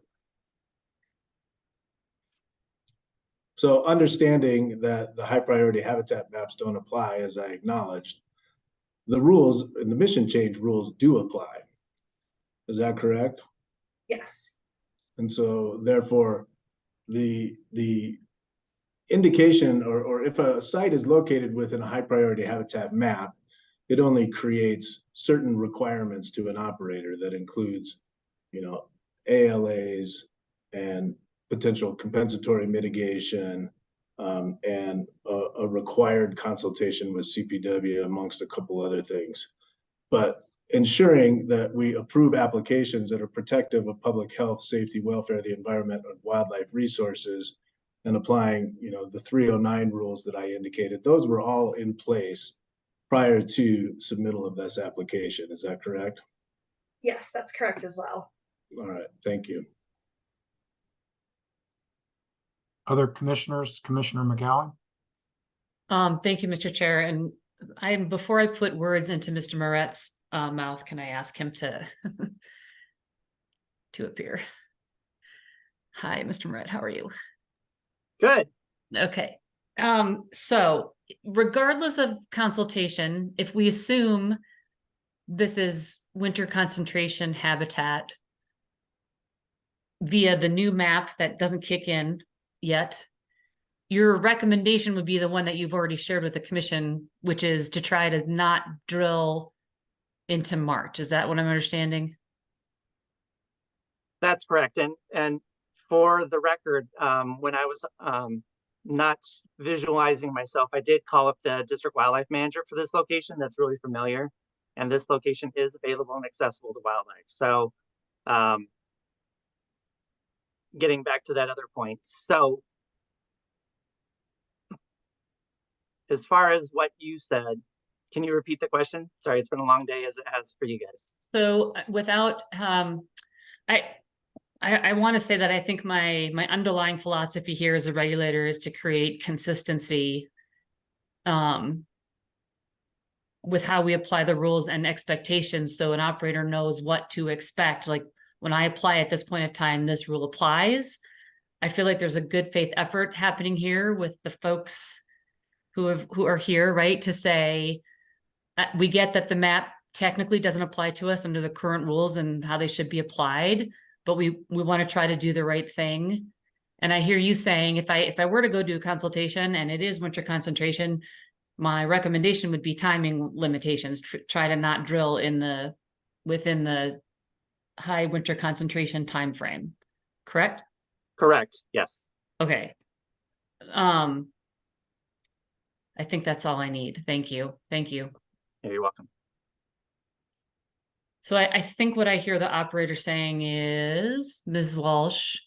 So understanding that the high priority habitat maps don't apply, as I acknowledged, the rules and the mission change rules do apply. Is that correct? Yes. And so therefore, the indication or if a site is located within a high priority habitat map, it only creates certain requirements to an operator that includes, you know, ALAs and potential compensatory mitigation, and a required consultation with CPW amongst a couple other things. But ensuring that we approve applications that are protective of public health, safety, welfare, the environment, and wildlife resources, and applying, you know, the 309 rules that I indicated, those were all in place prior to submittal of this application. Is that correct? Yes, that's correct as well. All right, thank you. Other commissioners, Commissioner McGowan? Thank you, Mr. Chair. And before I put words into Mr. Moret's mouth, can I ask him to appear? Hi, Mr. Moret, how are you? Good. Okay. So regardless of consultation, if we assume this is winter concentration habitat via the new map that doesn't kick in yet, your recommendation would be the one that you've already shared with the commission, which is to try to not drill into March. Is that what I'm understanding? That's correct. And for the record, when I was not visualizing myself, I did call up the district wildlife manager for this location that's really familiar. And this location is available and accessible to wildlife. So getting back to that other point. So as far as what you said, can you repeat the question? Sorry, it's been a long day as it has for you guys. So without, I want to say that I think my underlying philosophy here as a regulator is to create consistency with how we apply the rules and expectations, so an operator knows what to expect. Like when I apply at this point of time, this rule applies. I feel like there's a good faith effort happening here with the folks who are here, right, to say we get that the map technically doesn't apply to us under the current rules and how they should be applied, but we want to try to do the right thing. And I hear you saying if I were to go do a consultation and it is winter concentration, my recommendation would be timing limitations. Try to not drill within the high winter concentration time frame. Correct? Correct. Yes. Okay. I think that's all I need. Thank you. Thank you. Yeah, you're welcome. So I think what I hear the operator saying is, Ms. Walsh,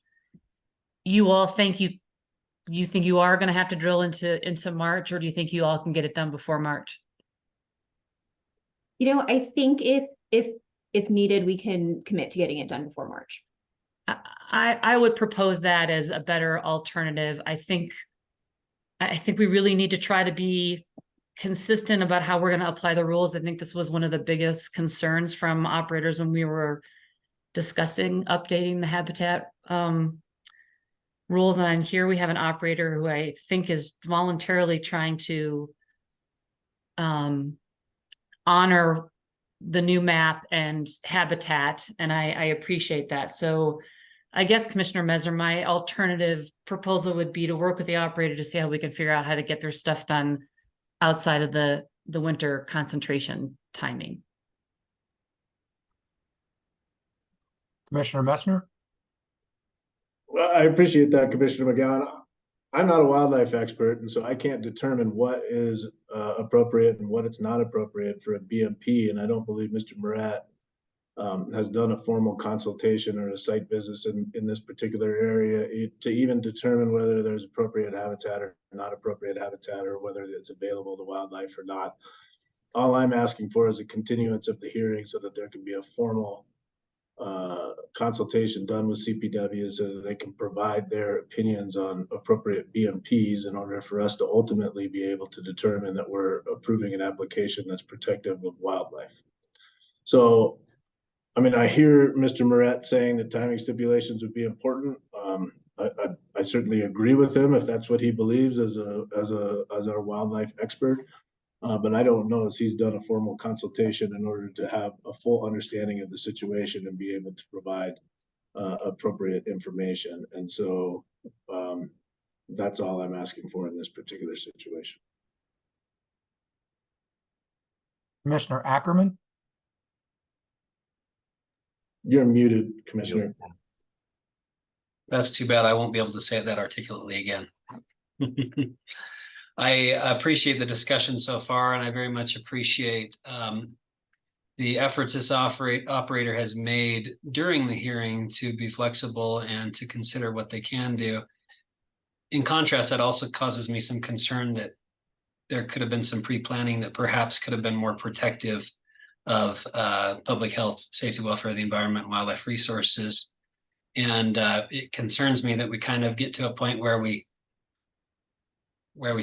you all think you think you are going to have to drill into March, or do you think you all can get it done before March? You know, I think if needed, we can commit to getting it done before March. I would propose that as a better alternative. I think we really need to try to be consistent about how we're going to apply the rules. I think this was one of the biggest concerns from operators when we were discussing updating the habitat rules. And here we have an operator who I think is voluntarily trying to honor the new map and habitat, and I appreciate that. So I guess, Commissioner Messer, my alternative proposal would be to work with the operator to see how we can figure out how to get their stuff done outside of the winter concentration timing. Commissioner Messner? Well, I appreciate that, Commissioner McGowan. I'm not a wildlife expert, and so I can't determine what is appropriate and what it's not appropriate for a BMP. And I don't believe Mr. Murat has done a formal consultation or a site visit in this particular area to even determine whether there's appropriate habitat or not appropriate habitat, or whether it's available to wildlife or not. All I'm asking for is a continuance of the hearing so that there can be a formal consultation done with CPW so that they can provide their opinions on appropriate BMPs in order for us to ultimately be able to determine that we're approving an application that's protective of wildlife. So, I mean, I hear Mr. Murat saying that timing stipulations would be important. I certainly agree with him if that's what he believes as our wildlife expert. But I don't know if he's done a formal consultation in order to have a full understanding of the situation and be able to provide appropriate information. And so that's all I'm asking for in this particular situation. Commissioner Ackerman? You're muted, Commissioner. That's too bad. I won't be able to say it that articulately again. I appreciate the discussion so far, and I very much appreciate the efforts this operator has made during the hearing to be flexible and to consider what they can do. In contrast, that also causes me some concern that there could have been some pre-planning that perhaps could have been more protective of public health, safety, welfare, the environment, wildlife resources. And it concerns me that we kind of get to a point where we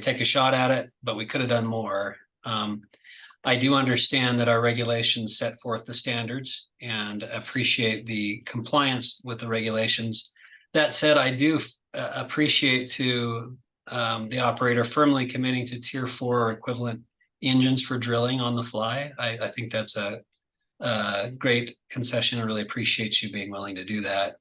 take a shot at it, but we could have done more. I do understand that our regulations set forth the standards and appreciate the compliance with the regulations. That said, I do appreciate the operator firmly committing to Tier 4 or equivalent engines for drilling on the fly. I think that's a great concession. I really appreciate you being willing to do that.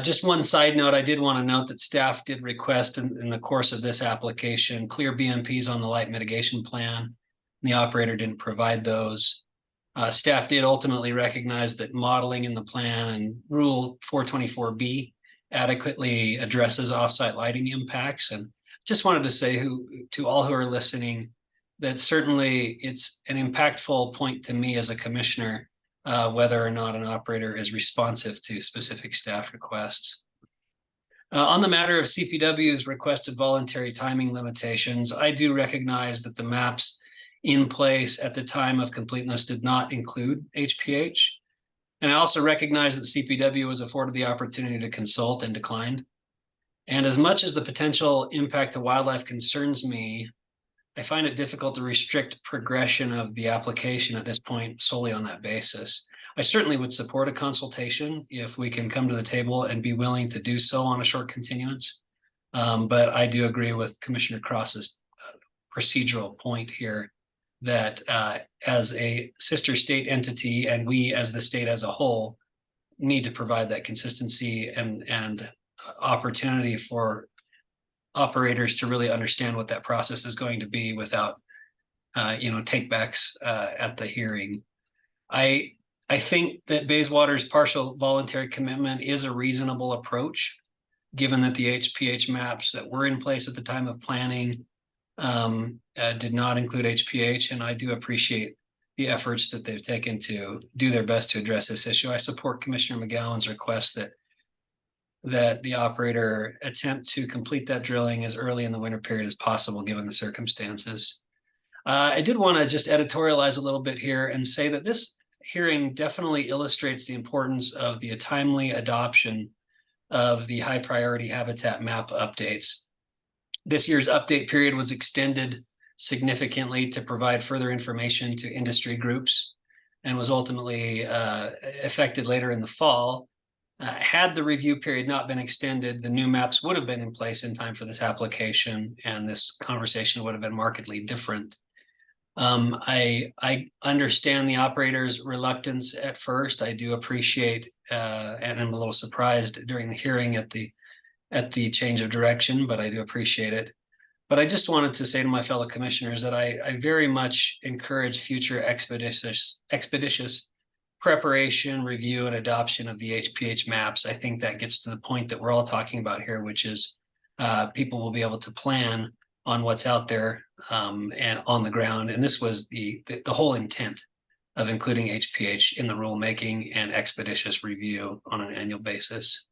Just one side note, I did want to note that staff did request in the course of this application clear BMPs on the light mitigation plan. The operator didn't provide those. Staff did ultimately recognize that modeling in the plan and Rule 424B adequately addresses offsite lighting impacts. And just wanted to say to all who are listening that certainly it's an impactful point to me as a commissioner whether or not an operator is responsive to specific staff requests. On the matter of CPW's requested voluntary timing limitations, I do recognize that the maps in place at the time of completeness did not include HPH. And I also recognize that CPW was afforded the opportunity to consult and declined. And as much as the potential impact to wildlife concerns me, I find it difficult to restrict progression of the application at this point solely on that basis. I certainly would support a consultation if we can come to the table and be willing to do so on a short continuance. But I do agree with Commissioner Cross's procedural point here that as a sister state entity and we as the state as a whole, need to provide that consistency and opportunity for operators to really understand what that process is going to be without takebacks at the hearing. I think that Bayswater's partial voluntary commitment is a reasonable approach, given that the HPH maps that were in place at the time of planning did not include HPH, and I do appreciate the efforts that they've taken to do their best to address this issue. I support Commissioner McGowan's request that the operator attempt to complete that drilling as early in the winter period as possible, given the circumstances. I did want to just editorialize a little bit here and say that this hearing definitely illustrates the importance of the timely adoption of the high priority habitat map updates. This year's update period was extended significantly to provide further information to industry groups and was ultimately effected later in the fall. Had the review period not been extended, the new maps would have been in place in time for this application, and this conversation would have been markedly different. I understand the operator's reluctance at first. I do appreciate, and I'm a little surprised during the hearing at the change of direction, but I do appreciate it. But I just wanted to say to my fellow commissioners that I very much encourage future expeditious preparation, review, and adoption of the HPH maps. I think that gets to the point that we're all talking about here, which is people will be able to plan on what's out there and on the ground. And this was the whole intent of including HPH in the rulemaking and expeditious review on an annual basis.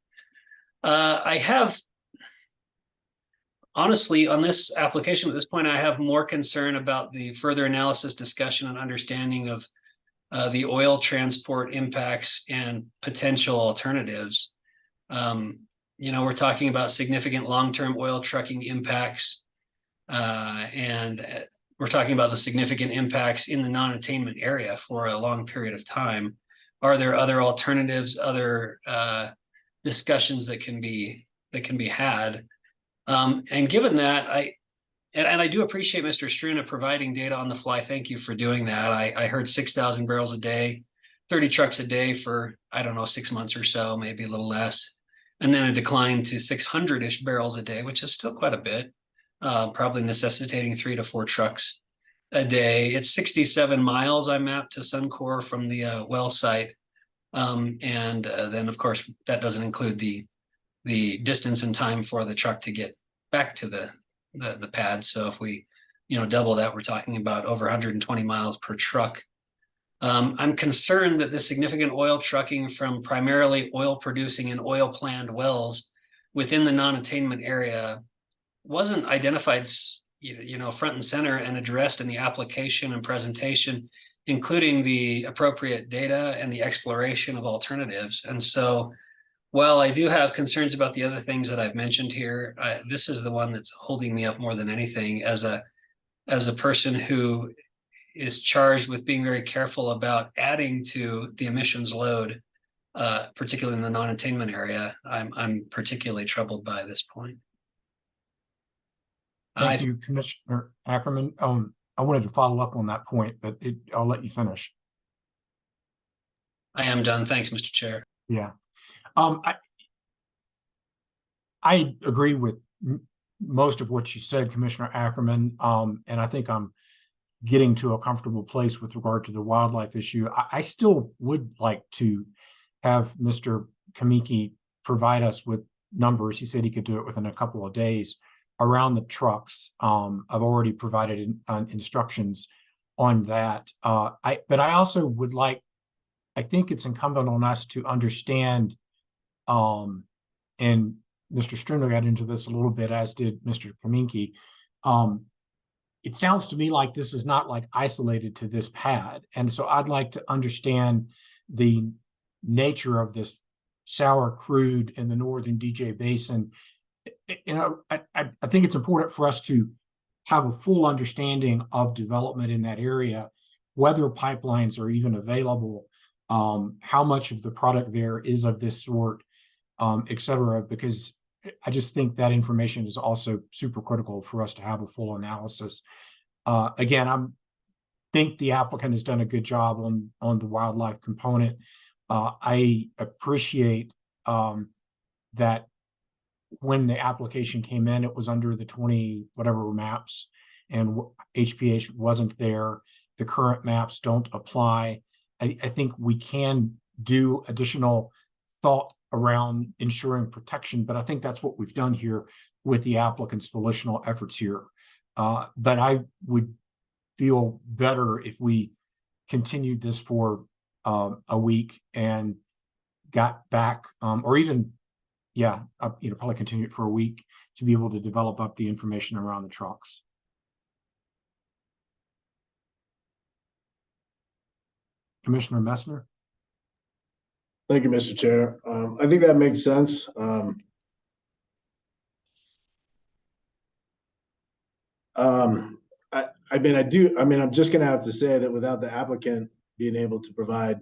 I have, honestly, on this application at this point, I have more concern about the further analysis, discussion, and understanding of the oil transport impacts and potential alternatives. We're talking about significant long-term oil trucking impacts, and we're talking about the significant impacts in the non-attainment area for a long period of time. Are there other alternatives, other discussions that can be had? And given that, I do appreciate Mr. Struna providing data on the fly. Thank you for doing that. I heard 6,000 barrels a day, 30 trucks a day for, 6 months or so, maybe a little less. And then a decline to 600-ish barrels a day, which is still quite a bit, probably necessitating 3 to 4 trucks a day. It's 67 miles I mapped to Suncor from the well site. And then, of course, that doesn't include the distance and time for the truck to get back to the pad. So if we, double that, we're talking about over 120 miles per truck. I'm concerned that the significant oil trucking from primarily oil producing and oil planned wells within the non-attainment area wasn't identified, front and center and addressed in the application and presentation, including the appropriate data and the exploration of alternatives. And so while I do have concerns about the other things that I've mentioned here, this is the one that's holding me up more than anything as a person who is charged with being very careful about adding to the emissions load, particularly in the non-attainment area. I'm particularly troubled by this point. Thank you, Commissioner Ackerman. I wanted to follow up on that point, but I'll let you finish. I am done. Thanks, Mr. Chair. Yeah. I agree with most of what you said, Commissioner Ackerman, and I think I'm getting to a comfortable place with regard to the wildlife issue. I still would like to have Mr. Kamiki provide us with numbers. He said he could do it within a couple of days around the trucks. I've already provided instructions on that. But I also would like, I think it's incumbent on us to understand, and Mr. Struna got into this a little bit, as did Mr. Kamiki. It sounds to me like this is not like isolated to this pad. And so I'd like to understand the nature of this sour crude in the northern DJ Basin. I think it's important for us to have a full understanding of development in that area, whether pipelines are even available, how much of the product there is of this sort, et cetera, because I just think that information is also super critical for us to have a full analysis. Again, I think the applicant has done a good job on the wildlife component. I appreciate that when the application came in, it was under the 20 whatever maps, and HPH wasn't there. The current maps don't apply. I think we can do additional thought around ensuring protection, but I think that's what we've done here with the applicant's volitional efforts here. But I would feel better if we continued this for a week and got back, or even, probably continue it for a week to be able to develop up the information around the trucks. Commissioner Messner. Thank you, Mr. Chair. I think that makes sense. I'm just gonna have to say that without the applicant being able to provide,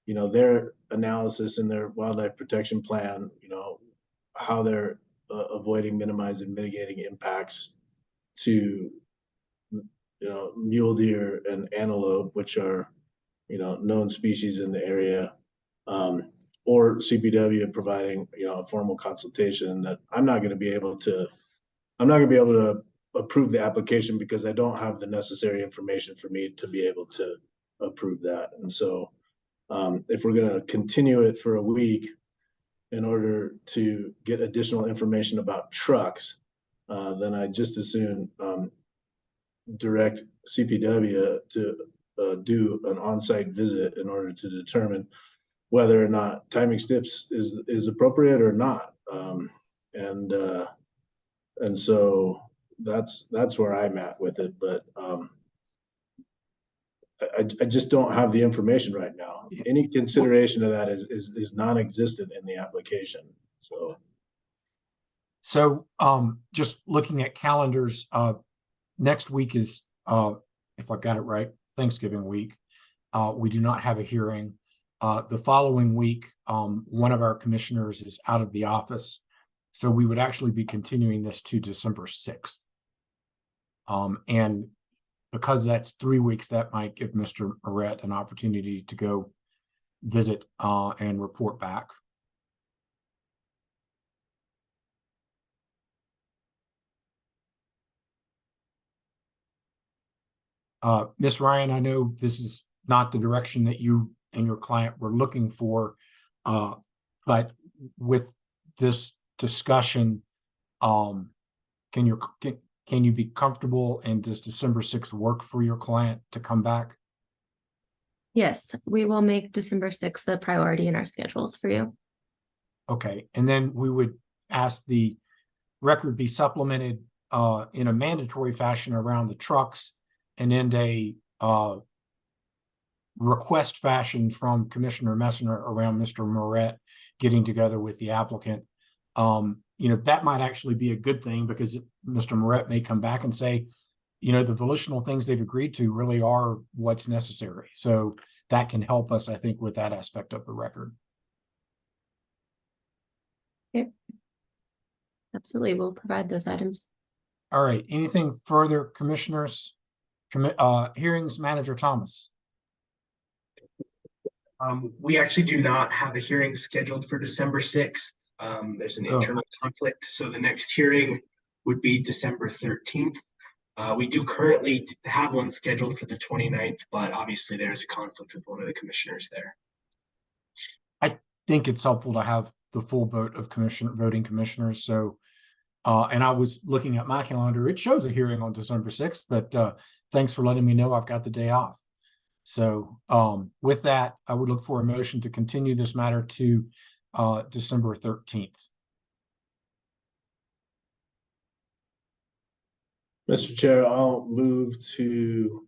their analysis and their wildlife protection plan, how they're avoiding, minimizing, mitigating impacts to, mule deer and antelope, which are, known species in the area, or CPW providing, a formal consultation, that I'm not gonna be able to approve the application because I don't have the necessary information for me to be able to approve that. And so if we're going to continue it for a week in order to get additional information about trucks, then I just as soon direct CPW to do an on-site visit in order to determine whether or not timing steps is appropriate or not. And so that's where I'm at with it, but I just don't have the information right now. Any consideration of that is non-existent in the application. So just looking at calendars, next week is, if I got it right, Thanksgiving week. We do not have a hearing. The following week, one of our commissioners is out of the office. So we would actually be continuing this to December 6th. And because that's 3 weeks, that might give Mr. Moret an opportunity to go visit and report back. Ms. Ryan, I know this is not the direction that you and your client were looking for, but with this discussion, can you be comfortable, and does December 6th work for your client to come back? Yes, we will make December 6th a priority in our schedules for you. Okay, and then we would ask the record be supplemented in a mandatory fashion around the trucks, and in a request fashion from Commissioner Messner around Mr. Moret getting together with the applicant. That might actually be a good thing, because Mr. Moret may come back and say, the volitional things they've agreed to really are what's necessary. So that can help us, I think, with that aspect of the record. Yep. Absolutely, we'll provide those items. All right, anything further, commissioners? Hearings Manager Thomas. We actually do not have a hearing scheduled for December 6th. There's an internal conflict, so the next hearing would be December 13th. We do currently have one scheduled for the 29th, but obviously there's a conflict with one of the commissioners there. I think it's helpful to have the full vote of voting commissioners. So, and I was looking at my calendar. It shows a hearing on December 6th, but thanks for letting me know I've got the day off. So with that, I would look for a motion to continue this matter to December 13th. Mr. Chair, I'll move to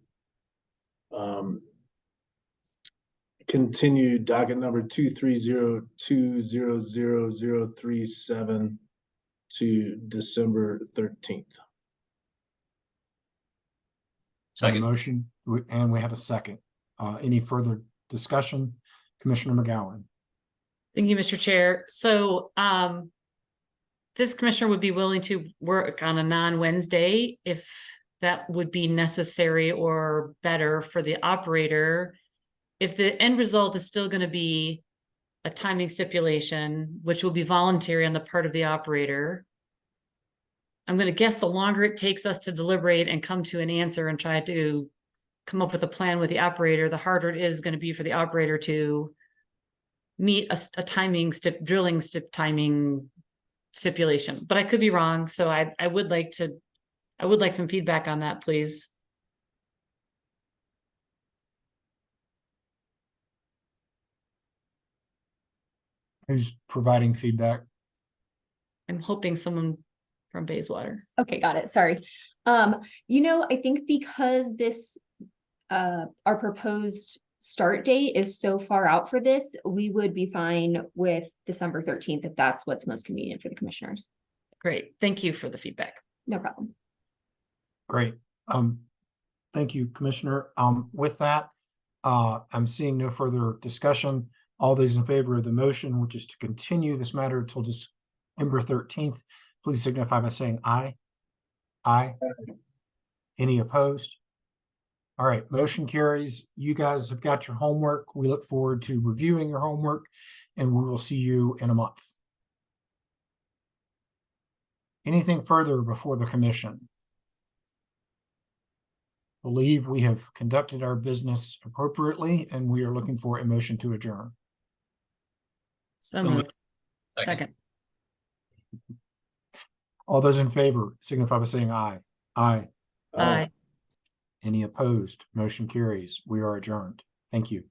continue docket number 230200037 to December 13th. Second motion, and we have a second. Any further discussion? Commissioner McGowan. Thank you, Mr. Chair. So this commissioner would be willing to work on a non-Wednesday if that would be necessary or better for the operator. If the end result is still going to be a timing stipulation, which will be voluntary on the part of the operator. I'm going to guess the longer it takes us to deliberate and come to an answer and try to come up with a plan with the operator, the harder it is going to be for the operator to meet a timing drilling timing stipulation. But I could be wrong, so I would like some feedback on that, please. Who's providing feedback? I'm hoping someone from Bayswater. Okay, got it. Sorry. I think because this, our proposed start date is so far out for this, we would be fine with December 13th if that's what's most convenient for the commissioners. Great. Thank you for the feedback. No problem. Great. Thank you, Commissioner. With that, I'm seeing no further discussion. All those in favor of the motion, which is to continue this matter until December 13th, please signify by saying aye. Aye. Any opposed? All right, motion carries. You guys have got your homework. We look forward to reviewing your homework, and we will see you in a month. Anything further before the commission? Believe we have conducted our business appropriately, and we are looking for a motion to adjourn. So moved. Second. All those in favor signify by saying aye. Aye. Aye. Any opposed? Motion carries. We are adjourned. Thank you.